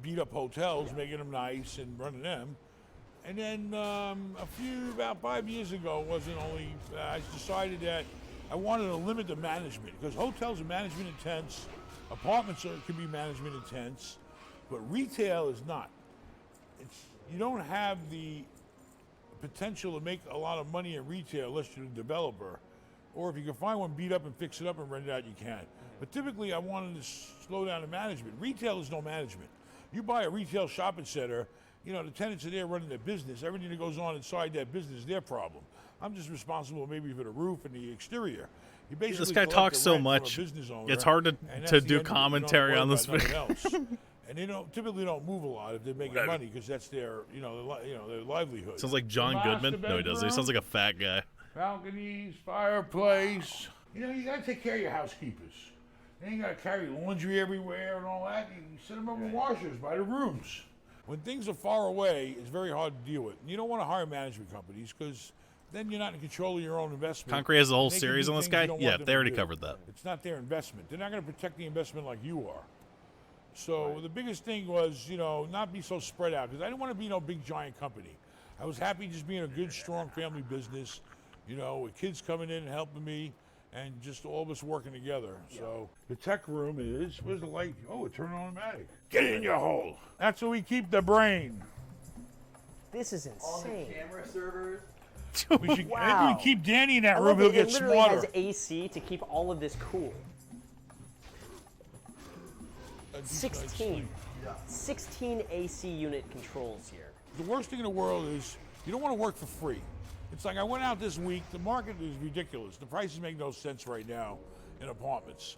beat up hotels, making them nice and running them. And then about 5 years ago, I decided that I wanted to limit the management because hotels are management intense, apartments can be management intense, but retail is not. You don't have the potential to make a lot of money in retail unless you're a developer. Or if you can find one beat up and fix it up and rent it out, you can. But typically, I wanted to slow down the management. Retail is no management. You buy a retail shopping center, the tenants are there running their business. Everything that goes on inside that business is their problem. I'm just responsible maybe for the roof and the exterior. You basically This guy collect talks the so rent from a much. business owner, It's hard and to that's do the end of it. You don't commentary worry on this about nothing video. else. And they typically don't move a lot if they're making money because that's their their livelihood. Sounds like John Goodman. No, he doesn't. He sounds like a fat guy. Balconies, fireplace. You gotta take care of your housekeepers. You ain't gotta carry laundry everywhere and all that. You set them up in washers by the rooms. When things are far away, it's very hard to deal with. You don't want to hire management companies because then you're not in control of your own investment. Concrete has a whole They can series do on this things guy? you don't Yeah, want them they to already do. covered that. It's not their investment. They're not going to protect the investment like you are. So the biggest thing was, not be so spread out because I didn't want to be no big giant company. I was happy just being a good, strong family business, with kids coming in and helping me and just all of us working together. So the tech room is, where's the light? Oh, it turned automatic. Get in your hole. That's where we keep the brain. This is insane. Camera servers. We should, Wow. If we keep Danny in that I room, love he'll it. get It literally smarter. has AC to keep all of this cool. 16. 16 AC unit controls here. The worst thing in the world is you don't want to work for free. It's like I went out this week. The market is ridiculous. The prices make no sense right now in apartments.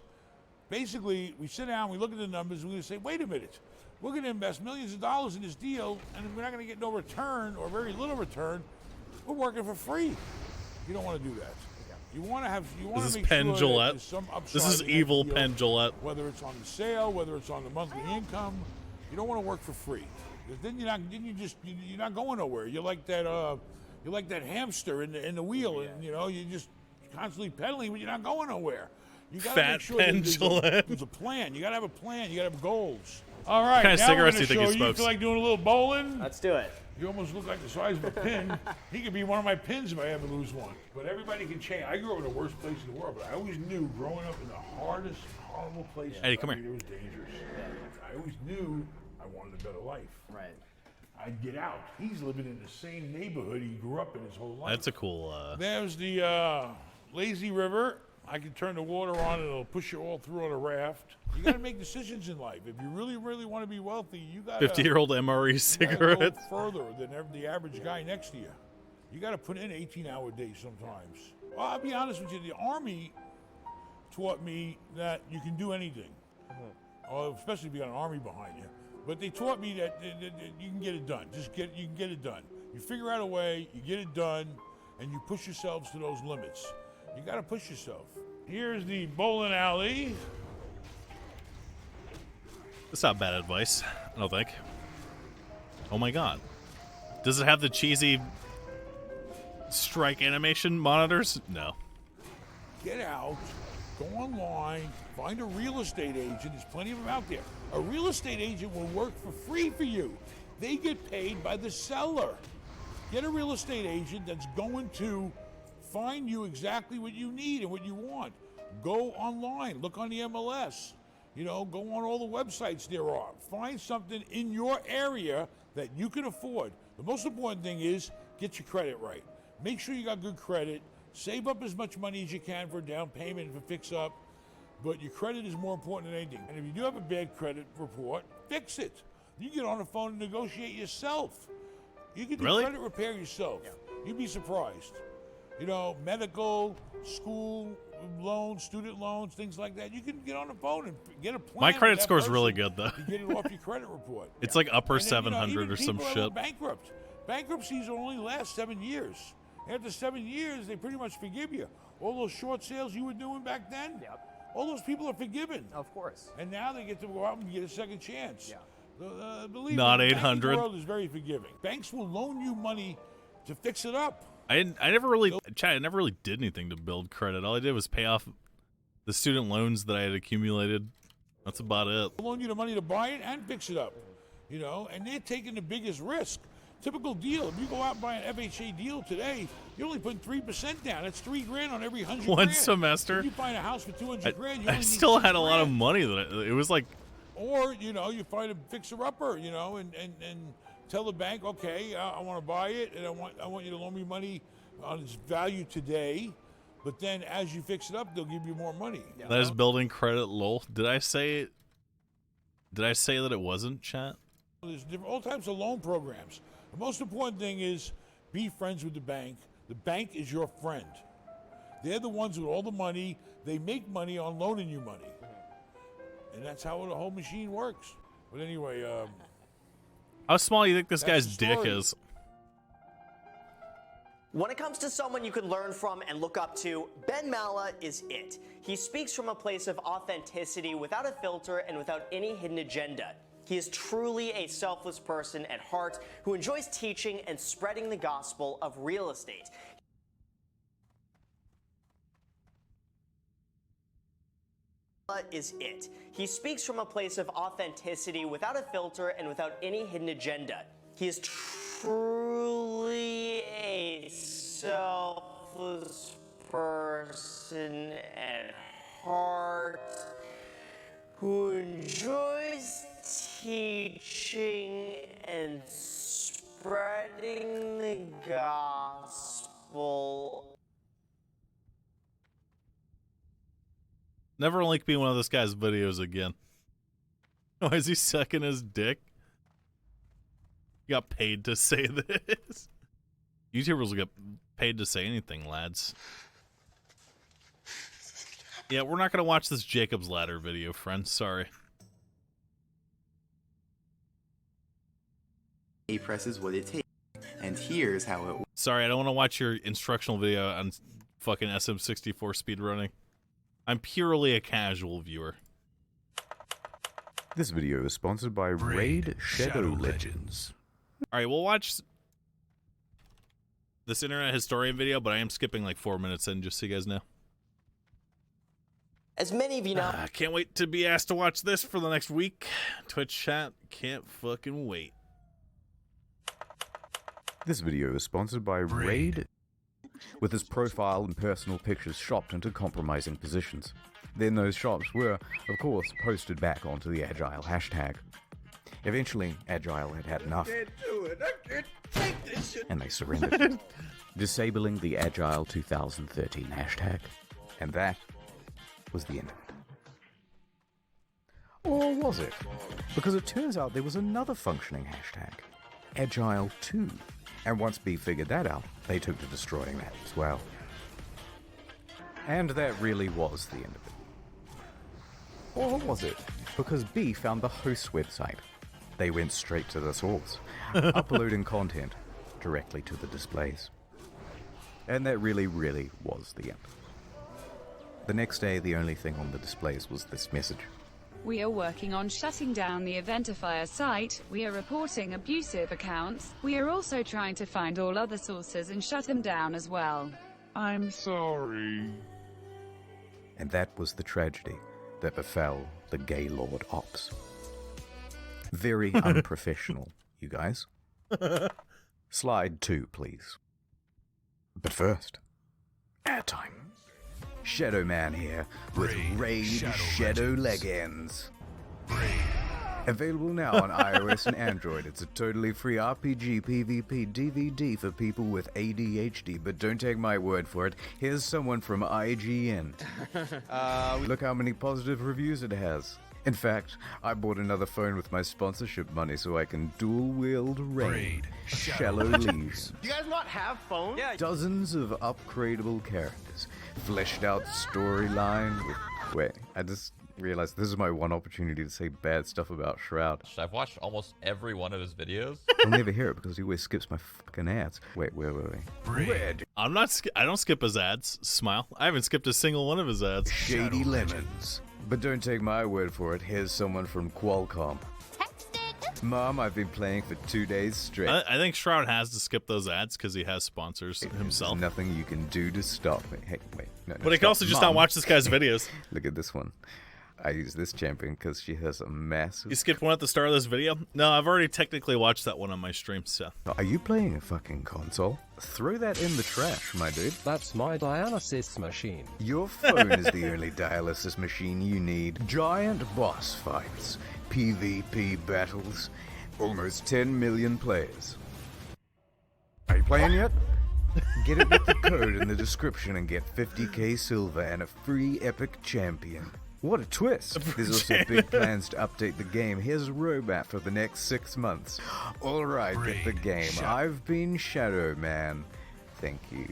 Basically, we sit down, we look at the numbers, and we say, wait a minute. We're going to invest millions of dollars in this deal, and we're not going to get no return or very little return. We're working for free. You don't want to do that. You want to have. You want This to is make Penn sure that Jillette. there's some upside This is in that evil deal, Penn Jillette. whether it's on the sale, whether it's on the monthly income. You don't want to work for free. Because then you're not going nowhere. You're like that hamster in the wheel, and you're just constantly pedaling, but you're not going nowhere. You got to Fat make sure Penn that Jillette. there's a plan. You got to have a plan. You got to have goals. All right, What kind of now cigarettes we're do you think gonna he show you. smokes? Feel like doing a little bowling? Let's do it. You almost look like the size of a pin. He could be one of my pins if I ever lose one. But everybody can change. I grew up in the worst place in the world, but I always knew growing up in the hardest, horrible place, Eddie, come here. it was dangerous. I always knew I wanted a better life. Right. I'd get out. He's living in the same neighborhood he grew up in his whole life. That's a cool. There's the lazy river. I can turn the water on and it'll push you all through on a raft. You got to make decisions in life. If you really, really want to be wealthy, you got to 50-year-old MRE go cigarette. further than the average guy next to you. You got to put in 18-hour days sometimes. Well, I'll be honest with you. The Army taught me that you can do anything, especially if you got an Army behind you. But they taught me that you can get it done. You can get it done. You figure out a way, you get it done, and you push yourselves to those limits. You got to push yourself. Here's the bowling alley. That's not bad advice, I don't think. Oh my god. Does it have the cheesy strike animation monitors? No. Get out, go online, find a real estate agent. There's plenty of them out there. A real estate agent will work for free for you. They get paid by the seller. Get a real estate agent that's going to find you exactly what you need and what you want. Go online, look on the MLS, go on all the websites there are. Find something in your area that you can afford. The most important thing is get your credit right. Make sure you got good credit. Save up as much money as you can for a down payment for fix up. But your credit is more important than anything. And if you do have a bad credit report, fix it. You get on the phone and negotiate yourself. You can do credit repair yourself. You'd be surprised. Medical, school loans, student loans, things like that. You can get on the phone and get a plan. My credit with that score is really person good, though. to get it off your credit report. It's like upper And then, 700 or some even people that shit. were bankrupt. Bankruptcies only last 7 years. After 7 years, they pretty much forgive you. All those short sales you were doing back then, all those people are forgiven. Of course. And now they get to go out and get a second chance. Believe Not me, the 800. banking world is very forgiving. Banks will loan you money to fix it up. I never really did anything to build credit. All I did was pay off the student loans that I had accumulated. That's about it. They'll loan you the money to buy it and fix it up. And they're taking the biggest risk. Typical deal. If you go out and buy an FHA deal today, you're only putting 3% down. That's $3,000 on every 100 One grand. semester. If you find a house for 200 grand, you I only need still had a $6 lot of grand. money it was like. Or you find a fixer-upper, and tell the bank, okay, I want to buy it, and I want you to loan me money on its value today. But then, as you fix it up, they'll give you more money. That is building credit, lol. Did I say that it wasn't, chat? There's all types of loan programs. The most important thing is be friends with the bank. The bank is your friend. They're the ones with all the money. They make money on loaning you money. And that's how the whole machine works. But anyway, how small do you think this that's guy's the dick story. is? When it comes to someone you can learn from and look up to, Ben Mala is it. He speaks from a place of authenticity without a filter and without any hidden agenda. He is truly a selfless person at heart who enjoys teaching and spreading the gospel of real estate. Is it. He speaks from a place of authenticity without a filter and without any hidden agenda. He is truly a selfless person at heart who enjoys teaching and spreading the gospel. Never link me one of this guy's videos again. Why is he sucking his dick? He got paid to say this. YouTubers will get paid to say anything, lads. Yeah, we're not going to watch this Jacob's Ladder video, friends. Sorry. A presses what it takes, and here's how it works. Sorry, I don't want to watch your instructional video on fucking SM64 speedrunning. I'm purely a casual viewer. This video is sponsored by Raid Shadow Legends. Alright, we'll watch this internet historian video, but I am skipping like 4 minutes in, just so you guys know. As many of you know, I can't wait to be asked to watch this for the next week. Twitch chat, can't fucking wait. This video is sponsored by Raid, with his profile and personal pictures shopped into compromising positions. Then those shops were, of course, posted back onto the Agile hashtag. Eventually, Agile had had enough, and they surrendered, disabling the Agile 2013 hashtag. And that was the end of it. Or was it? Because it turns out there was another functioning hashtag, Agile 2. And once B figured that out, they took to destroying that as well. And that really was the end of it. Or was it? Because B found the host's website. They went straight to the source, uploading content directly to the displays. And that really was the end. The next day, the only thing on the displays was this message. We are working on shutting down the Eventifier site, we are reporting abusive accounts, we are also trying to find all other sources and shut them down as well. I'm sorry. And that was the tragedy that befell the Gaylord Ops. Very unprofessional, you guys. Slide 2, please. But first, airtime. Shadow Man here with Raid Shadow Legends. Available now on iOS and Android. It's a totally free RPG PvP DVD for people with ADHD, but don't take my word for it. Here's someone from IGN. Look how many positive reviews it has. In fact, I bought another phone with my sponsorship money so I can dual-wield Raid Shallow Legion. Do you guys not have phones? Yeah. Dozens of upgradable characters, fleshed out storyline. Wait, I just realized this is my one opportunity to say bad stuff about Shroud. I've watched almost every one of his videos. I'll never hear it because he always skips my fucking ads. Wait. Red. I don't skip his ads. Smile. I haven't skipped a single one of his ads. Shady Lemons. But don't take my word for it. Here's someone from Qualcomm. Mom, I've been playing for 2 days straight. I think Shroud has to skip those ads because he has sponsors himself. There's nothing you can do to stop me. Hey, wait. No, but he can also just not watch this guy's videos. Look at this one. I use this champion because she has a massive... You skipped one at the start of this video? No, I've already technically watched that one on my stream, so... Are you playing a fucking console? Throw that in the trash, my dude. That's my dialysis machine. Your phone is the only dialysis machine you need. Giant boss fights, PvP battles, almost 10 million players. Are you playing yet? Get it with the code in the description and get 50k silver and a free epic champion. What a twist! There's also big plans to update the game. Here's a roadmap for the next 6 months. Alright, get the game. I've been Shadow Man. Thank you.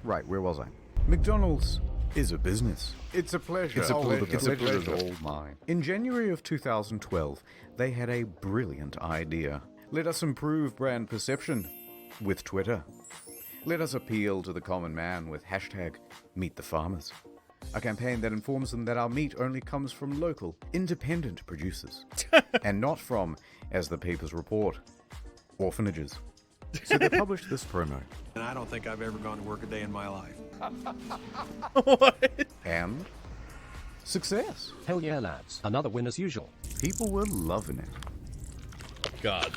Right, where was I? McDonald's is a business. It's a pleasure. It's a pleasure. It's a pleasure pleasure. all mine. In January of 2012, they had a brilliant idea. Let us improve brand perception with Twitter. Let us appeal to the common man with hashtag Meet the Farmers. A campaign that informs them that our meat only comes from local, independent producers. And not from, as the papers report, orphanages. So they published this promo. And I don't think I've ever gone to work a day in my life. What? And success. Hell yeah, lads. Another win as usual. People were loving it. God.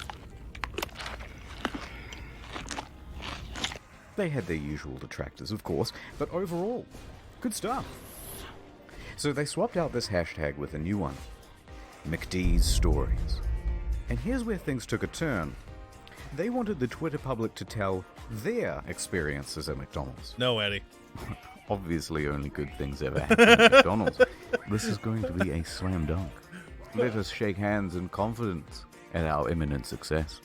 They had their usual detractors, of course, but overall, good stuff. So they swapped out this hashtag with a new one, McD's Stories. And here's where things took a turn. They wanted the Twitter public to tell their experiences at McDonald's. No, Eddie. Obviously, only good things ever happen at McDonald's. This is going to be a slam dunk. Let us shake hands in confidence at our imminent success.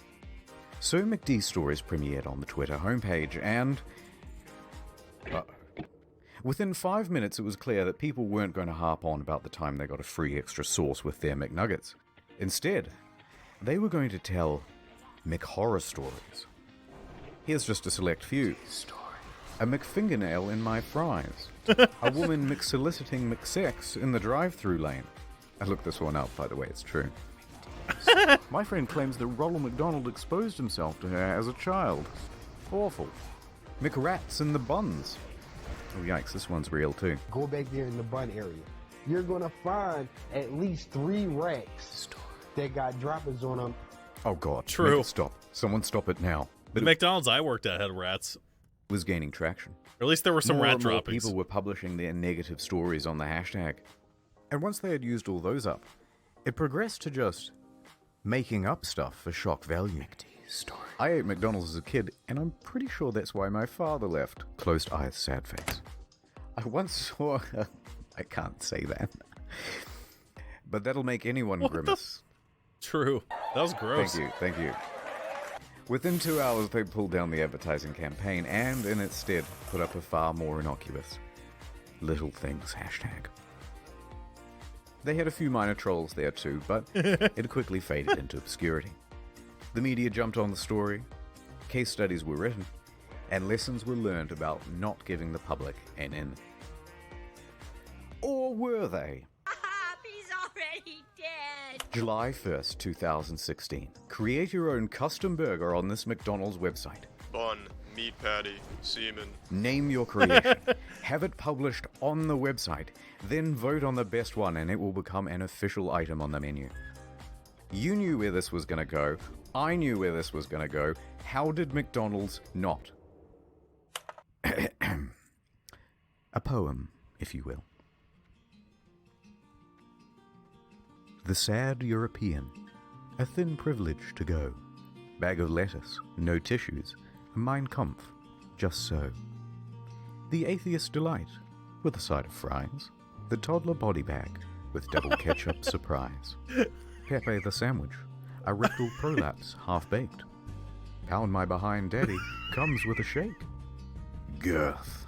So McD's Stories premiered on the Twitter homepage, and within 5 minutes it was clear that people weren't going to harp on about the time they got a free extra sauce with their McNuggets. Instead, they were going to tell McHorror stories. Here's just a select few. A McFingernail in my fries. A woman McSoliciting McSex in the drive-thru lane. I looked this one up, by the way, it's true. My friend claims that Ronald McDonald exposed himself to her as a child. Awful. McRats in the buns. Oh yikes, this one's real too. Go back there in the bun area. You're gonna find at least 3 racks that got droppings on them. Oh god, True. Make it stop. Someone stop it now. The McDonald's I worked at had rats. Was gaining traction. Or at least there were some More rat and more droppings. people were publishing their negative stories on the hashtag. And once they had used all those up, it progressed to just making up stuff for shock value. I ate McDonald's as a kid, and I'm pretty sure that's why my father left. Closed eyes, sad face. I once saw... I can't say that. But that'll make anyone grimace. True. That was gross. Thank you. Within 2 hours, they pulled down the advertising campaign and, in its stead, put up a far more innocuous Little Things hashtag. They had a few minor trolls there too, but it quickly faded into obscurity. The media jumped on the story, case studies were written, and lessons were learned about not giving the public an in. Or were they? He's already dead. July 1st, 2016. Create your own custom burger on this McDonald's website. Bun, meat patty, semen. Name your creation. Have it published on the website. Then vote on the best one and it will become an official item on the menu. You knew where this was going to go. I knew where this was going to go. How did McDonald's not? A poem, if you will. The sad European, a thin privilege to go. Bag of lettuce, no tissues, Mein Kampf, just so. The atheist delight, with a side of fries. The toddler body bag, with double ketchup surprise. Pepe the sandwich, a rectal prolapse half-baked. Pound my behind daddy, comes with a shake. Girth.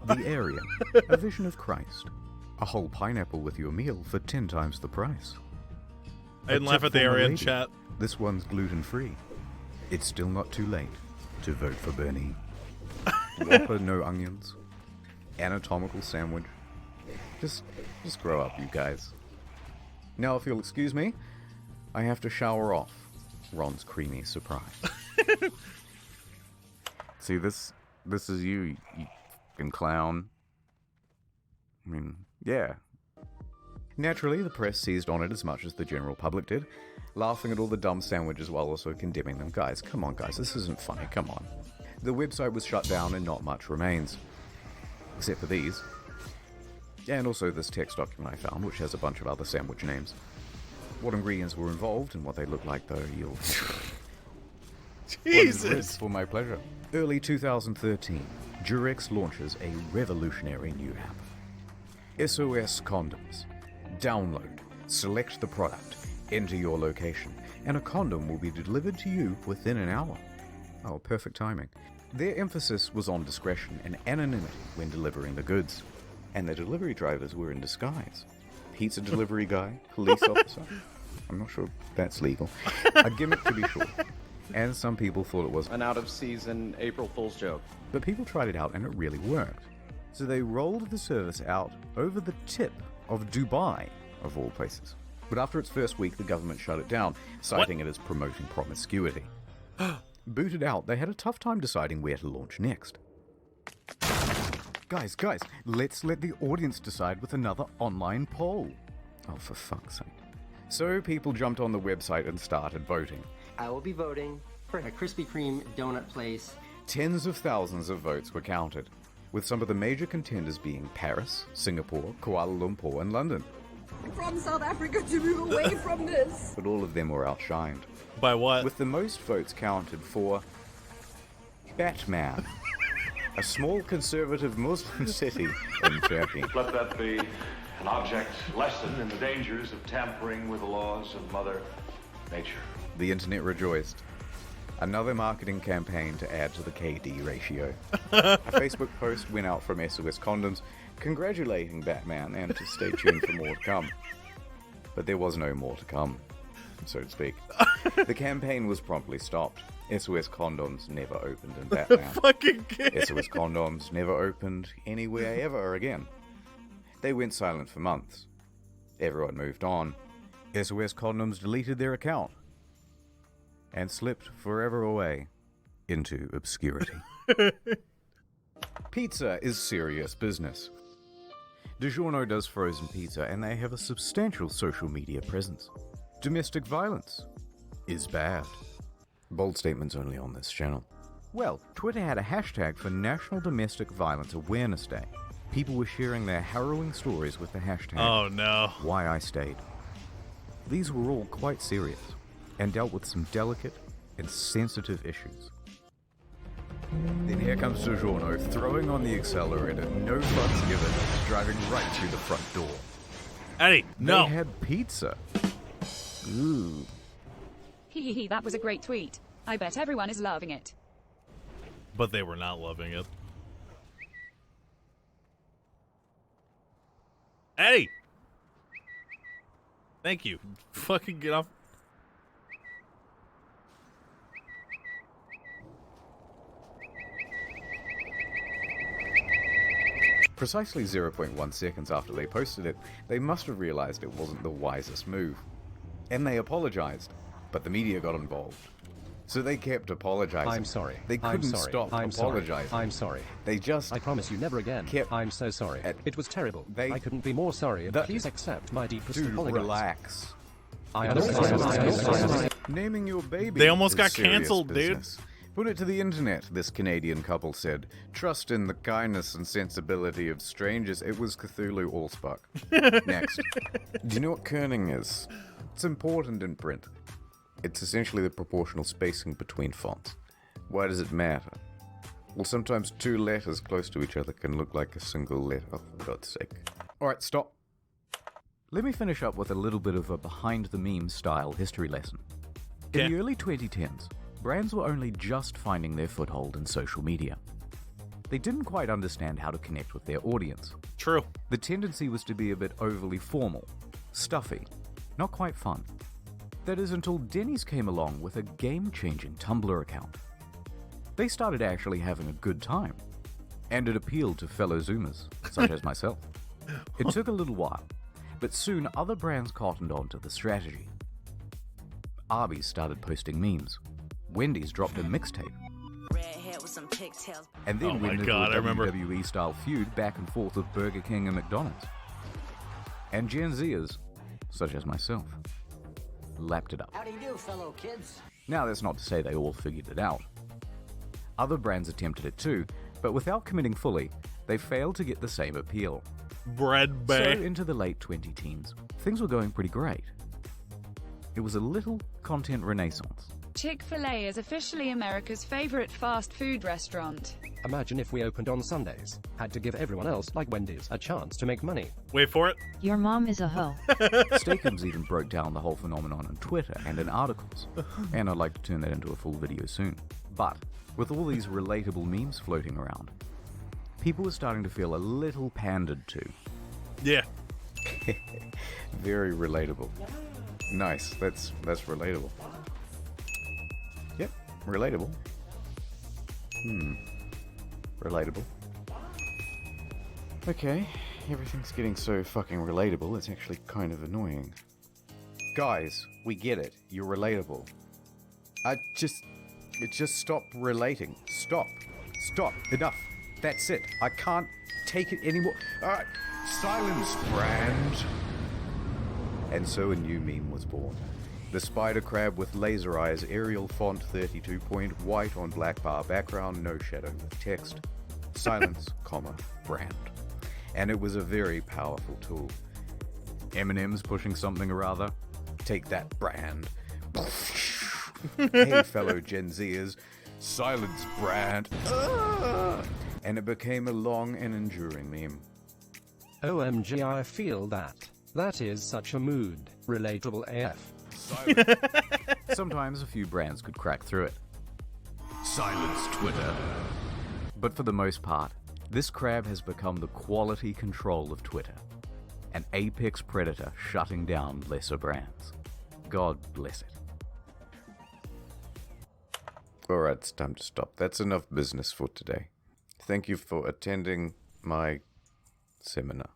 The area, a vision of Christ. A whole pineapple with your meal for 10 times the price. I didn't laugh at the area in chat. This one's gluten-free. It's still not too late to vote for Bernie. Whopper, no onions. Anatomical sandwich. Just grow up, you guys. Now, if you'll excuse me, I have to shower off Ron's creamy surprise. See, this is you fucking clown. I mean, yeah. Naturally, the press seized on it as much as the general public did, laughing at all the dumb sandwiches while also condemning them. Guys, come on, guys, this isn't funny, come on. The website was shut down and not much remains. Except for these. And also this text document I found, which has a bunch of other sandwich names. What ingredients were involved and what they look like, though, you'll... Jesus! For my pleasure. Early 2013, Durex launches a revolutionary new app. SOS Condoms. Download, select the product, enter your location, and a condom will be delivered to you within an hour. Oh, perfect timing. Their emphasis was on discretion and anonymity when delivering the goods, and the delivery drivers were in disguise. Pizza delivery guy, police officer. I'm not sure that's legal. A gimmick to be sure. And some people thought it was an out-of-season April Fool's joke. But people tried it out and it really worked. So they rolled the service out over the tip of Dubai, of all places. But after its first week, the government shut it down, citing it as promoting promiscuity. Booted out, they had a tough time deciding where to launch next. Guys, let's let the audience decide with another online poll. Oh, for fuck's sake. So people jumped on the website and started voting. I will be voting for a Krispy Kreme donut place. Tens of thousands of votes were counted, with some of the major contenders being Paris, Singapore, Kuala Lumpur, and London. From South Africa to move away from this. But all of them were outshined. By what? With the most votes counted for Batman, a small conservative Muslim city in Turkey. Let that be an object lesson in the dangers of tampering with the laws of Mother Nature. The internet rejoiced. Another marketing campaign to add to the KD ratio. A Facebook post went out from SOS Condoms congratulating Batman and to stay tuned for more to come. But there was no more to come, so to speak. The campaign was promptly stopped. SOS Condoms never opened in Batman. Fucking kid. SOS Condoms never opened anywhere ever again. They went silent for months. Everyone moved on. SOS Condoms deleted their account and slipped forever away into obscurity. Pizza is serious business. DiGiorno does frozen pizza and they have a substantial social media presence. Domestic violence is bad. Bold statements only on this channel. Well, Twitter had a hashtag for National Domestic Violence Awareness Day. People were sharing their harrowing stories with the hashtag Oh no. Why I Stayed. These were all quite serious and dealt with some delicate and sensitive issues. Then here comes DiGiorno throwing on the accelerator, no fucks given, driving right through the front door. Eddie, no. They had pizza. Ooh. Hee, that was a great tweet. I bet everyone is loving it. But they were not loving it. Eddie! Thank you. Fucking get off. Precisely 0.1 seconds after they posted it, they must have realized it wasn't the wisest move. And they apologized, but the media got involved. So they kept apologizing. I'm sorry. They couldn't stop apologizing. I'm sorry. They just... I promise you never again. I'm so sorry. It was terrible. I couldn't be more sorry. Please accept my deepest apologies. Relax. I understand. Naming your baby. They almost is got serious canceled, business. Put it to the internet, this Canadian couple said. Trust in the kindness and sensibility of strangers. It was Cthulhu Allspark. Next. Do you know what kerning is? It's important in print. It's essentially the proportional spacing between fonts. Why does it matter? Well, sometimes two letters close to each other can look like a single letter. Oh, for God's sake. Alright, stop. Let me finish up with a little bit of a behind-the-meme style history lesson. In the early 2010s, brands were only just finding their foothold in social media. They didn't quite understand how to connect with their audience. True. The tendency was to be a bit overly formal, stuffy, not quite fun. That is until Denny's came along with a game-changing Tumblr account. They started actually having a good time, and it appealed to fellow Zoomers, such as myself. It took a little while, but soon other brands cottoned on to the strategy. Arby's started posting memes. Wendy's dropped a mixtape. And then went into a WWE-style feud back and forth with Burger King and McDonald's. And Gen Zers, such as myself, lapped it up. How do you do, fellow kids? Now, that's not to say they all figured it out. Other brands attempted it too, but without committing fully, they failed to get the same appeal. Bread Bay. So into the late 2010s, things were going pretty great. It was a little content renaissance. Chick-fil-A is officially America's favorite fast food restaurant. Imagine if we opened on Sundays. Had to give everyone else, like Wendy's, a chance to make money. Wait for it. Your mom is a hoe. Steakums even broke down the whole phenomenon on Twitter and in articles, and I'd like to turn that into a full video soon. But with all these relatable memes floating around, people are starting to feel a little pandered to. Yeah. Very relatable. Nice. That's relatable. Yep, relatable. Relatable. Okay, everything's getting so fucking relatable, it's actually kind of annoying. Guys, we get it. You're relatable. Just stop relating. Stop. Enough. That's it. I can't take it anymore. Silence, brand. And so a new meme was born. The spider crab with laser eyes, Arial font 32 point, white on black bar background, no shadow with text. Silence, comma, brand. And it was a very powerful tool. Eminem's pushing something or other. Take that, brand. Hey, fellow Gen Zers. Silence, brand. And it became a long and enduring meme. OMG, I feel that. That is such a mood. Relatable AF. Sometimes a few brands could crack through it. Silence, Twitter. But for the most part, this crab has become the quality control of Twitter. An apex predator shutting down lesser brands. God bless it. Alright, it's time to stop. That's enough business for today. Thank you for attending my seminar.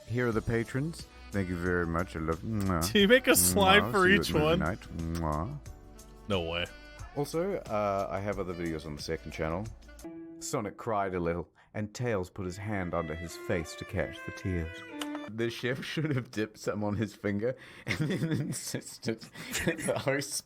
Here are the patrons. Thank you very much. I love. Mwah. Do you make a slide for See you each at movie one? night. Mwah. No way. Also, I have other videos on the second channel. Sonic cried a little, and Tails put his hand under his face to catch the tears. The chef should have dipped some on his finger and then insisted that the host.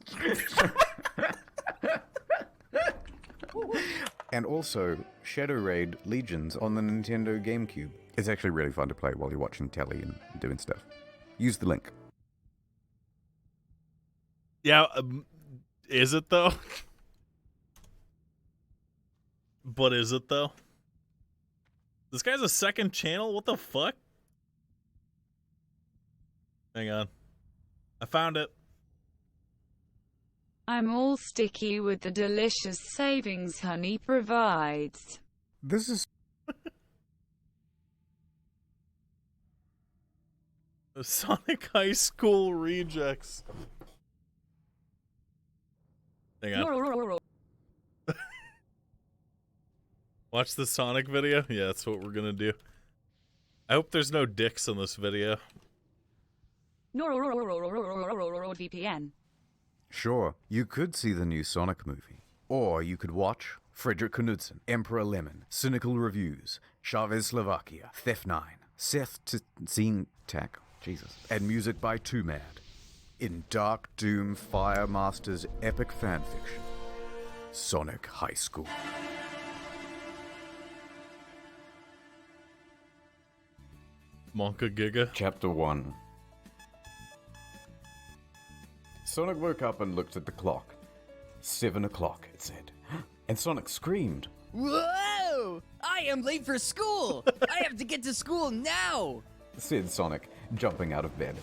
And also, Shadow Raid Legions on the Nintendo GameCube. It's actually really fun to play while you're watching telly and doing stuff. Use the link. Yeah, is it though? But is it though? This guy's a second channel? What the fuck? Hang on. I found it. I'm all sticky with the delicious savings honey provides. This is... The Sonic High School rejects. Hang on. Watch the Sonic video? Yeah, that's what we're gonna do. I hope there's no dicks in this video. VPN. Sure, you could see the new Sonic movie. Or you could watch Frederick Knudsen, Emperor Lemon, Cynical Reviews, Chavez Slovakia, Theft 9, Seth Scene Tack, Jesus, and music by Too Mad. In Dark Doom Fire Master's epic fanfiction, Sonic High School. Monka Giga. Chapter 1. Sonic woke up and looked at the clock. 7 o'clock, it said. And Sonic screamed. Whoa! I am late for school! I have to get to school now! Said Sonic, jumping out of bed.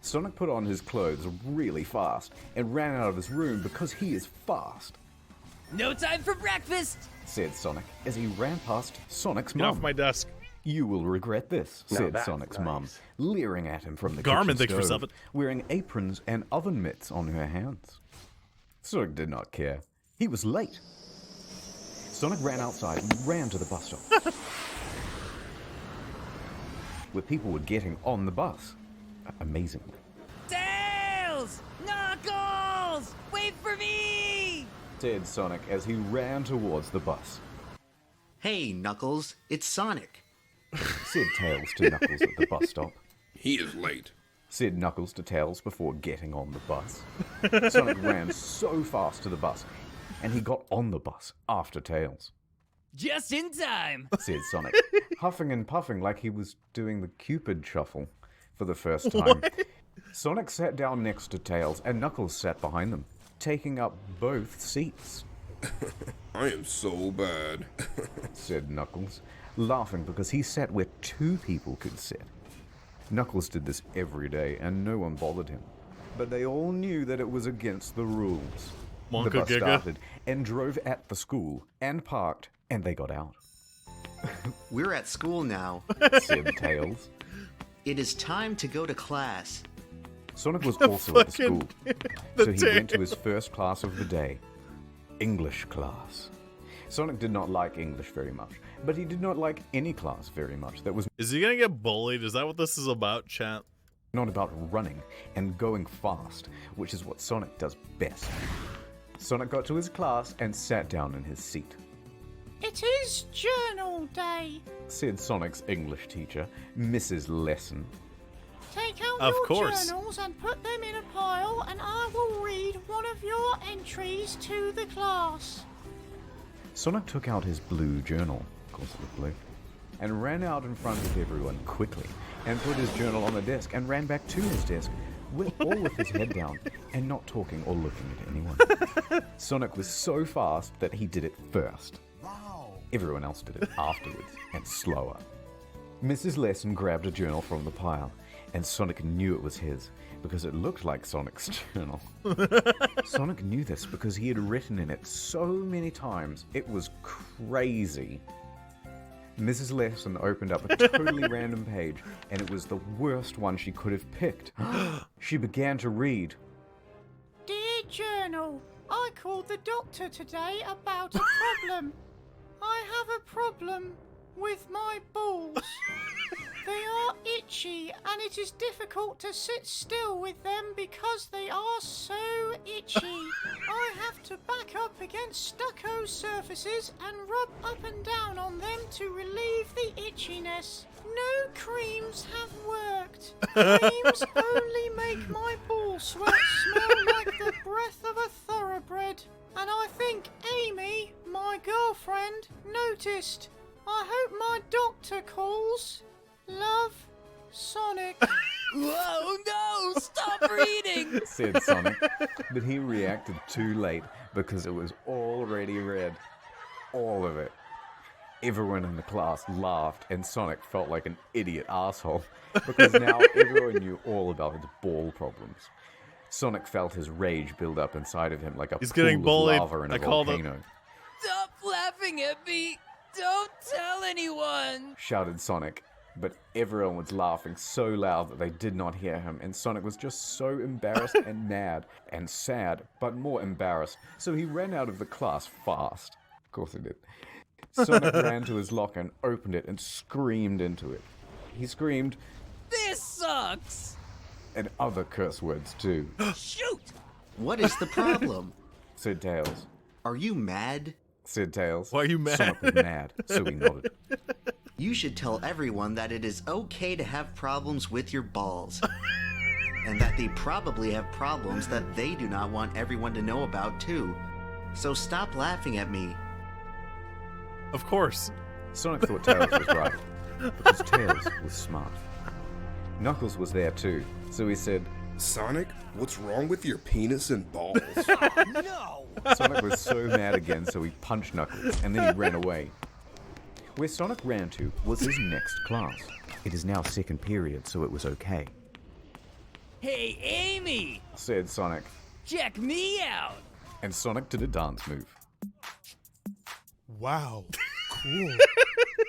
Sonic put on his clothes really fast and ran out of his room because he is fast. No time for breakfast! Said Sonic as he ran past Sonic's Get mum. off my desk. You will regret this, Now said that's Sonic's nice. mum, leering at him from the Garmin, kitchen thanks for stove, subbing. wearing aprons and oven mitts on her hands. Sonic did not care. He was late. Sonic ran outside and ran to the bus stop, where people were getting on the bus. Amazingly. Tails! Knuckles! Wait for me! Said Sonic as he ran towards the bus. Hey, Knuckles, it's Sonic. Said Tails to Knuckles at the bus stop. He is late. Said Knuckles to Tails before getting on the bus. Sonic ran so fast to the bus, and he got on the bus after Tails. Just in time! Said Sonic, huffing and puffing like he was doing the Cupid shuffle for the first time. Sonic sat down next to Tails, and Knuckles sat behind them, taking up both seats. I am so bad, said Knuckles, laughing because he sat where two people could sit. Knuckles did this every day, and no one bothered him. But they all knew that it was against the rules. The bus started and drove at the school, and parked, and they got out. We're at school now, said Tails. It is time to go to class. Sonic was also at the school, so he went to his first class of the day, English class. Sonic did not like English very much, but he did not like any class very much that was... Is he gonna get bullied? Is that what this is about, chat? Not about running and going fast, which is what Sonic does best. Sonic got to his class and sat down in his seat. It is journal day, said Sonic's English teacher, Mrs. Lesson. Take out your journals and put them in a pile, and I will read one of your entries to the class. Sonic took out his blue journal, of course it was blue, and ran out in front of everyone quickly, and put his journal on the desk and ran back to his desk, all with his head down and not talking or looking at anyone. Sonic was so fast that he did it first. Wow. Everyone else did it afterwards and slower. Mrs. Lesson grabbed a journal from the pile, and Sonic knew it was his because it looked like Sonic's journal. Sonic knew this because he had written in it so many times. It was crazy. Mrs. Lesson opened up a totally random page, and it was the worst one she could have picked. She began to read. Dear Journal, I called the doctor today about a problem. I have a problem with my balls. They are itchy, and it is difficult to sit still with them because they are so itchy. I have to back up against stucco surfaces and rub up and down on them to relieve the itchiness. No creams have worked. Creams only make my ball sweat smell like the breath of a thoroughbred. And I think Amy, my girlfriend, noticed. I hope my doctor calls. Love, Sonic. Whoa, no! Stop reading! Said Sonic, but he reacted too late because it was already read. All of it. Everyone in the class laughed, and Sonic felt like an idiot asshole because now everyone knew all about his ball problems. Sonic felt his rage build up inside of him like a pool of lava in a volcano. Stop laughing at me! Don't tell anyone! Shouted Sonic. But everyone was laughing so loud that they did not hear him, and Sonic was just so embarrassed and mad and sad, but more embarrassed, so he ran out of the class fast. Of course he did. Sonic ran to his locker and opened it and screamed into it. He screamed, "This sucks!" and other curse words too. Shoot! What is the problem? Said Tails. Are you mad? Said Tails. Why are you mad? Sonic was mad, so he nodded. You should tell everyone that it is okay to have problems with your balls. And that they probably have problems that they do not want everyone to know about too. So stop laughing at me. Of course. Sonic thought Tails was right, because Tails was smart. Knuckles was there too, so he said, Sonic, what's wrong with your penis and balls? No! Sonic was so mad again, so he punched Knuckles, and then he ran away. Where Sonic ran to was his next class. It is now second period, so it was okay. Hey, Amy! Said Sonic. Check me out! And Sonic did a dance move. Wow, cool.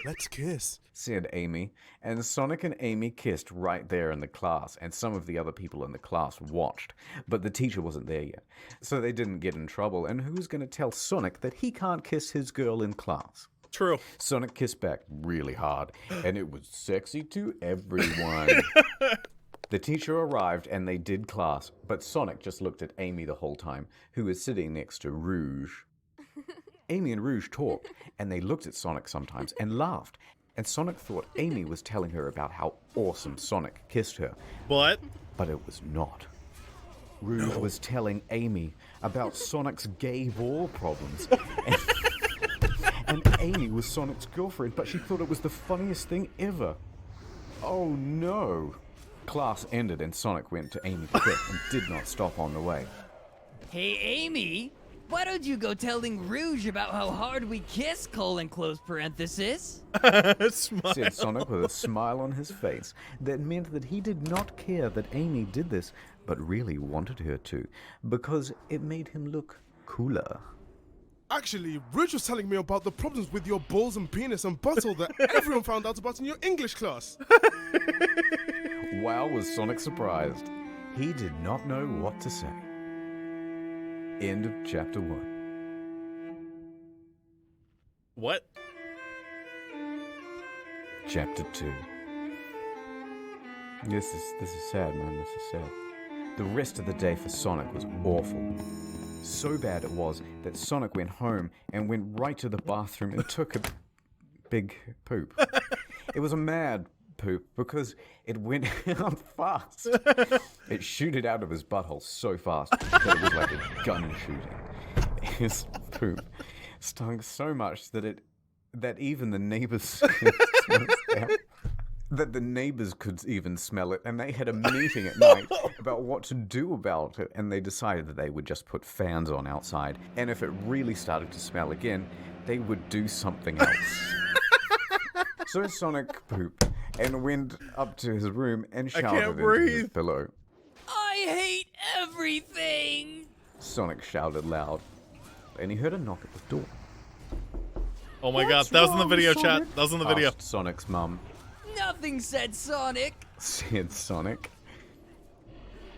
Let's kiss. Said Amy, and Sonic and Amy kissed right there in the class, and some of the other people in the class watched, but the teacher wasn't there yet, so they didn't get in trouble, and who's going to tell Sonic that he can't kiss his girl in class? True. Sonic kissed back really hard, and it was sexy to everyone. The teacher arrived, and they did class, but Sonic just looked at Amy the whole time, who was sitting next to Rouge. Amy and Rouge talked, and they looked at Sonic sometimes and laughed, and Sonic thought Amy was telling her about how awesome Sonic kissed her. What? But it was not. Rouge was telling Amy about Sonic's gay ball problems. And Amy was Sonic's girlfriend, but she thought it was the funniest thing ever. Oh no. Class ended and Sonic went to Amy to quit and did not stop on the way. Hey, Amy! Why don't you go telling Rouge about how hard we kiss, colon close parenthesis? Said Sonic with a smile on his face that meant that he did not care that Amy did this, but really wanted her to, because it made him look cooler. Actually, Rouge was telling me about the problems with your balls and penis and butthole that everyone found out about in your English class. Wow, was Sonic surprised. He did not know what to say. End of chapter 1. What? Chapter 2. This is sad, man. This is sad. The rest of the day for Sonic was awful. So bad it was that Sonic went home and went right to the bathroom and took a big poop. It was a mad poop because it went out fast. It shooted out of his butthole so fast that it was like a gun shooting. His poop stunk so much that even the neighbors could even smell it, and they had a meeting at night about what to do about it, and they decided that they would just put fans on outside, and if it really started to smell again, they would do something else. So Sonic pooped and went up to his room and shouted into his pillow. I hate everything! Sonic shouted loud, and he heard a knock at the door. Oh my god, that was in the video, chat. That was in the video. Asked Sonic's mum. Nothing said Sonic. Said Sonic.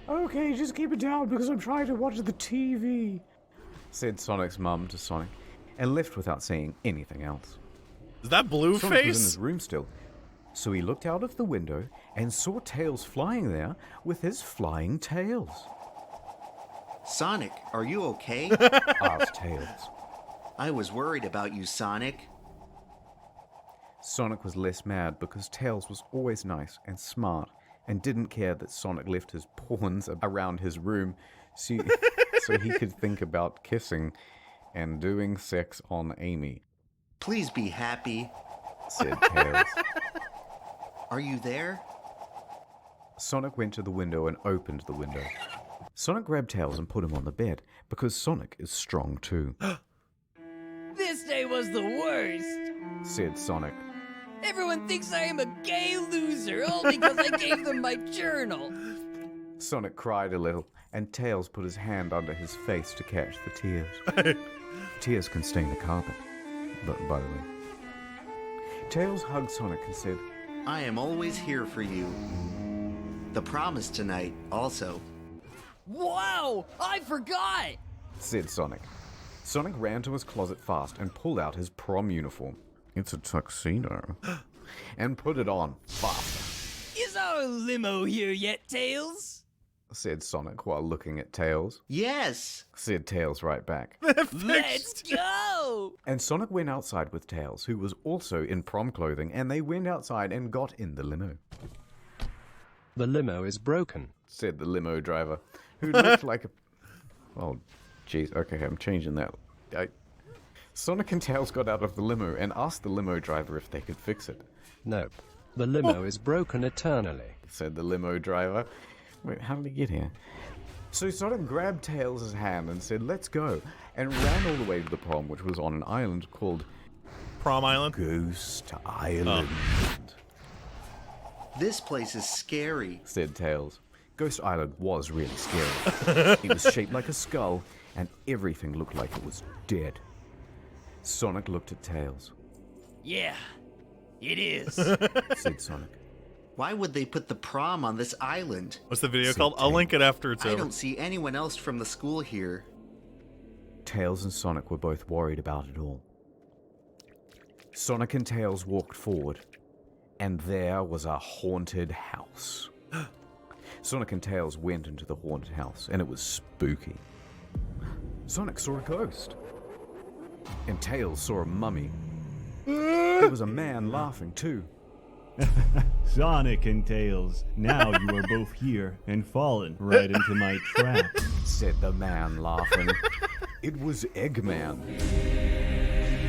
Okay, just keep it down because I'm trying to watch the TV. Said Sonic's mum to Sonic, and left without saying anything else. Is that Blueface? Sonic was in his room still, so he looked out of the window and saw Tails flying there with his flying tails. Sonic, are you okay? Asked Tails. I was worried about you, Sonic. Sonic was less mad because Tails was always nice and smart and didn't care that Sonic left his pawns around his room so he could think about kissing and doing sex on Amy. Please be happy, said Tails. Are you there? Sonic went to the window and opened the window. Sonic grabbed Tails and put him on the bed because Sonic is strong too. This day was the worst, said Sonic. Everyone thinks I am a gay loser, all because I gave them my journal. Sonic cried a little, and Tails put his hand under his face to catch the tears. Tears can stain the carpet, by the way. Tails hugged Sonic and said, I am always here for you. The prom is tonight, also. Wow! I forgot! Said Sonic. Sonic ran to his closet fast and pulled out his prom uniform. It's a tuxedo. And put it on fast. Is our limo here yet, Tails? Said Sonic while looking at Tails. Yes, said Tails right back. Let's go! And Sonic went outside with Tails, who was also in prom clothing, and they went outside and got in the limo. The limo is broken, said the limo driver, who looked like a... Oh, jeez. Okay, I'm changing that. Sonic and Tails got out of the limo and asked the limo driver if they could fix it. Nope. The limo is broken eternally, said the limo driver. Wait, how did he get here? So Sonic grabbed Tails' hand and said, let's go, and ran all the way to the prom, which was on an island called... Prom Island? Ghost Island. This place is scary, said Tails. Ghost Island was really scary. It was shaped like a skull, and everything looked like it was dead. Sonic looked at Tails. Yeah, it is, said Sonic. Why would they put the prom on this island? What's the video called? I'll link it after it's over. I don't see anyone else from the school here. Tails and Sonic were both worried about it all. Sonic and Tails walked forward, and there was a haunted house. Sonic and Tails went into the haunted house, and it was spooky. Sonic saw a ghost, and Tails saw a mummy. There was a man laughing too. Sonic and Tails, now you are both here and fallen right into my trap, said the man laughing. It was Eggman.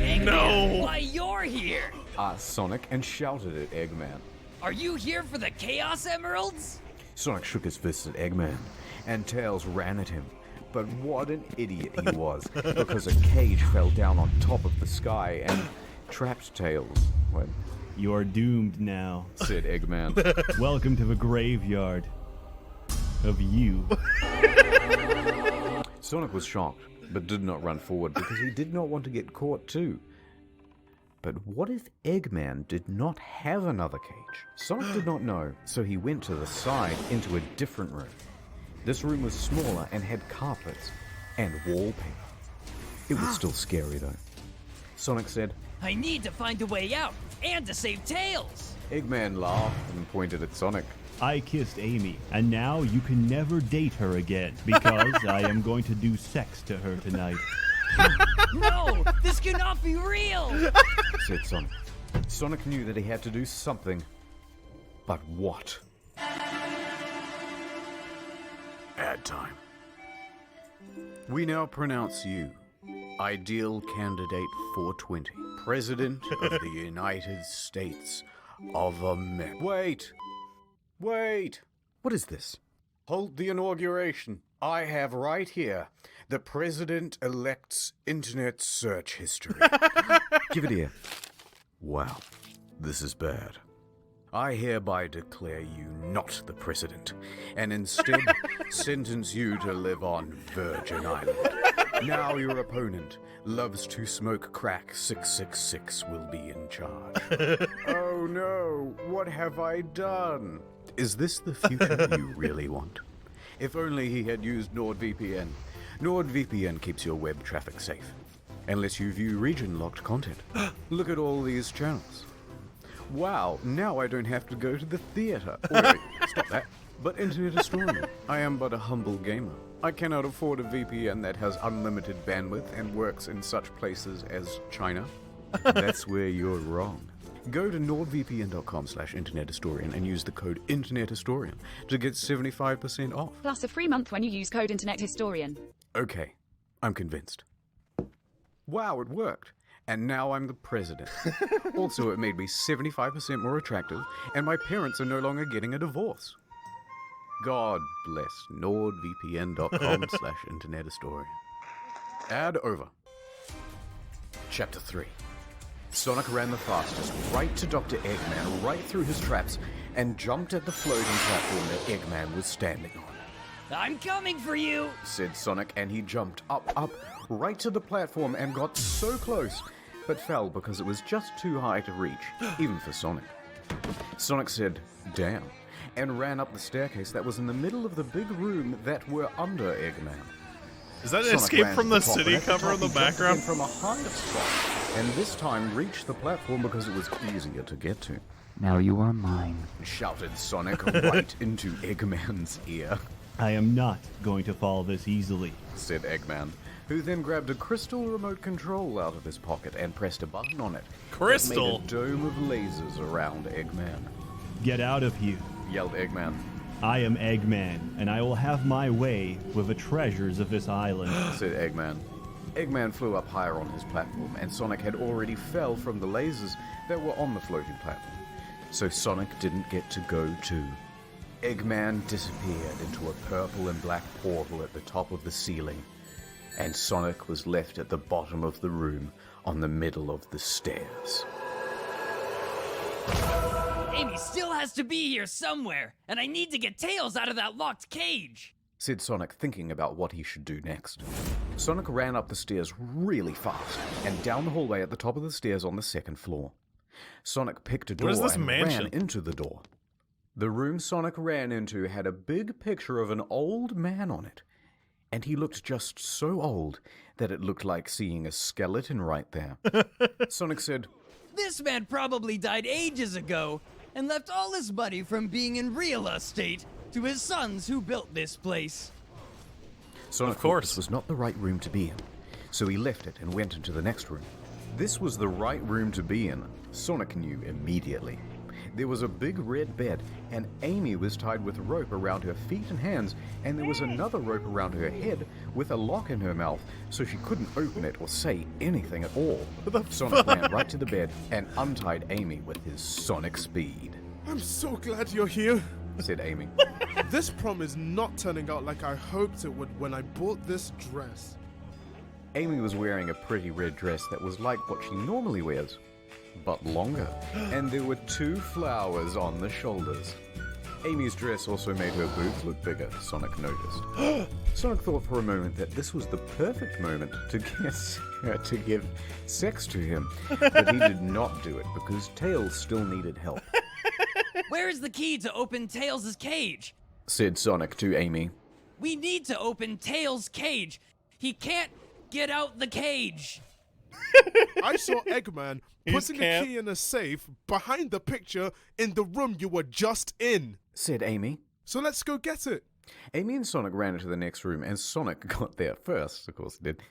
Eggman, no! Why you're here? Asked Sonic and shouted at Eggman. Are you here for the Chaos Emeralds? Sonic shook his fist at Eggman, and Tails ran at him, But what an idiot he was, because a cage fell down on top of the sky and trapped Tails. What? You're doomed now, said Eggman. Welcome to the graveyard of you. Sonic was shocked, but did not run forward because he did not want to get caught too. But what if Eggman did not have another cage? Sonic did not know, so he went to the side into a different room. This room was smaller and had carpets and wallpaper. It was still scary though. Sonic said, I need to find a way out and to save Tails. Eggman laughed and pointed at Sonic. I kissed Amy, and now you can never date her again because I am going to do sex to her tonight. No, this cannot be real, said Sonic. Sonic knew that he had to do something, but what? Ad time. We now pronounce you ideal candidate 420, President of the United States of America. Wait! What is this? Hold the inauguration. I have right here the President-elect's internet search history. Give it here. Wow, this is bad. I hereby declare you not the president, and instead sentence you to live on Virgin Island. Now your opponent loves to smoke crack 666 will be in charge. Oh no, what have I done? Is this the future you really want? If only he had used NordVPN. NordVPN keeps your web traffic safe, and lets you view region-locked content. Look at all these channels. Wow, now I don't have to go to the theater. Oh, wait, stop that. But Internet Historian, I am but a humble gamer. I cannot afford a VPN that has unlimited bandwidth and works in such places as China. That's where you're wrong. Go to nordvpn.com/internethistorian and use the code InternetHistorian to get 75% off. Plus a free month when you use code InternetHistorian. Okay, I'm convinced. Wow, it worked. And now I'm the president. Also, it made me 75% more attractive, and my parents are no longer getting a divorce. God bless nordvpn.com/internethistorian. Ad over. Chapter 3. Sonic ran the fastest right to Dr. Eggman, right through his traps, and jumped at the floating platform that Eggman was standing on. I'm coming for you, said Sonic, and he jumped up, right to the platform and got so close, but fell because it was just too high to reach, even for Sonic. Sonic said, damn, and ran up the staircase that was in the middle of the big room that were under Eggman. Is that Sonic Escape ran from to the top, City and at the cover top in the he jumped background? in from a higher spot, and this time reached the platform because it was easier to get to. Now you are mine, shouted Sonic right into Eggman's ear. I am not going to fall this easily, said Eggman, who then grabbed a crystal remote control out of his pocket and pressed a button on it. Crystal? That made a dome of lasers around Eggman. Get out of here, yelled Eggman. I am Eggman, and I will have my way with the treasures of this island, said Eggman. Eggman flew up higher on his platform, and Sonic had already fell from the lasers that were on the floating platform. So Sonic didn't get to go too. Eggman disappeared into a purple and black portal at the top of the ceiling, and Sonic was left at the bottom of the room on the middle of the stairs. Amy still has to be here somewhere, and I need to get Tails out of that locked cage, said Sonic, thinking about what he should do next. Sonic ran up the stairs really fast and down the hallway at the top of the stairs on the second floor. Sonic picked a door and ran into the door. The room Sonic ran into had a big picture of an old man on it, and he looked just so old that it looked like seeing a skeleton right there. Sonic said, This man probably died ages ago and left all his money from being in real estate to his sons who built this place. Sonic thought this was not the right room to be in, so he left it and went into the next room. This was the right room to be in, Sonic knew immediately. There was a big red bed, and Amy was tied with rope around her feet and hands, and there was another rope around her head with a lock in her mouth, so she couldn't open it or say anything at all. Sonic ran right to the bed and untied Amy with his sonic speed. I'm so glad you're here. said Amy. This prom is not turning out like I hoped it would when I bought this dress. Amy was wearing a pretty red dress that was like what she normally wears, but longer. And there were 2 flowers on the shoulders. Amy's dress also made her boobs look bigger, Sonic noticed. Sonic thought for a moment that this was the perfect moment to give sex to him, but he did not do it because Tails still needed help. Where is the key to open Tails' cage? Said Sonic to Amy. We need to open Tails' cage. He can't get out the cage. I saw Eggman putting the key in a safe behind the picture in the room you were just in, said Amy. So let's go get it. Amy and Sonic ran into the next room, and Sonic got there first, of course he did.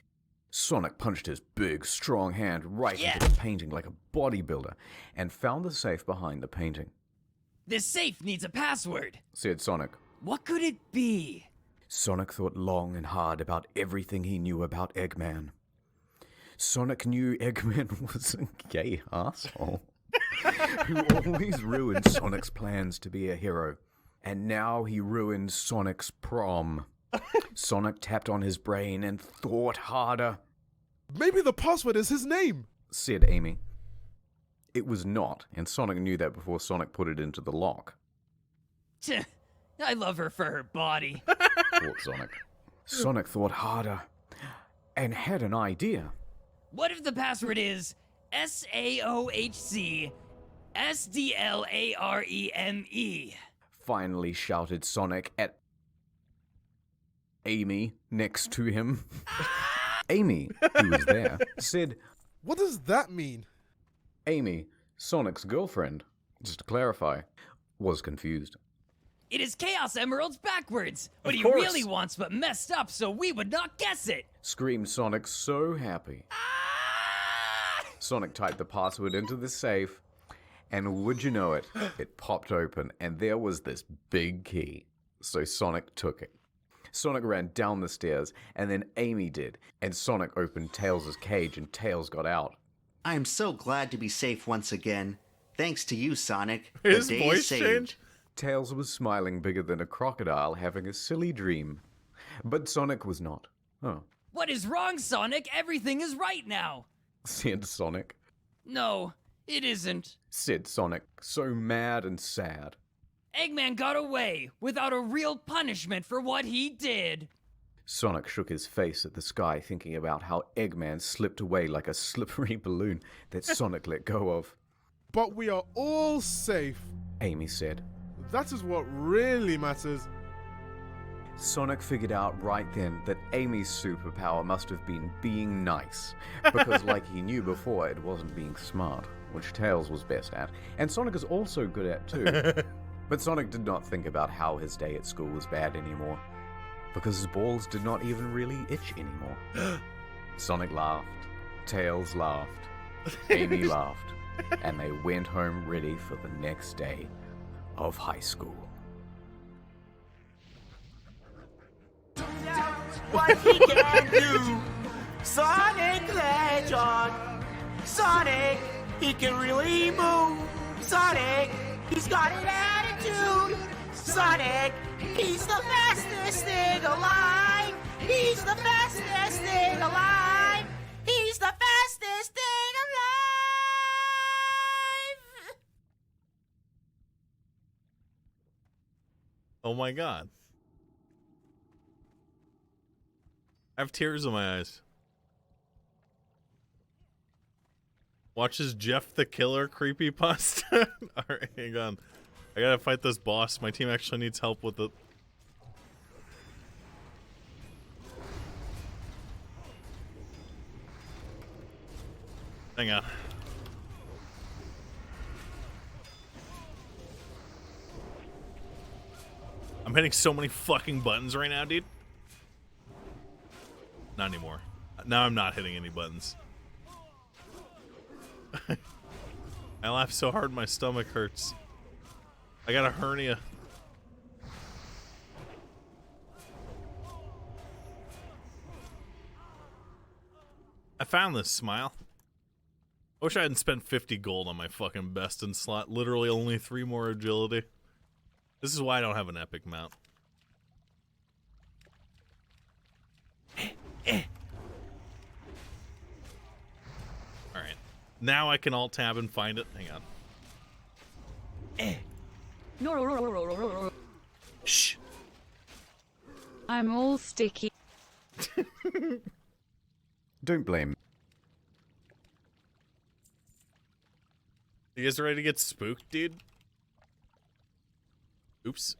Sonic punched his big, strong hand right into the painting like a bodybuilder, and found the safe behind the painting. This safe needs a password, said Sonic. What could it be? Sonic thought long and hard about everything he knew about Eggman. Sonic knew Eggman was a gay asshole who always ruined Sonic's plans to be a hero. And now he ruined Sonic's prom. Sonic tapped on his brain and thought harder. Maybe the password is his name, said Amy. It was not, and Sonic knew that before Sonic put it into the lock. I love her for her body, thought Sonic. Sonic thought harder and had an idea. What if the password is SAOHC SDLAREME? Finally shouted Sonic at Amy next to him. Amy, who was there, said, What does that mean? Amy, Sonic's girlfriend, just to clarify, was confused. It is Chaos Emeralds backwards. What he course. really wants but messed up so we would not guess it. Screamed Sonic, so happy. Sonic typed the password into the safe, and would you know it, it popped open, and there was this big key. So Sonic took it. Sonic ran down the stairs, and then Amy did, and Sonic opened Tails' cage, and Tails got out. I am so glad to be safe once again. Thanks to you, Sonic. His the day voice is saved. changed? Tails was smiling bigger than a crocodile having a silly dream. But Sonic was not. Oh. What is wrong, Sonic? Everything is right now. Said Sonic. No, it isn't. Said Sonic, so mad and sad. Eggman got away without a real punishment for what he did. Sonic shook his face at the sky, thinking about how Eggman slipped away like a slippery balloon that Sonic let go of. But we are all safe, Amy said. That is what really matters. Sonic figured out right then that Amy's superpower must have been being nice, because like he knew before, it wasn't being smart, which Tails was best at, and Sonic is also good at too. But Sonic did not think about how his day at school was bad anymore, because his balls did not even really itch anymore. Sonic laughed, Tails laughed, Amy laughed, and they went home ready for the next day of high school. What he can do, Sonic Legend. Sonic, he can really move. Sonic, he's got an attitude. Sonic, he's the fastest thing alive. He's the fastest thing alive. He's the fastest thing alive. Oh my god. I have tears in my eyes. Watches Jeff the Killer creepypasta. Alright, hang on. I gotta fight this boss. My team actually needs help with it. Hang on. I'm hitting so many fucking buttons right now, dude. Not anymore. Now I'm not hitting any buttons. I laugh so hard my stomach hurts. I got a hernia. I found this smile. I wish I hadn't spent 50 gold on my fucking best in slot. Literally only 3 more agility. This is why I don't have an epic mount. Alright. Now I can alt-tab and find it. Hang on. Shh. I'm all sticky. Don't blame. You guys ready to get spooked, dude? Oops.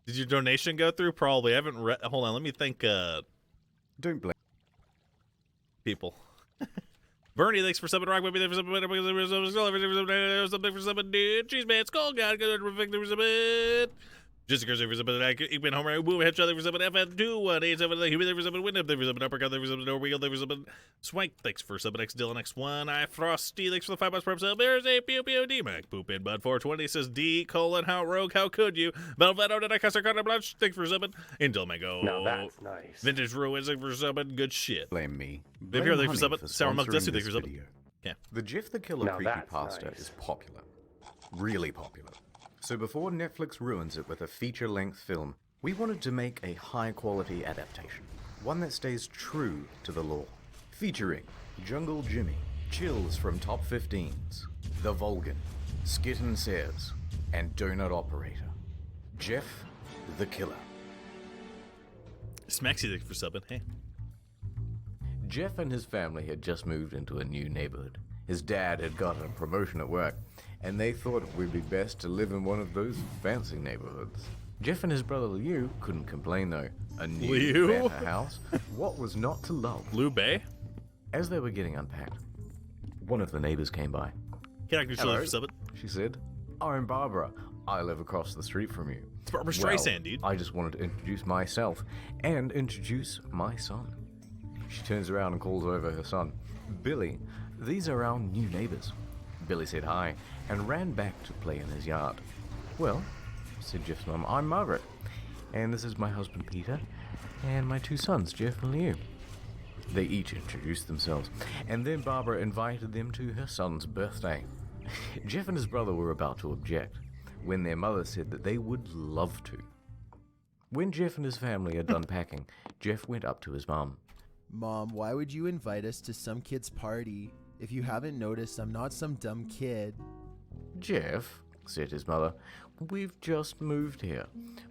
Did your donation go through? Probably. I haven't read. Hold on. Let me think. Don't blame people. Bernie, thanks for subbing. Rock Baby, thanks for subbing. Dude, cheese man, skull god, good for subbing. Jessica, thanks for subbing. Eggman, Homer, Boom, Headshot, thanks for subbing. FN21877, Human, thanks for subbing. Wind, thanks for subbing. Uppercut, thanks for subbing. Norwheel, thanks for subbing. Swank, thanks for subbing. X Dylan, X1. I Frosty, thanks for the 5 months per sub. There's a Pew Pew D Mac. Poop in Bud 420 says D how rogue, how could you? Belvedo, did I cast a card blanche? Thanks for subbing. Intel Mango. Now that's nice. Vintage Ruins, thanks for subbing. Good shit. Blame me. Blame here, thanks for subbing. Sour Milk Dusty, thanks for subbing. Yeah. The Jeff the Killer creepypasta is popular. Really popular. So before Netflix ruins it with a feature-length film, we wanted to make a high-quality adaptation. One that stays true to the lore. Featuring Jungle Jimmy, Chills from Top 15s, The Vulcan, Skit and Says, and Donut Operator. Jeff the Killer. Smaxy, thanks for subbing. Hey. Jeff and his family had just moved into a new neighborhood. His dad had gotten a promotion at work, and they thought it would be best to live in one of those fancy neighborhoods. Jeff and his brother Liu couldn't complain though. A new better house. What was not to love? Liu Bei? As they were getting unpacked, one of the neighbors came by. Hello, she said. I'm Barbara. I live across the street from you. It's Barbara Streisand, dude. I just wanted to introduce myself and introduce my son. She turns around and calls over her son. Billy, these are our new neighbors. Billy said hi and ran back to play in his yard. Well, said Jeff's mum, I'm Margaret, and this is my husband Peter, and my 2 sons, Jeff and Liu. They each introduced themselves, and then Barbara invited them to her son's birthday. Jeff and his brother were about to object, when their mother said that they would love to. When Jeff and his family had done packing, Jeff went up to his mum. Mom, why would you invite us to some kid's party? If you haven't noticed, I'm not some dumb kid. Jeff, said his mother, we've just moved here.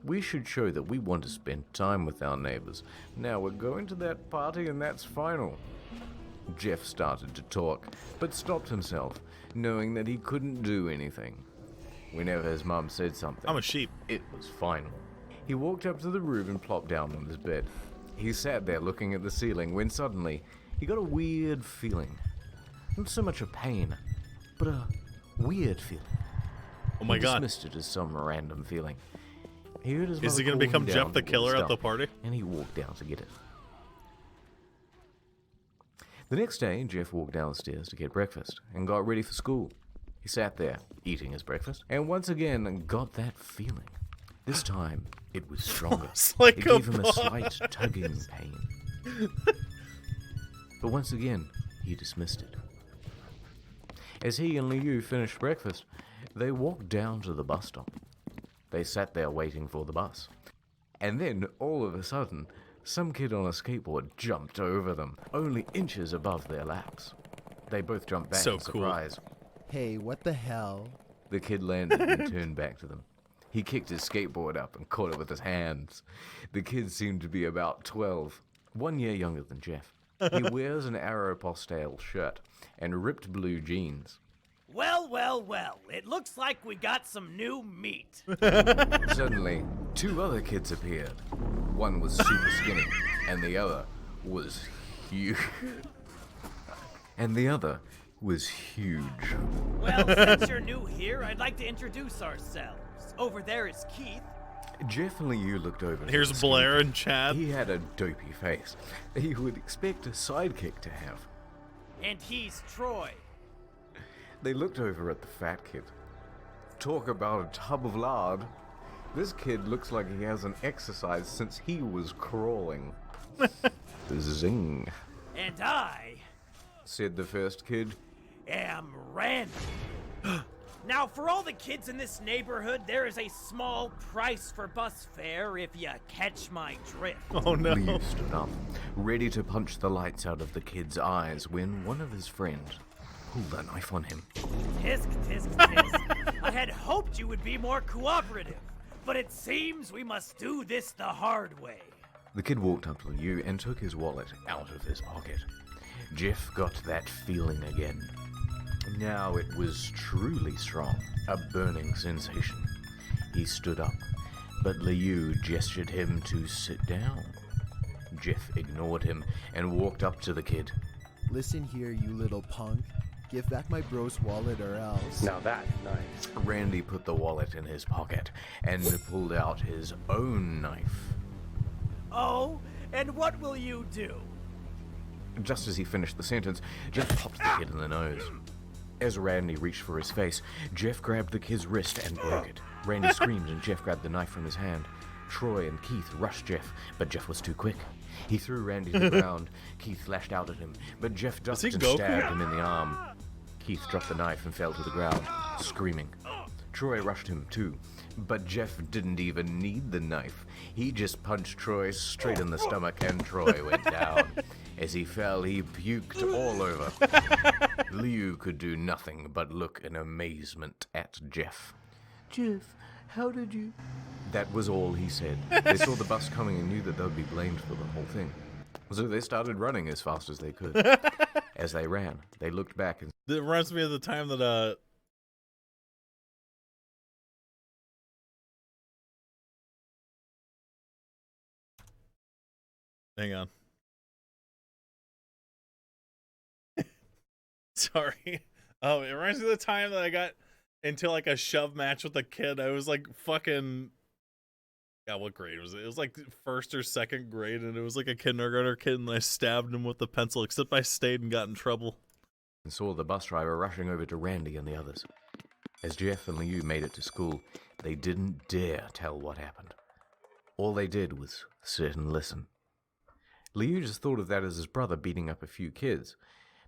We should show that we want to spend time with our neighbors. Now we're going to that party and that's final. Jeff started to talk, but stopped himself, knowing that he couldn't do anything. Whenever his mum said something, I'm a sheep, it was final. He walked up to the room and plopped down on his bed. He sat there looking at the ceiling when suddenly he got a weird feeling. Not so much a pain, but a weird feeling. Oh my God. He dismissed it as some random feeling. He heard his Is he mother going to call become him Jeff down the to get Killer at stuff, the party? And he walked down to get it. The next day, Jeff walked downstairs to get breakfast and got ready for school. He sat there, eating his breakfast, and once again got that feeling. This time, it was stronger. It gave him a slight tugging pain. But once again, he dismissed it. As he and Liu finished breakfast, they walked down to the bus stop. They sat there waiting for the bus. And then, all of a sudden, some kid on a skateboard jumped over them, only inches above their laps. They both jumped back in surprise. Hey, what the hell? The kid landed and turned back to them. He kicked his skateboard up and caught it with his hands. The kid seemed to be about 12, 1 year younger than Jeff. He wears an Aeropostale shirt and ripped blue jeans. Well, well, well. It looks like we got some new meat. Suddenly, 2 other kids appeared. One was super skinny, and the other was huge. Well, since you're new here, I'd like to introduce ourselves. Over there is Keith. Jeff and Liu looked over. Here's Blair and Chad. He had a dopey face that you would expect a sidekick to have. And he's Troy. They looked over at the fat kid. Talk about a tub of lard. This kid looks like he hasn't exercised since he was crawling. Zing. And I said the first kid. am Randy. Now, for all the kids in this neighborhood, there is a small price for bus fare if you catch my drift. Oh no. Liu stood up, ready to punch the lights out of the kid's eyes when one of his friends pulled a knife on him. Tisk, tisk, tisk. I had hoped you would be more cooperative, but it seems we must do this the hard way. The kid walked up to Liu and took his wallet out of his pocket. Jeff got that feeling again. Now it was truly strong, a burning sensation. He stood up, but Liu gestured him to sit down. Jeff ignored him and walked up to the kid. Listen here, you little punk. Give back my bro's wallet or else. Now that's nice. Randy put the wallet in his pocket and pulled out his own knife. Oh, and what will you do? Just as he finished the sentence, Jeff popped the kid in the nose. As Randy reached for his face, Jeff grabbed the kid's wrist and broke it. Randy screamed and Jeff grabbed the knife from his hand. Troy and Keith rushed Jeff, but Jeff was too quick. He threw Randy to the ground. Keith lashed out at him, but Jeff ducked and stabbed him in the arm. Keith dropped the knife and fell to the ground, screaming. Troy rushed him too, but Jeff didn't even need the knife. He just punched Troy straight in the stomach and Troy went down. As he fell, he puked all over. Liu could do nothing but look in amazement at Jeff. Jeff, how did you... That was all he said. They saw the bus coming and knew that they would be blamed for the whole thing. So they started running as fast as they could. As they ran, they looked back and... It reminds me of the time that, hang on. Sorry. Oh, it reminds me of the time that I got into like a shove match with a kid. I was like fucking... Yeah, what grade was it? It was like first or second grade, and it was like a kindergartner kid, and I stabbed him with a pencil, except I stayed and got in trouble. And saw the bus driver rushing over to Randy and the others. As Jeff and Liu made it to school, they didn't dare tell what happened. All they did was sit and listen. Liu just thought of that as his brother beating up a few kids,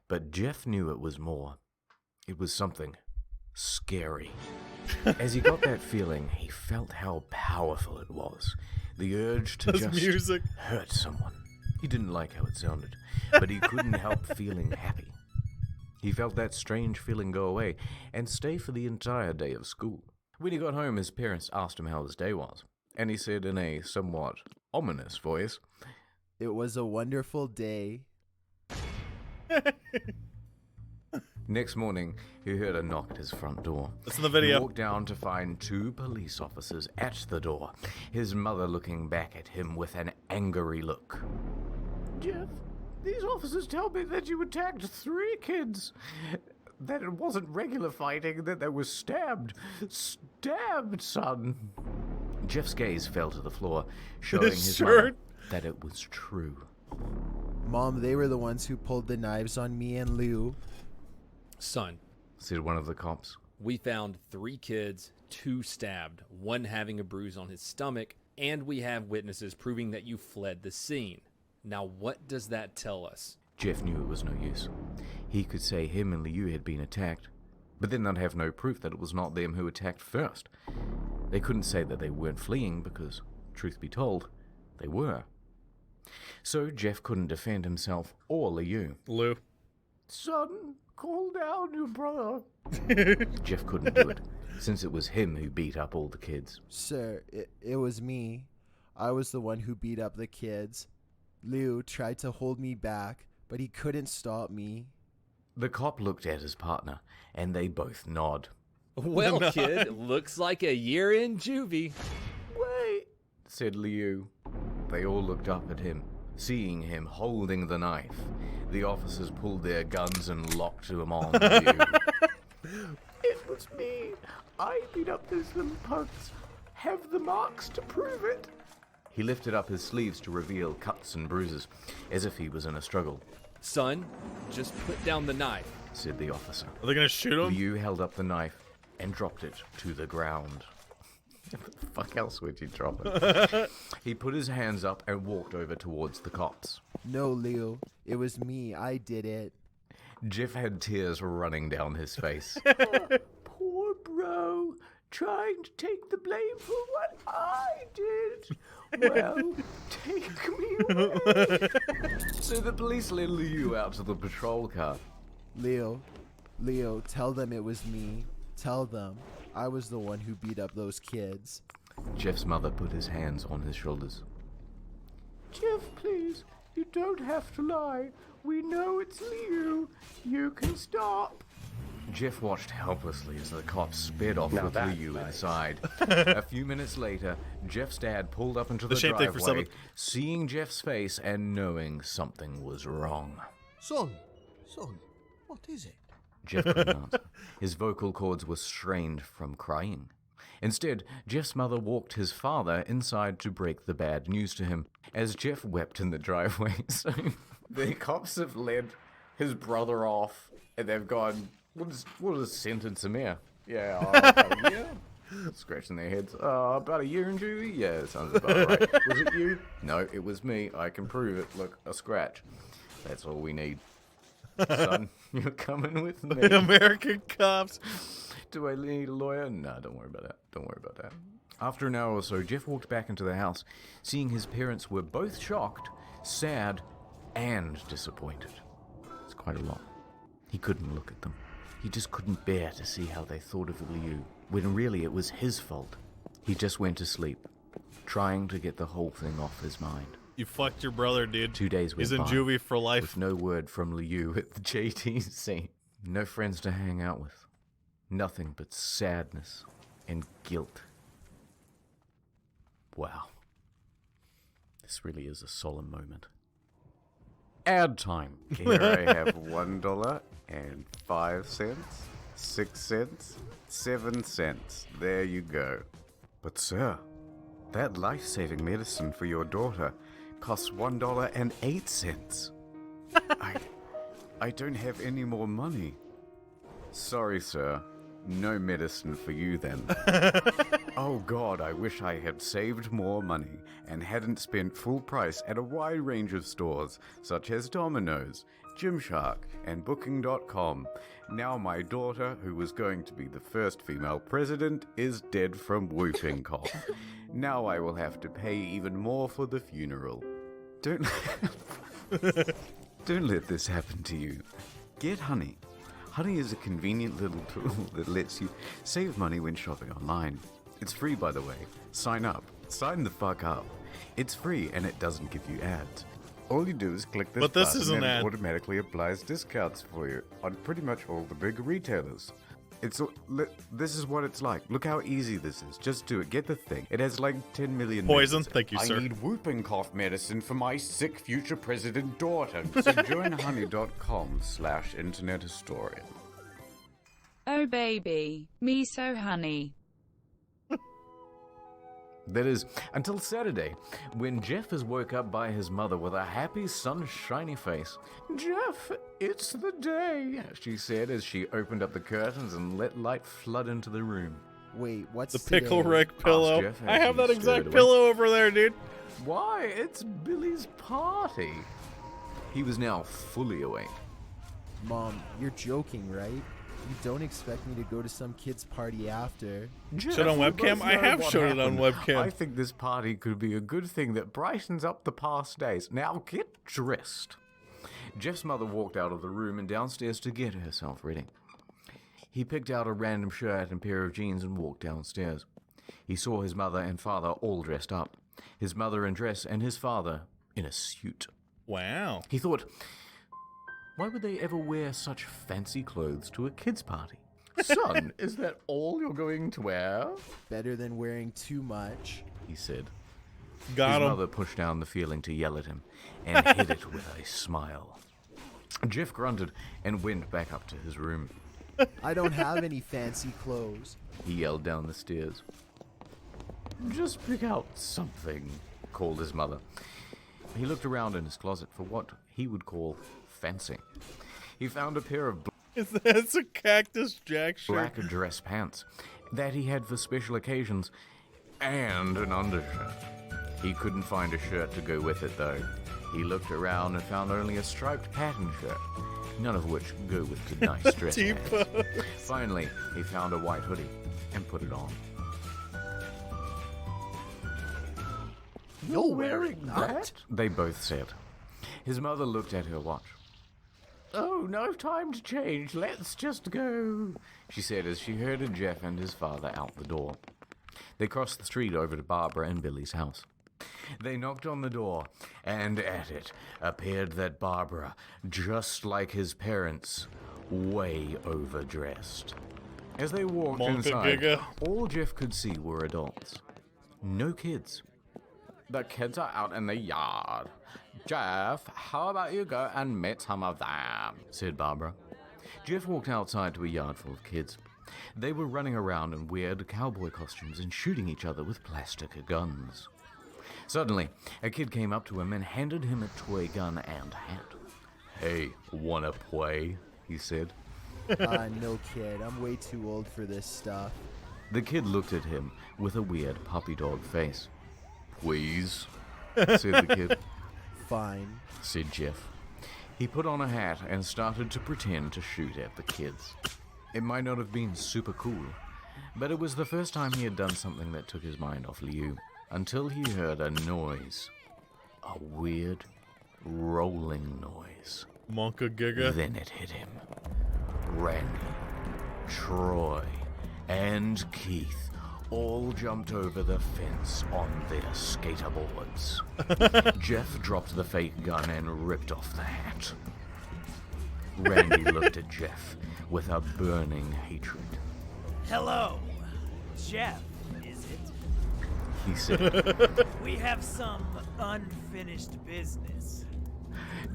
but Jeff knew it was more. It was something scary. As he got that feeling, he felt how powerful it was. The urge to just hurt someone. He didn't like how it sounded, but he couldn't help feeling happy. He felt that strange feeling go away and stay for the entire day of school. When he got home, his parents asked him how his day was, and he said in a somewhat ominous voice, "It was a wonderful day." Next morning, he heard a knock at his front door. That's in the video. He walked down to find 2 police officers at the door, his mother looking back at him with an angry look. "Jeff, these officers tell me that you attacked 3 kids. That it wasn't regular fighting, that they were stabbed. Stabbed, son." Jeff's gaze fell to the floor, showing his shirt mother that it was true. "Mom, they were the ones who pulled the knives on me and Liu." "Son," said one of the cops, "we found 3 kids, 2 stabbed, 1 having a bruise on his stomach, and we have witnesses proving that you fled the scene. Now what does that tell us?" Jeff knew it was no use. He could say him and Liu had been attacked, but then they'd have no proof that it was not them who attacked first. They couldn't say that they weren't fleeing because, truth be told, they were. So Jeff couldn't defend himself or Liu. Liu. "Son, call down your brother." Jeff couldn't do it, since it was him who beat up all the kids. "Sir, it was me. I was the one who beat up the kids. Liu tried to hold me back, but he couldn't stop me." The cop looked at his partner, and they both nod. "Well, kid, looks like a year in juvie." "Wait," said Liu. They all looked up at him, seeing him holding the knife. The officers pulled their guns and locked them on Liu. "It was me. I beat up those little punks. Have the marks to prove it." He lifted up his sleeves to reveal cuts and bruises, as if he was in a struggle. "Son, just put down the knife," said the officer. Are they gonna shoot him? Liu held up the knife and dropped it to the ground. What the fuck else would you drop it? He put his hands up and walked over towards the cops. "No, Liu, it was me. I did it." Jeff had tears running down his face. "Poor so, trying to take the blame for what I did. Well, take me away. So the police led Liu out to the patrol car. Leo, tell them it was me. Tell them I was the one who beat up those kids. Jeff's mother put his hands on his shoulders. Jeff, please, you don't have to lie. We know it's Liu. You can stop. Jeff watched helplessly as the cops sped off Now with that's Liu nice. inside. A few minutes later, Jeff's dad pulled up into the same thing for driveway, someone. seeing Jeff's face and knowing something was wrong. Son, what is it? Jeff couldn't answer. His vocal cords were strained from crying. Instead, Jeff's mother walked his father inside to break the bad news to him, as Jeff wept in the driveway. So the cops have led his brother off, and they've gone, we'll just sentence him here. Yeah, about a year? Scratching their heads. About a year in juvie? Yeah, that sounds about right. Was it you? No, it was me. I can prove it. Look, a scratch. That's all we need. Son, you're coming with me. American cops. Do I need a lawyer? No, don't worry about that. After an hour or so, Jeff walked back into the house, seeing his parents were both shocked, sad, and disappointed. It's quite a lot. He couldn't look at them. He just couldn't bear to see how they thought of Liu, when really it was his fault. He just went to sleep, trying to get the whole thing off his mind. You fucked your brother, dude. 2 days went He's in by, juvie for life. with no word from Liu at the JTC. No friends to hang out with. Nothing but sadness and guilt. Wow. This really is a solemn moment. Ad time. Here I have $1 and 5 cents, 6 cents, 7 cents. There you go. But sir, that life-saving medicine for your daughter costs $1 and 8 cents. I don't have any more money. Sorry, sir. No medicine for you then. Oh God, I wish I had saved more money and hadn't spent full price at a wide range of stores such as Domino's, Gymshark, and Booking.com. Now my daughter, who was going to be the first female president, is dead from whooping cough. Now I will have to pay even more for the funeral. Don't let this happen to you. Get Honey. Honey is a convenient little tool that lets you save money when shopping online. It's free, by the way. Sign up. Sign the fuck up. It's free and it doesn't give you ads. All you do is click this button and it automatically applies discounts for you on pretty much all the big retailers. This is what it's like. Look how easy this is. Just do it. Get the thing. It has like 10 million Poison. names. Thank you, sir. I need whooping cough medicine for my sick future president daughter. So join honey.com/internet historian. Oh baby, me so honey. That is, until Saturday, when Jeff is woke up by his mother with a happy, sunshiny face. Jeff, it's the day, She said as she opened up the curtains and let light flood into the room. Wait, what's The pickle today? Rick pillow. Jeff as I have he that stirred exact away. pillow over there, dude. Why, it's Billy's party. He was now fully awake. Mom, you're joking, right? You don't expect me to go to some kid's party after. Showed on webcam? I have showed it on webcam. I think this party could be a good thing that brightens up the past days. Now get dressed. Jeff's mother walked out of the room and downstairs to get herself ready. He picked out a random shirt and pair of jeans and walked downstairs. He saw his mother and father all dressed up. His mother in dress and his father in a suit. Wow. He thought, why would they ever wear such fancy clothes to a kid's party? Son, is that all you're going to wear? Better than wearing too much, he said. Got his him. mother pushed down the feeling to yell at him and hid it with a smile. Jeff grunted and went back up to his room. I don't have any fancy clothes. He yelled down the stairs. Just pick out something, called his mother. He looked around in his closet for what he would call fancy. He found a pair of That's a Cactus Jack shirt. black dress pants that he had for special occasions and an undershirt. He couldn't find a shirt to go with it though. He looked around and found only a striped pattern shirt. none of which go with tonight's dress. T-pose. Finally, he found a white hoodie and put it on. You're wearing that? They both said. His mother looked at her watch. Oh, no time to change. Let's just go. She said as she herded Jeff and his father out the door. They crossed the street over to Barbara and Billy's house. They knocked on the door, and at it appeared that Barbara, just like his parents, way overdressed. As they walked inside, all Jeff could see were adults. No kids. The kids are out in the yard. Jeff, how about you go and meet some of them? Said Barbara. Jeff walked outside to a yard full of kids. They were running around in weird cowboy costumes and shooting each other with plastic guns. Suddenly, a kid came up to him and handed him a toy gun and hat. Hey, wanna play? He said. No kid, I'm way too old for this stuff. The kid looked at him with a weird puppy dog face. Please, said the kid. Fine, said Jeff. He put on a hat and started to pretend to shoot at the kids. It might not have been super cool, but it was the first time he had done something that took his mind off Liu, until he heard a noise. A weird, rolling noise. Monka Giga. Then it hit him. Randy, Troy, and Keith all jumped over the fence on their skaterboards. Jeff dropped the fake gun and ripped off the hat. Randy looked at Jeff with a burning hatred. Hello, Jeff, is it? He said. We have some unfinished business.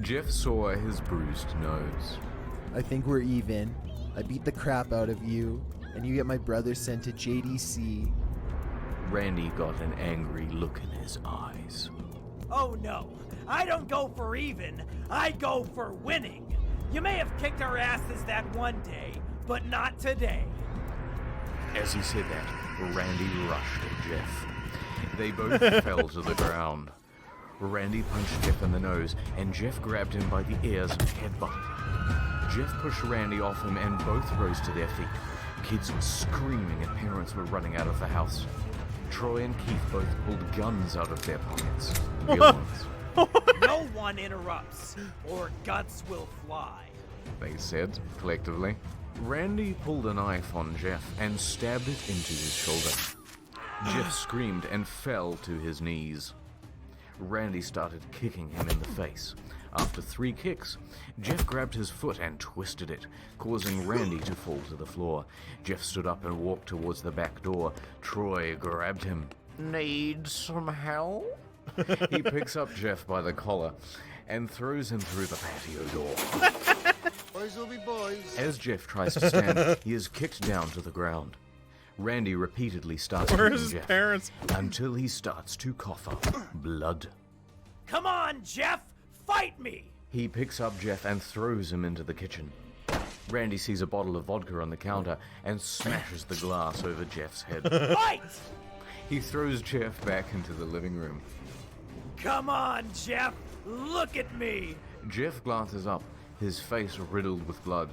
Jeff saw his bruised nose. I think we're even. I beat the crap out of you, and you get my brother sent to JDC. Randy got an angry look in his eyes. Oh no, I don't go for even, I go for winning. You may have kicked our asses that one day, but not today. As he said that, Randy rushed at Jeff. They both fell to the ground. Randy punched Jeff in the nose, and Jeff grabbed him by the ears and headbutted. Jeff pushed Randy off him, and both rose to their feet. Kids were screaming, and parents were running out of the house. Troy and Keith both pulled guns out of their pockets. Real ones. No one interrupts, or guts will fly, they said, collectively. Randy pulled a knife on Jeff and stabbed it into his shoulder. Jeff screamed and fell to his knees. Randy started kicking him in the face. After 3 kicks, Jeff grabbed his foot and twisted it, causing Randy to fall to the floor. Jeff stood up and walked towards the back door. Troy grabbed him. Need some help? He picks up Jeff by the collar and throws him through the patio door. Boys will be boys. As Jeff tries to stand, he is kicked down to the ground. Randy repeatedly starts Where's hitting his Jeff parents? until he starts to cough up blood. Come on, Jeff, fight me! He picks up Jeff and throws him into the kitchen. Randy sees a bottle of vodka on the counter and smashes the glass over Jeff's head. Fight! He throws Jeff back into the living room. Come on, Jeff, look at me! Jeff glances up, his face riddled with blood.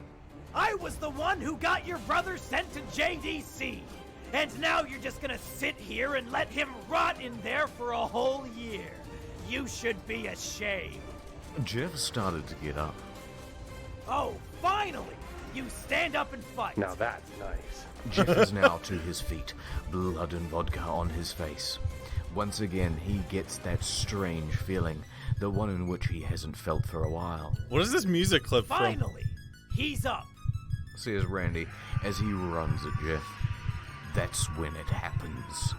I was the one who got your brother sent to JDC, and now you're just gonna sit here and let him rot in there for a whole year. You should be ashamed. Jeff started to get up. Oh, finally! You stand up and fight. Now that's nice. Jeff is now to his feet, blood and vodka on his face. Once again, he gets that strange feeling, the one in which he hasn't felt for a while. What is this music clip from? Finally, he's up, says Randy as he runs at Jeff. That's when it happens.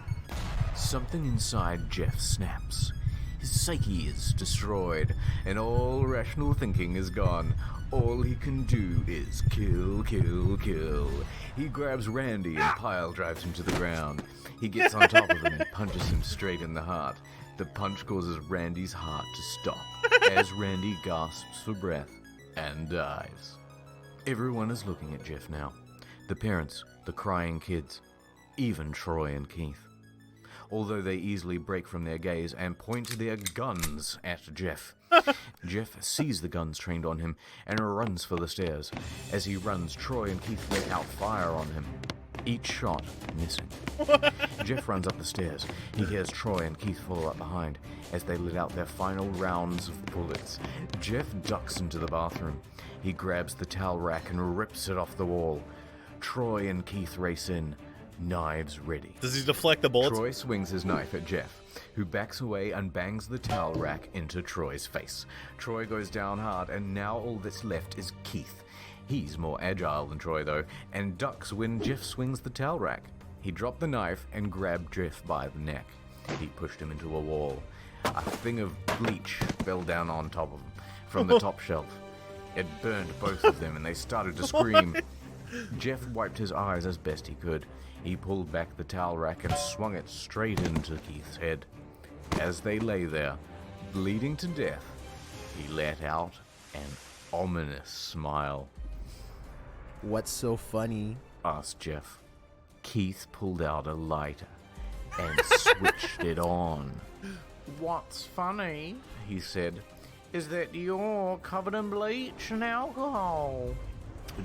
Something inside Jeff snaps. His psyche is destroyed, and all rational thinking is gone. All he can do is kill, kill, kill. He grabs Randy and pile drives him to the ground. He gets on top of him and punches him straight in the heart. The punch causes Randy's heart to stop as Randy gasps for breath and dies. Everyone is looking at Jeff now. The parents, the crying kids, even Troy and Keith. although they easily break from their gaze and point their guns at Jeff. Jeff sees the guns trained on him and runs for the stairs. As he runs, Troy and Keith let out fire on him. Each shot missing. Jeff runs up the stairs. He hears Troy and Keith follow up behind as they let out their final rounds of bullets. Jeff ducks into the bathroom. He grabs the towel rack and rips it off the wall. Troy and Keith race in, knives ready. Does he deflect the bullets? Troy swings his knife at Jeff, who backs away and bangs the towel rack into Troy's face. Troy goes down hard, and now all that's left is Keith. He's more agile than Troy, though, and ducks when Jeff swings the towel rack. He dropped the knife and grabbed Jeff by the neck. He pushed him into a wall. A thing of bleach fell down on top of him from the top shelf. It burned both of them, and they started to scream. Jeff wiped his eyes as best he could. He pulled back the towel rack and swung it straight into Keith's head. As they lay there, bleeding to death, he let out an ominous smile. What's so funny? Asked Jeff. Keith pulled out a lighter and switched it on. What's funny, he said, is that you're covered in bleach and alcohol.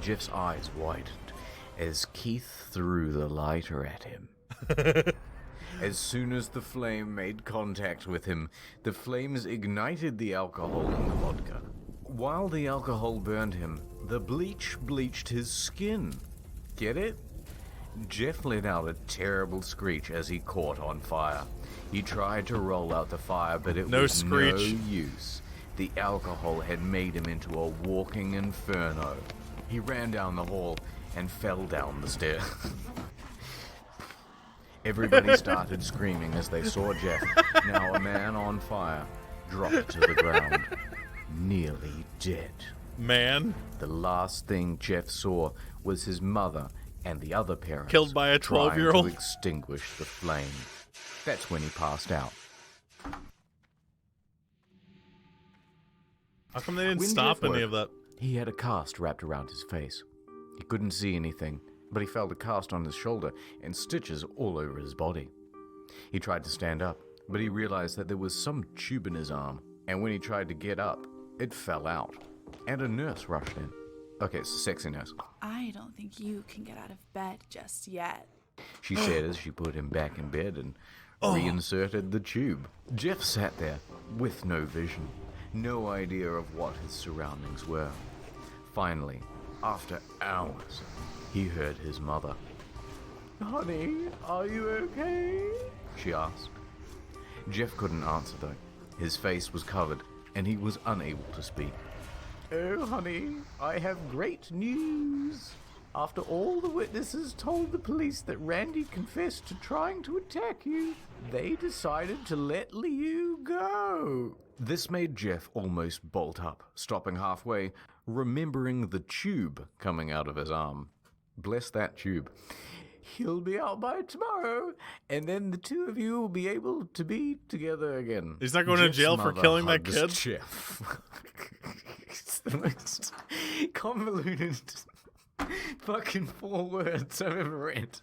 Jeff's eyes widened as Keith threw the lighter at him. As soon as the flame made contact with him, the flames ignited the alcohol in the vodka. While the alcohol burned him, the bleach bleached his skin. Get it? Jeff let out a terrible screech as he caught on fire. He tried to roll out the fire, but it was no use. The alcohol had made him into a walking inferno. He ran down the hall and fell down the stairs. Everybody started screaming as they saw Jeff, now a man on fire, drop to the ground, nearly dead. Man? The last thing Jeff saw was his mother and the other parents killed by a 12-year-old trying to extinguish the flame. That's when he passed out. How come they didn't When stop Jeff any woke, of that? He had a cast wrapped around his face. He couldn't see anything, but he felt a cast on his shoulder and stitches all over his body. He tried to stand up, but he realized that there was some tube in his arm, and when he tried to get up, it fell out, and a nurse rushed in. Okay, it's a sexy nurse. I don't think you can get out of bed just yet. She said as she put him back in bed and reinserted the tube. Jeff sat there with no vision, no idea of what his surroundings were. Finally, after hours, he heard his mother. Honey, are you okay? She asked. Jeff couldn't answer though. His face was covered and he was unable to speak. Oh, honey, I have great news. After all the witnesses told the police that Randy confessed to trying to attack you, they decided to let Liu go. This made Jeff almost bolt up, stopping halfway, remembering the tube coming out of his arm. Bless that tube. He'll be out by tomorrow, and then the two of you will be able to be together again. He's not going to jail for killing that kid? Jeff. It's the most convoluted fucking 4 words I've ever read.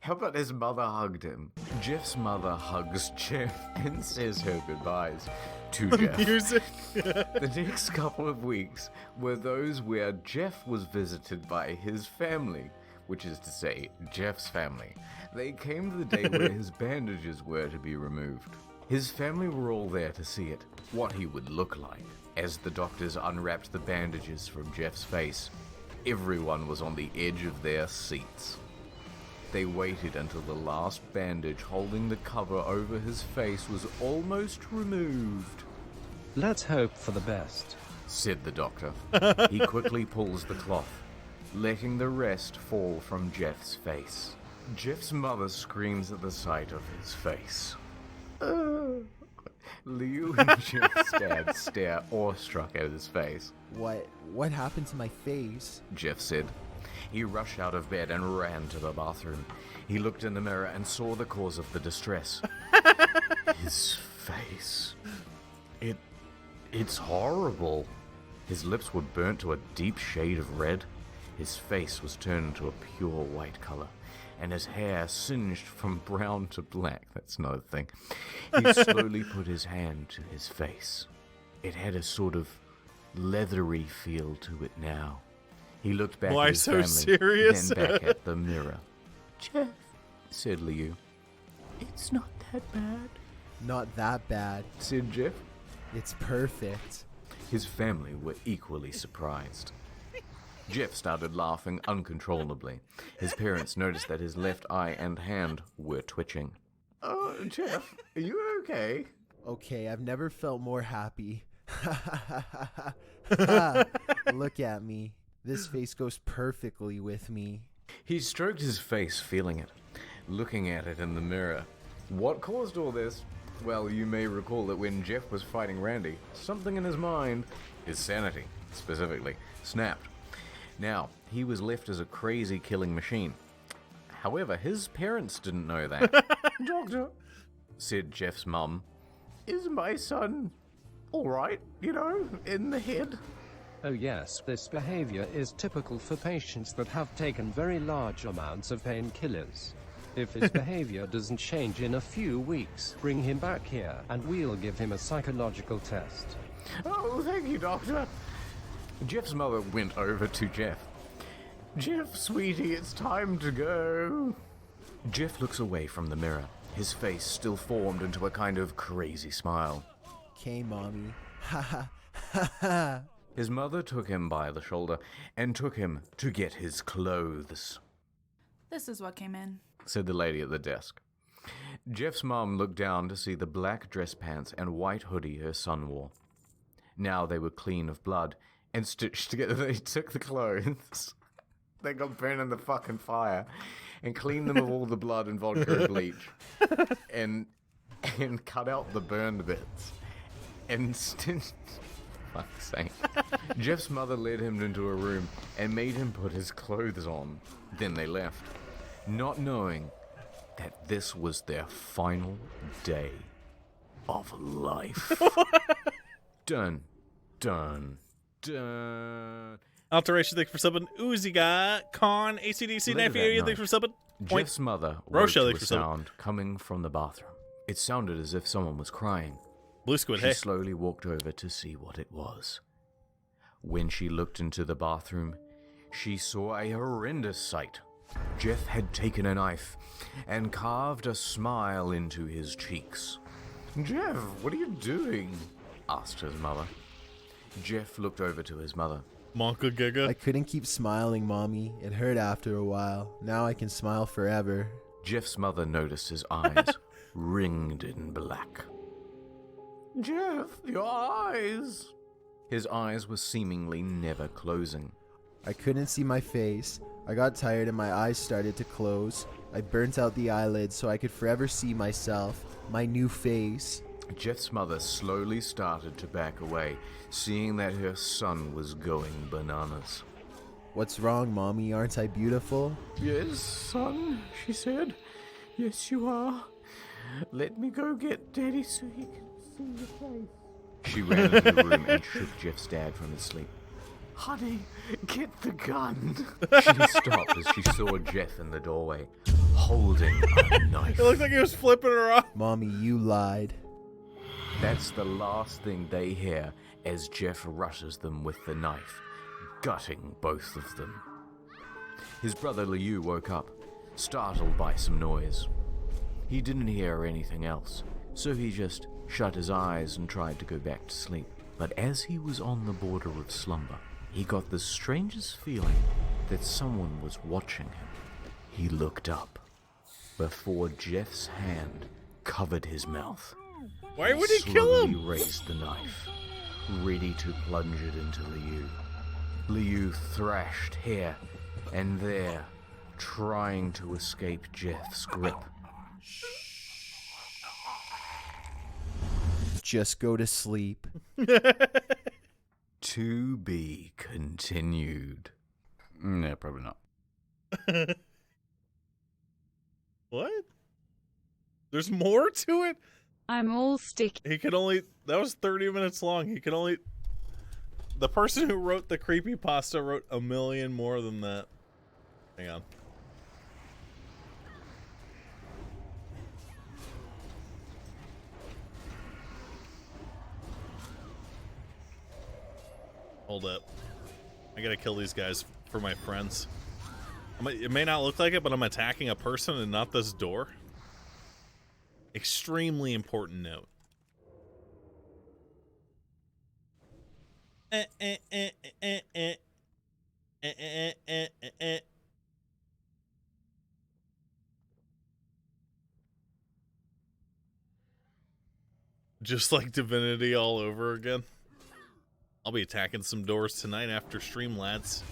How about his mother hugged him? Jeff's mother hugs Jeff and says her goodbyes to Jeff. Music. The next couple of weeks were those where Jeff was visited by his family, which is to say, Jeff's family. They came to the day where his bandages were to be removed. His family were all there to see it, what he would look like. As the doctors unwrapped the bandages from Jeff's face, everyone was on the edge of their seats. They waited until the last bandage holding the cover over his face was almost removed. Let's hope for the best, said the doctor. He quickly pulls the cloth, letting the rest fall from Jeff's face. Jeff's mother screams at the sight of his face. Liu and Jeff's dad stare awestruck at his face. What happened to my face? Jeff said. He rushed out of bed and ran to the bathroom. He looked in the mirror and saw the cause of the distress. His face. It's horrible. His lips were burnt to a deep shade of red. His face was turned into a pure white color, and his hair singed from brown to black. That's not a thing. He slowly put his hand to his face. It had a sort of leathery feel to it now. He looked back Why at his so family, serious? then back at the mirror. Jeff, Said Liu. it's not that bad. Not that bad. Said Jeff. It's perfect. His family were equally surprised. Jeff started laughing uncontrollably. His parents noticed that his left eye and hand were twitching. Oh, Jeff, are you okay? Okay, I've never felt more happy. Look at me. This face goes perfectly with me. He stroked his face, feeling it, looking at it in the mirror. What caused all this? Well, you may recall that when Jeff was fighting Randy, something in his mind, his sanity specifically, snapped. Now, he was left as a crazy killing machine. However, his parents didn't know that, Doctor, said Jeff's mum. is my son alright, you know, in the head? Oh yes, this behavior is typical for patients that have taken very large amounts of painkillers. If his behavior doesn't change in a few weeks, bring him back here and we'll give him a psychological test. Oh, thank you, Doctor. Jeff's mother went over to Jeff. Jeff, sweetie, it's time to go. Jeff looks away from the mirror, his face still formed into a kind of crazy smile. Okay, Mommy. Ha ha ha ha. His mother took him by the shoulder and took him to get his clothes, This is what came in. said the lady at the desk. Jeff's mom looked down to see the black dress pants and white hoodie her son wore. Now they were clean of blood and stitched together. They took the clothes. They got burned in the fucking fire and cleaned them of all the blood and vodka and bleach and cut out the burned bits and stitched. Fuck's sake. Jeff's mother led him into a room and made him put his clothes on. Then they left, not knowing that this was their final day of life. Dun, dun, dun. Alteration, thanks for subbing. Uzi got Con, ACDC, Later that 958, night, thanks for subbing. Point. Jeff's mother woke Rochelle, to a thanks for subbing. sound coming from the bathroom. It sounded as if someone was crying. Blue Squid, She hey. slowly walked over to see what it was. When she looked into the bathroom, she saw a horrendous sight. Jeff had taken a knife and carved a smile into his cheeks. Jeff, what are you doing? Asked his mother. Jeff looked over to his mother. Monka Giga. I couldn't keep smiling, Mommy. It hurt after a while. Now I can smile forever. Jeff's mother noticed his eyes, ringed in black. Jeff, your eyes. His eyes were seemingly never closing. I couldn't see my face. I got tired and my eyes started to close. I burnt out the eyelids so I could forever see myself, my new face. Jeff's mother slowly started to back away, seeing that her son was going bananas. What's wrong, Mommy? Aren't I beautiful? Yes, son, she said. Yes, you are. Let me go get Daddy so he can see your face. She ran into the room and shook Jeff's dad from his sleep. Honey, get the gun. She stopped as she saw Jeff in the doorway, holding a knife. It looked like he was flipping her off. Mommy, you lied. That's the last thing they hear as Jeff rushes them with the knife, gutting both of them. His brother Liu woke up, startled by some noise. He didn't hear anything else, so he just shut his eyes and tried to go back to sleep. But as he was on the border of slumber, he got the strangest feeling that someone was watching him. He looked up before Jeff's hand covered his mouth. Why would he kill him? Slowly raised the knife, ready to plunge it into Liu. Liu thrashed here and there, trying to escape Jeff's grip. Just go to sleep. To be continued. No, probably not. What? There's more to it? I'm all sticky. He could only... That was 30 minutes long. He could only... The person who wrote the creepypasta wrote 1 million more than that. Hang on. Hold up. I gotta kill these guys for my friends. It may not look like it, but I'm attacking a person and not this door. Extremely important note. Just like Divinity all over again. I'll be attacking some doors tonight after stream, lads.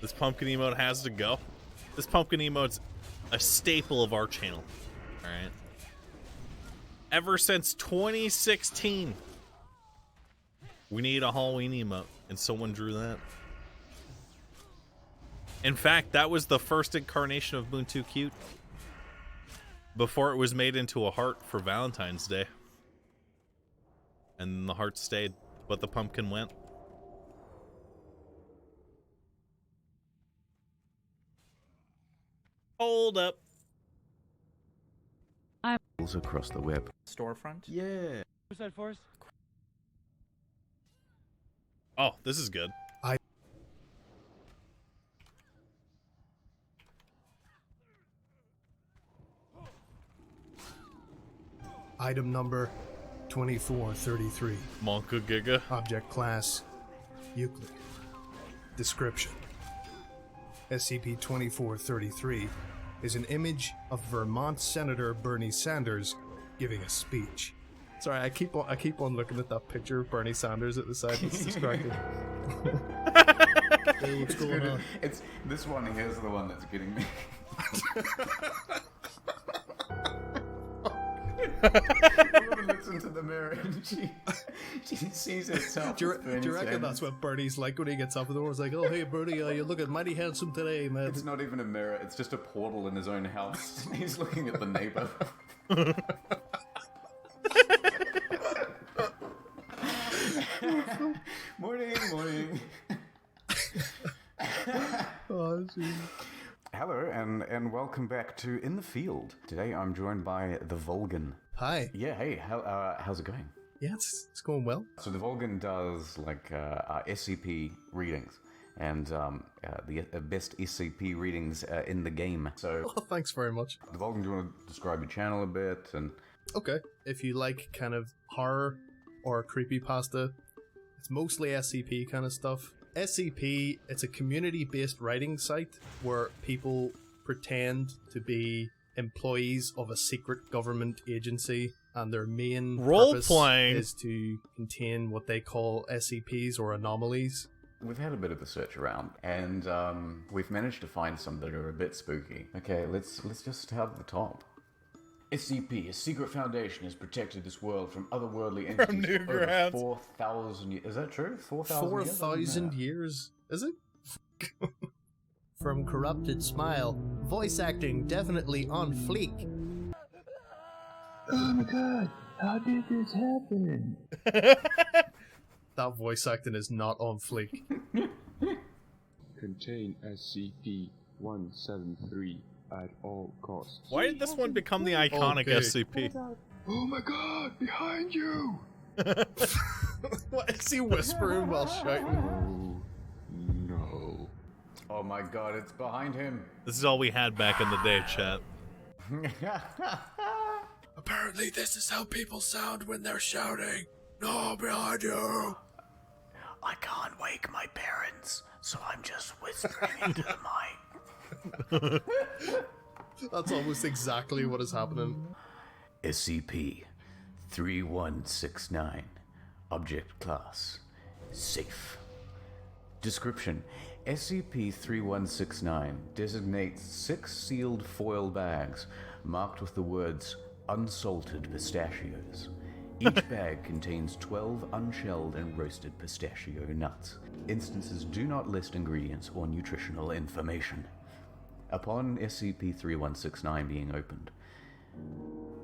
This pumpkin emote has to go. This pumpkin emote's a staple of our channel. Alright. Ever since 2016. We need a Halloween emote, and someone drew that. In fact, that was the first incarnation of Moon Too Cute. Before it was made into a heart for Valentine's Day. And the heart stayed, but the pumpkin went. Hold up. Across the web. Storefront? Yeah. Who's that for us? Oh, this is good. Item number 2433. Monka Giga. Object class Euclid. Description: SCP-2433 is an image of Vermont Senator Bernie Sanders giving a speech. Sorry, I keep on looking at that picture of Bernie Sanders at the side. It's distracting. Hey, what's going on? It's this one here's the one that's getting me. The woman looks into the mirror and she sees herself. Do you reckon that's what Bernie's like when he gets up in the morning? It's like, oh, hey, Bernie, you're looking mighty handsome today, man. It's not even a mirror, it's just a portal in his own house. He's looking at the neighbor. Morning. Oh, geez. Hello, and welcome back to In the Field. Today I'm joined by the Volgan. Hi. Yeah, hey, how's it going? Yeah, it's going well. So the Volgan does like SCP readings and the best SCP readings in the game. So Oh, thanks very much. The Volgan, do you want to describe your channel a bit? And Okay, if you like kind of horror or creepypasta, it's mostly SCP kind of stuff. SCP, it's a community-based writing site where people pretend to be employees of a secret government agency, and their main purpose is to contain what they call SCPs or anomalies. We've had a bit of a search around, and we've managed to find some that are a bit spooky. Okay, let's just start at the top. SCP, a secret foundation, has protected this world from otherworldly entities for over 4,000 years. Is that true? 4,000 years? 4,000 years? Is it? From Corrupted Smile. Voice acting definitely on fleek. Oh my god, how did this happen? That voice acting is not on fleek. Contain SCP-173 at all costs. Why did this one become the iconic SCP? Oh my god, behind you! What is he whispering while shouting? No. Oh my god, it's behind him. This is all we had back in the day, chat. Apparently this is how people sound when they're shouting. No, behind you! I can't wake my parents, so I'm just whispering into the mic. That's almost exactly what is happening. SCP-3169. Object class safe. Description: SCP-3169 designates 6 sealed foil bags marked with the words unsalted pistachios. Each bag contains 12 unshelled and roasted pistachio nuts. Instances do not list ingredients or nutritional information. Upon SCP-3169 being opened,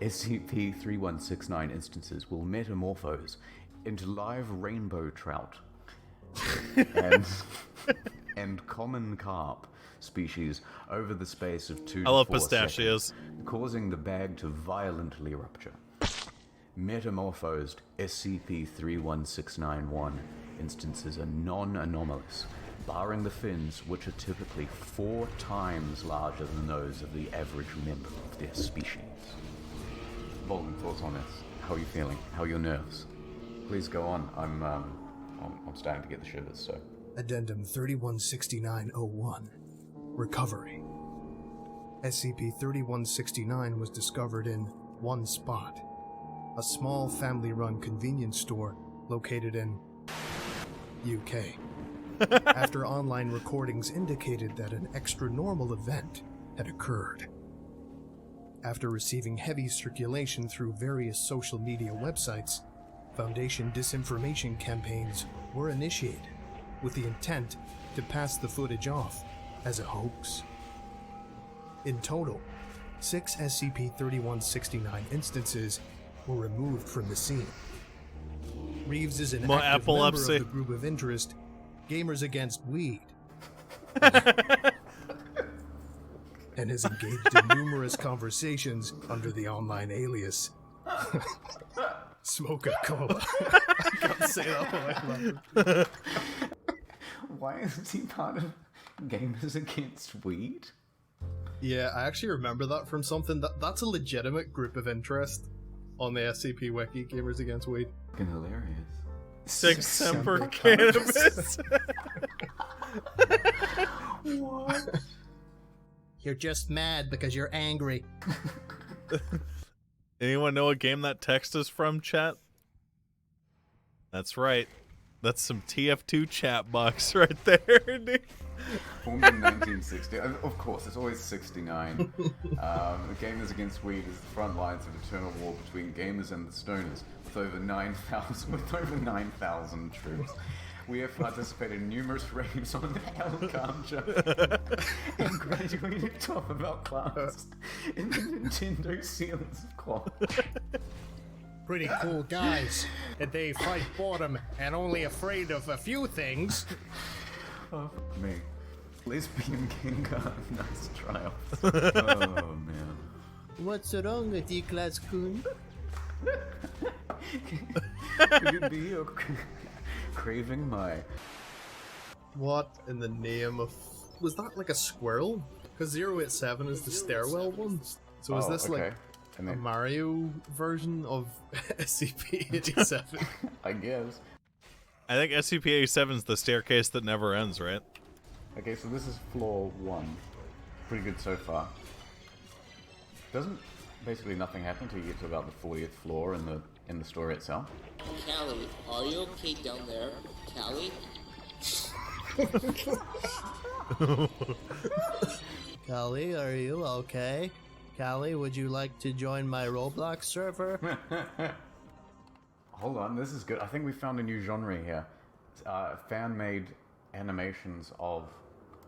SCP-3169 instances will metamorphose into live rainbow trout and common carp species over the space of 2 to 4 I love pistachios. seconds, causing the bag to violently rupture. Metamorphosed SCP-31691 instances are non-anomalous, barring the fins, which are typically 4 times larger than those of the average member of their species. Bolton, thoughts on this? How are you feeling? How are your nerves? Please go on. I'm starting to get the shivers, so... Addendum 316901. Recovery. SCP-3169 was discovered in One Spot, a small family-run convenience store located in UK. After online recordings indicated that an extra-normal event had occurred. After receiving heavy circulation through various social media websites, Foundation disinformation campaigns were initiated with the intent to pass the footage off as a hoax. In total, 6 SCP-3169 instances were removed from the scene. Reeves is an active member of the group of interest, Gamers Against Weed, and has engaged in numerous conversations under the online alias Smoke-A-Cola. I can't say that one. Why is he part of Gamers Against Weed? Yeah, I actually remember that from something. That's a legitimate group of interest on the SCP Wiki, Gamers Against Weed. Fucking hilarious. Six Semper Cannabis. What? You're just mad because you're angry. Anyone know what game that text is from, chat? That's right. That's some TF2 chat box right there, dude. Formed in 1960. Of course, it's always 69. Gamers Against Weed is the front lines of eternal war between gamers and the stoners, with over 9,000 troops. We have participated in numerous raids on El Concha and graduated top of our class in the Nintendo Seals of Quality. Pretty cool guys. And they fight boredom and only afraid of a few things. Oh, me. Lesbian king nice triumph. Oh, man. What's wrong with you, Class Coon? Could it be your craving my... What in the name of... Was that like a squirrel? Because 087 is the stairwell one. So is this like a Mario version of SCP-87? I guess. I think SCP-87 is the staircase that never ends, right? Okay, so this is floor 1. Pretty good so far. Doesn't basically nothing happen until you get to about the 40th floor in the story itself? Callie, are you okay down there? Callie? Callie, are you okay? Callie, would you like to join my Roblox server? Hold on, this is good. I think we found a new genre here. Fan-made animations of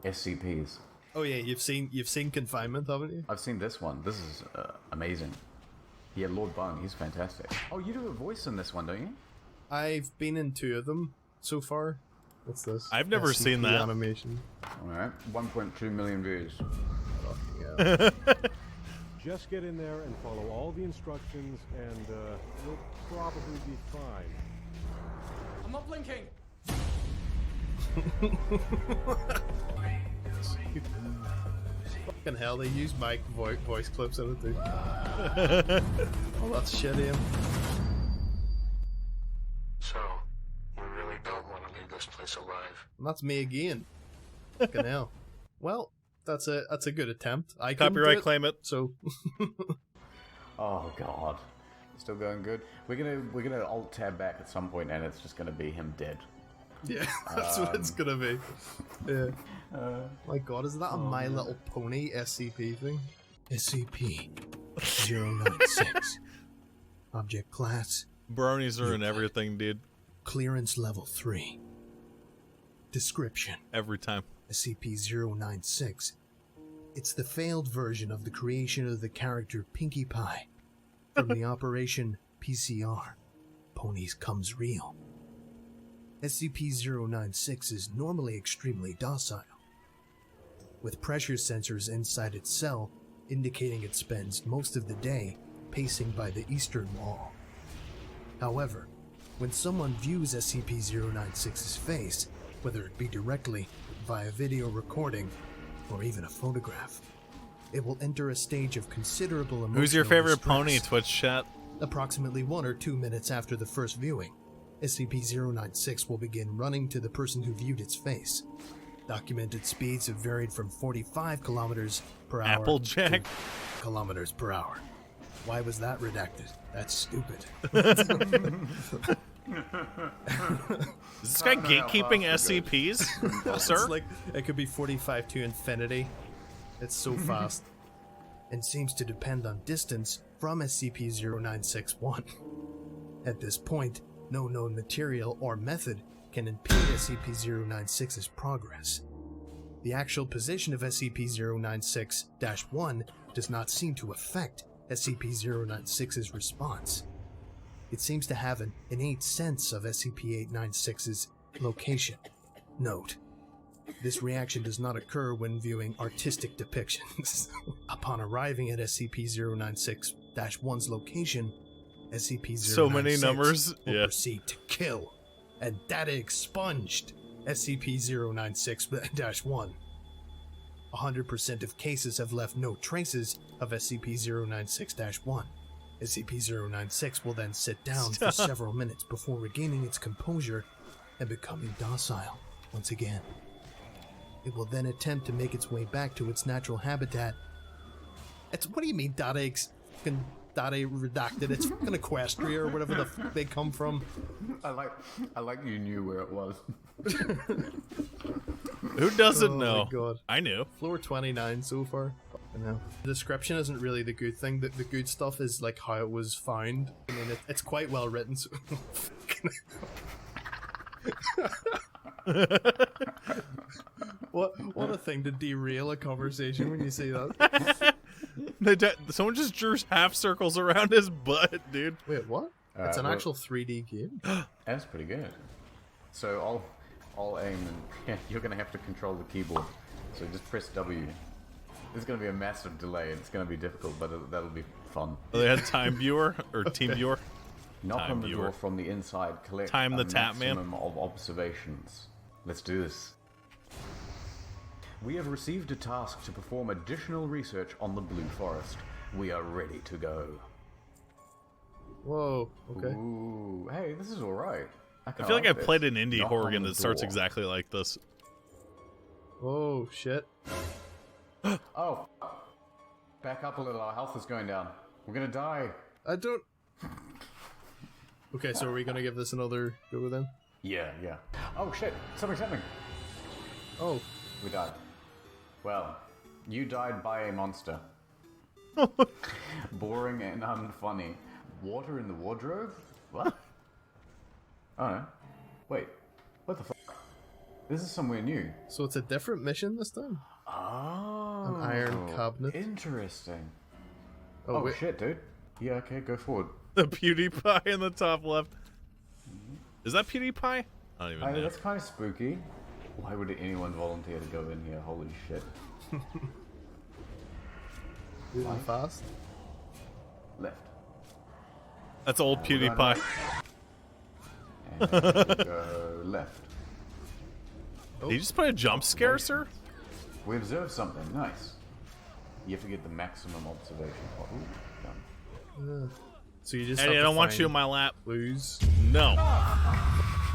SCPs. Oh yeah, you've seen Confinement, haven't you? I've seen this one. This is amazing. Yeah, Lord Bung, he's fantastic. Oh, you do a voice in this one, don't you? I've been in 2 of them so far. What's this? I've never seen that. Animation. Alright, 1.2 million views. Yeah. Just get in there and follow all the instructions and you'll probably be fine. I'm not blinking! Fucking hell, they use Mike voice clips in it too. Oh, that's shitty. So, we really don't want to leave this place alive. And that's me again. Fucking hell. Well, that's a good attempt. I Copyright claim it. So. Oh god, still going good. We're gonna alt tab back at some point, and it's just gonna be him dead. Yeah, that's what it's gonna be. Yeah. My god, is that a My Little Pony SCP thing? SCP-096. Object class. Bronies are in everything, dude. Clearance level 3. Description. Every time. SCP-096. It's the failed version of the creation of the character Pinkie Pie from the Operation PCR. Ponies Comes Real. SCP-096 is normally extremely docile, with pressure sensors inside its cell indicating it spends most of the day pacing by the eastern wall. However, when someone views SCP-096's face, whether it be directly, via video recording, or even a photograph, it will enter a stage of considerable emotional Who's your favorite distress. pony, Twitch chat? Approximately 1 or 2 minutes after the first viewing, SCP-096 will begin running to the person who viewed its face. Documented speeds have varied from 45 kilometers per hour Applejack? to kilometers per hour. Why was that redacted? That's stupid. Is this guy gatekeeping SCPs, sir? It's like, it could be 45 to infinity. It's so fast. And seems to depend on distance from SCP-0961. At this point, no known material or method can impede SCP-096's progress. The actual position of SCP-096-1 does not seem to affect SCP-096's response. It seems to have an innate sense of SCP-896's location. Note: this reaction does not occur when viewing artistic depictions. Upon arriving at SCP-096-1's location, SCP-096 So many numbers. will proceed to kill and data expunged SCP-096-1. 100% of cases have left no traces of SCP-096-1. SCP-096 will then sit down for several minutes before regaining its composure and becoming docile once again. It will then attempt to make its way back to its natural habitat. What do you mean data redacted? It's fucking Equestria or whatever the fuck they come from. I like you knew where it was. Who doesn't Oh know? my God. I knew. Floor 29 so far. Fucking hell. The description isn't really the good thing. The good stuff is like how it was found. I mean, it's quite well written. So what a thing to derail a conversation when you say that. Someone just drew half circles around his butt, dude. Wait, what? It's an actual 3D game. That's pretty good. So I'll aim, and you're gonna have to control the keyboard. So just press W. There's gonna be a massive delay. It's gonna be difficult, but that'll be fun. Oh, they had time viewer or team viewer. Knock Time on the viewer. door from the inside. Collect Time the a tap man. maximum of observations. Let's do this. We have received a task to perform additional research on the Blue Forest. We are ready to go. Whoa. Okay. Ooh, hey, this is all right. I feel like I've played an indie Knock horror on game the that starts door. exactly like this. Oh shit. Oh, back up a little. Our health is going down. We're gonna die. I don't. Okay, so are we gonna give this another go then? Yeah. Oh shit! Something's happening. Oh, we died. Well, you died by a monster. Boring and unfunny. Water in the wardrobe? What? Oh no. Wait. What the fuck? This is somewhere new. so it's a different mission this time? Oh. An iron cabinet. Interesting. Oh, Oh, wait. shit, dude. Yeah, okay, go forward. The PewDiePie in the top left. Is that PewDiePie? I don't even Hey, know. that's kind of spooky. Why would anyone volunteer to go in here? Holy shit. Moving fast. Left. That's old we're going PewDiePie. And we go left. Did you just put a jump scare, sir? We observed something. Nice. You have to get the maximum observation. Oh, ooh, done. So you just. Eddie, have I to don't want find you in my lap. Clues. No.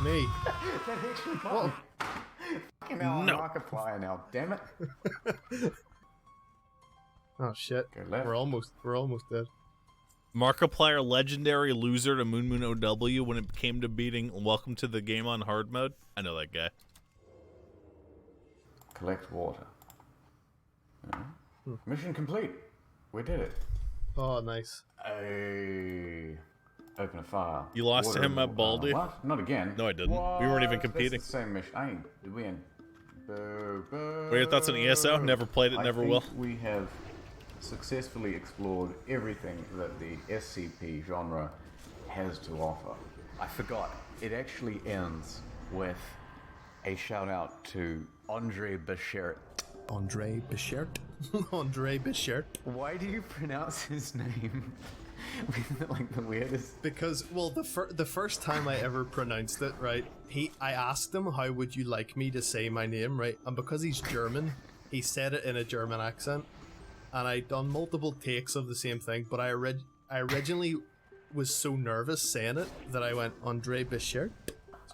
Me. That actually fun. Fucking hell, I'm No. Markiplier now. Damn it. Oh shit. Go left. We're almost dead. Markiplier legendary loser to MOONMOON OW when it came to beating Welcome to the Game on hard mode. I know that guy. Collect water. Mission complete. We did it. Oh, nice. Open a fire. You lost to Water him in at the- Baldy? What? Not again. No, I didn't. We weren't even What? competing. That's the same mission. I ain't win. Boo, boo. What are your thoughts on ESO? Never played it, I never think will. We have successfully explored everything that the SCP genre has to offer. I forgot. It actually ends with a shout out to Andre Bichert. Andre Bichert? Andre Bichert? Why do you pronounce his name like the weirdest. Because, well, the first time I ever pronounced it, right, I asked him, how would you like me to say my name, right? And because he's German, he said it in a German accent. And I done multiple takes of the same thing, but I originally was so nervous saying it that I went, Andre Bichert,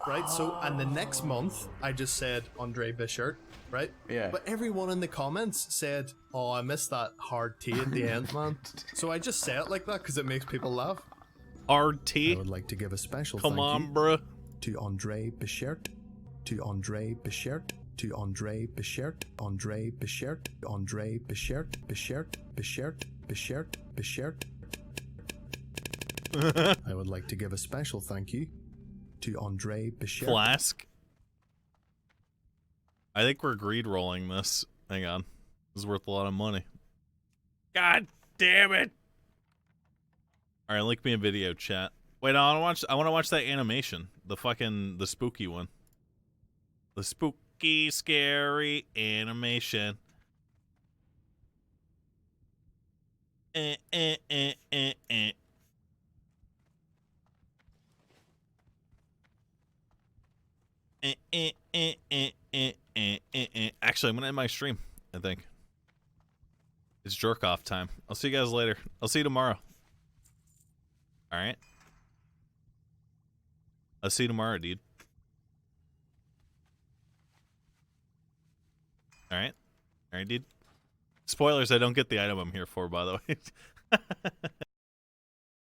right? So, and the next month, I just said Andre Bichert, right? Yeah. But everyone in the comments said, oh, I missed that hard T at the end, man. So I just say it like that because it makes people laugh. Hard T? I would like to give a special Come thank on, you bruh. to Andre Bichert, to Andre Bichert, to Andre Bichert, Andre Bichert, Andre Bichert, Bichert, Bichert, Bichert, Bichert. I would like to give a special thank you to Andre Bichert. Flask. I think we're greed rolling this. Hang on. This is worth a lot of money. God damn it. Alright, link me a video, chat. Wait, no, I want to watch that animation. The spooky one. The spooky, scary animation. Actually, I'm gonna end my stream, I think. It's jerk off time. I'll see you guys later. I'll see you tomorrow. Alright? I'll see you tomorrow, dude. Alright? Alright, dude. Spoilers, I don't get the item I'm here for, by the way.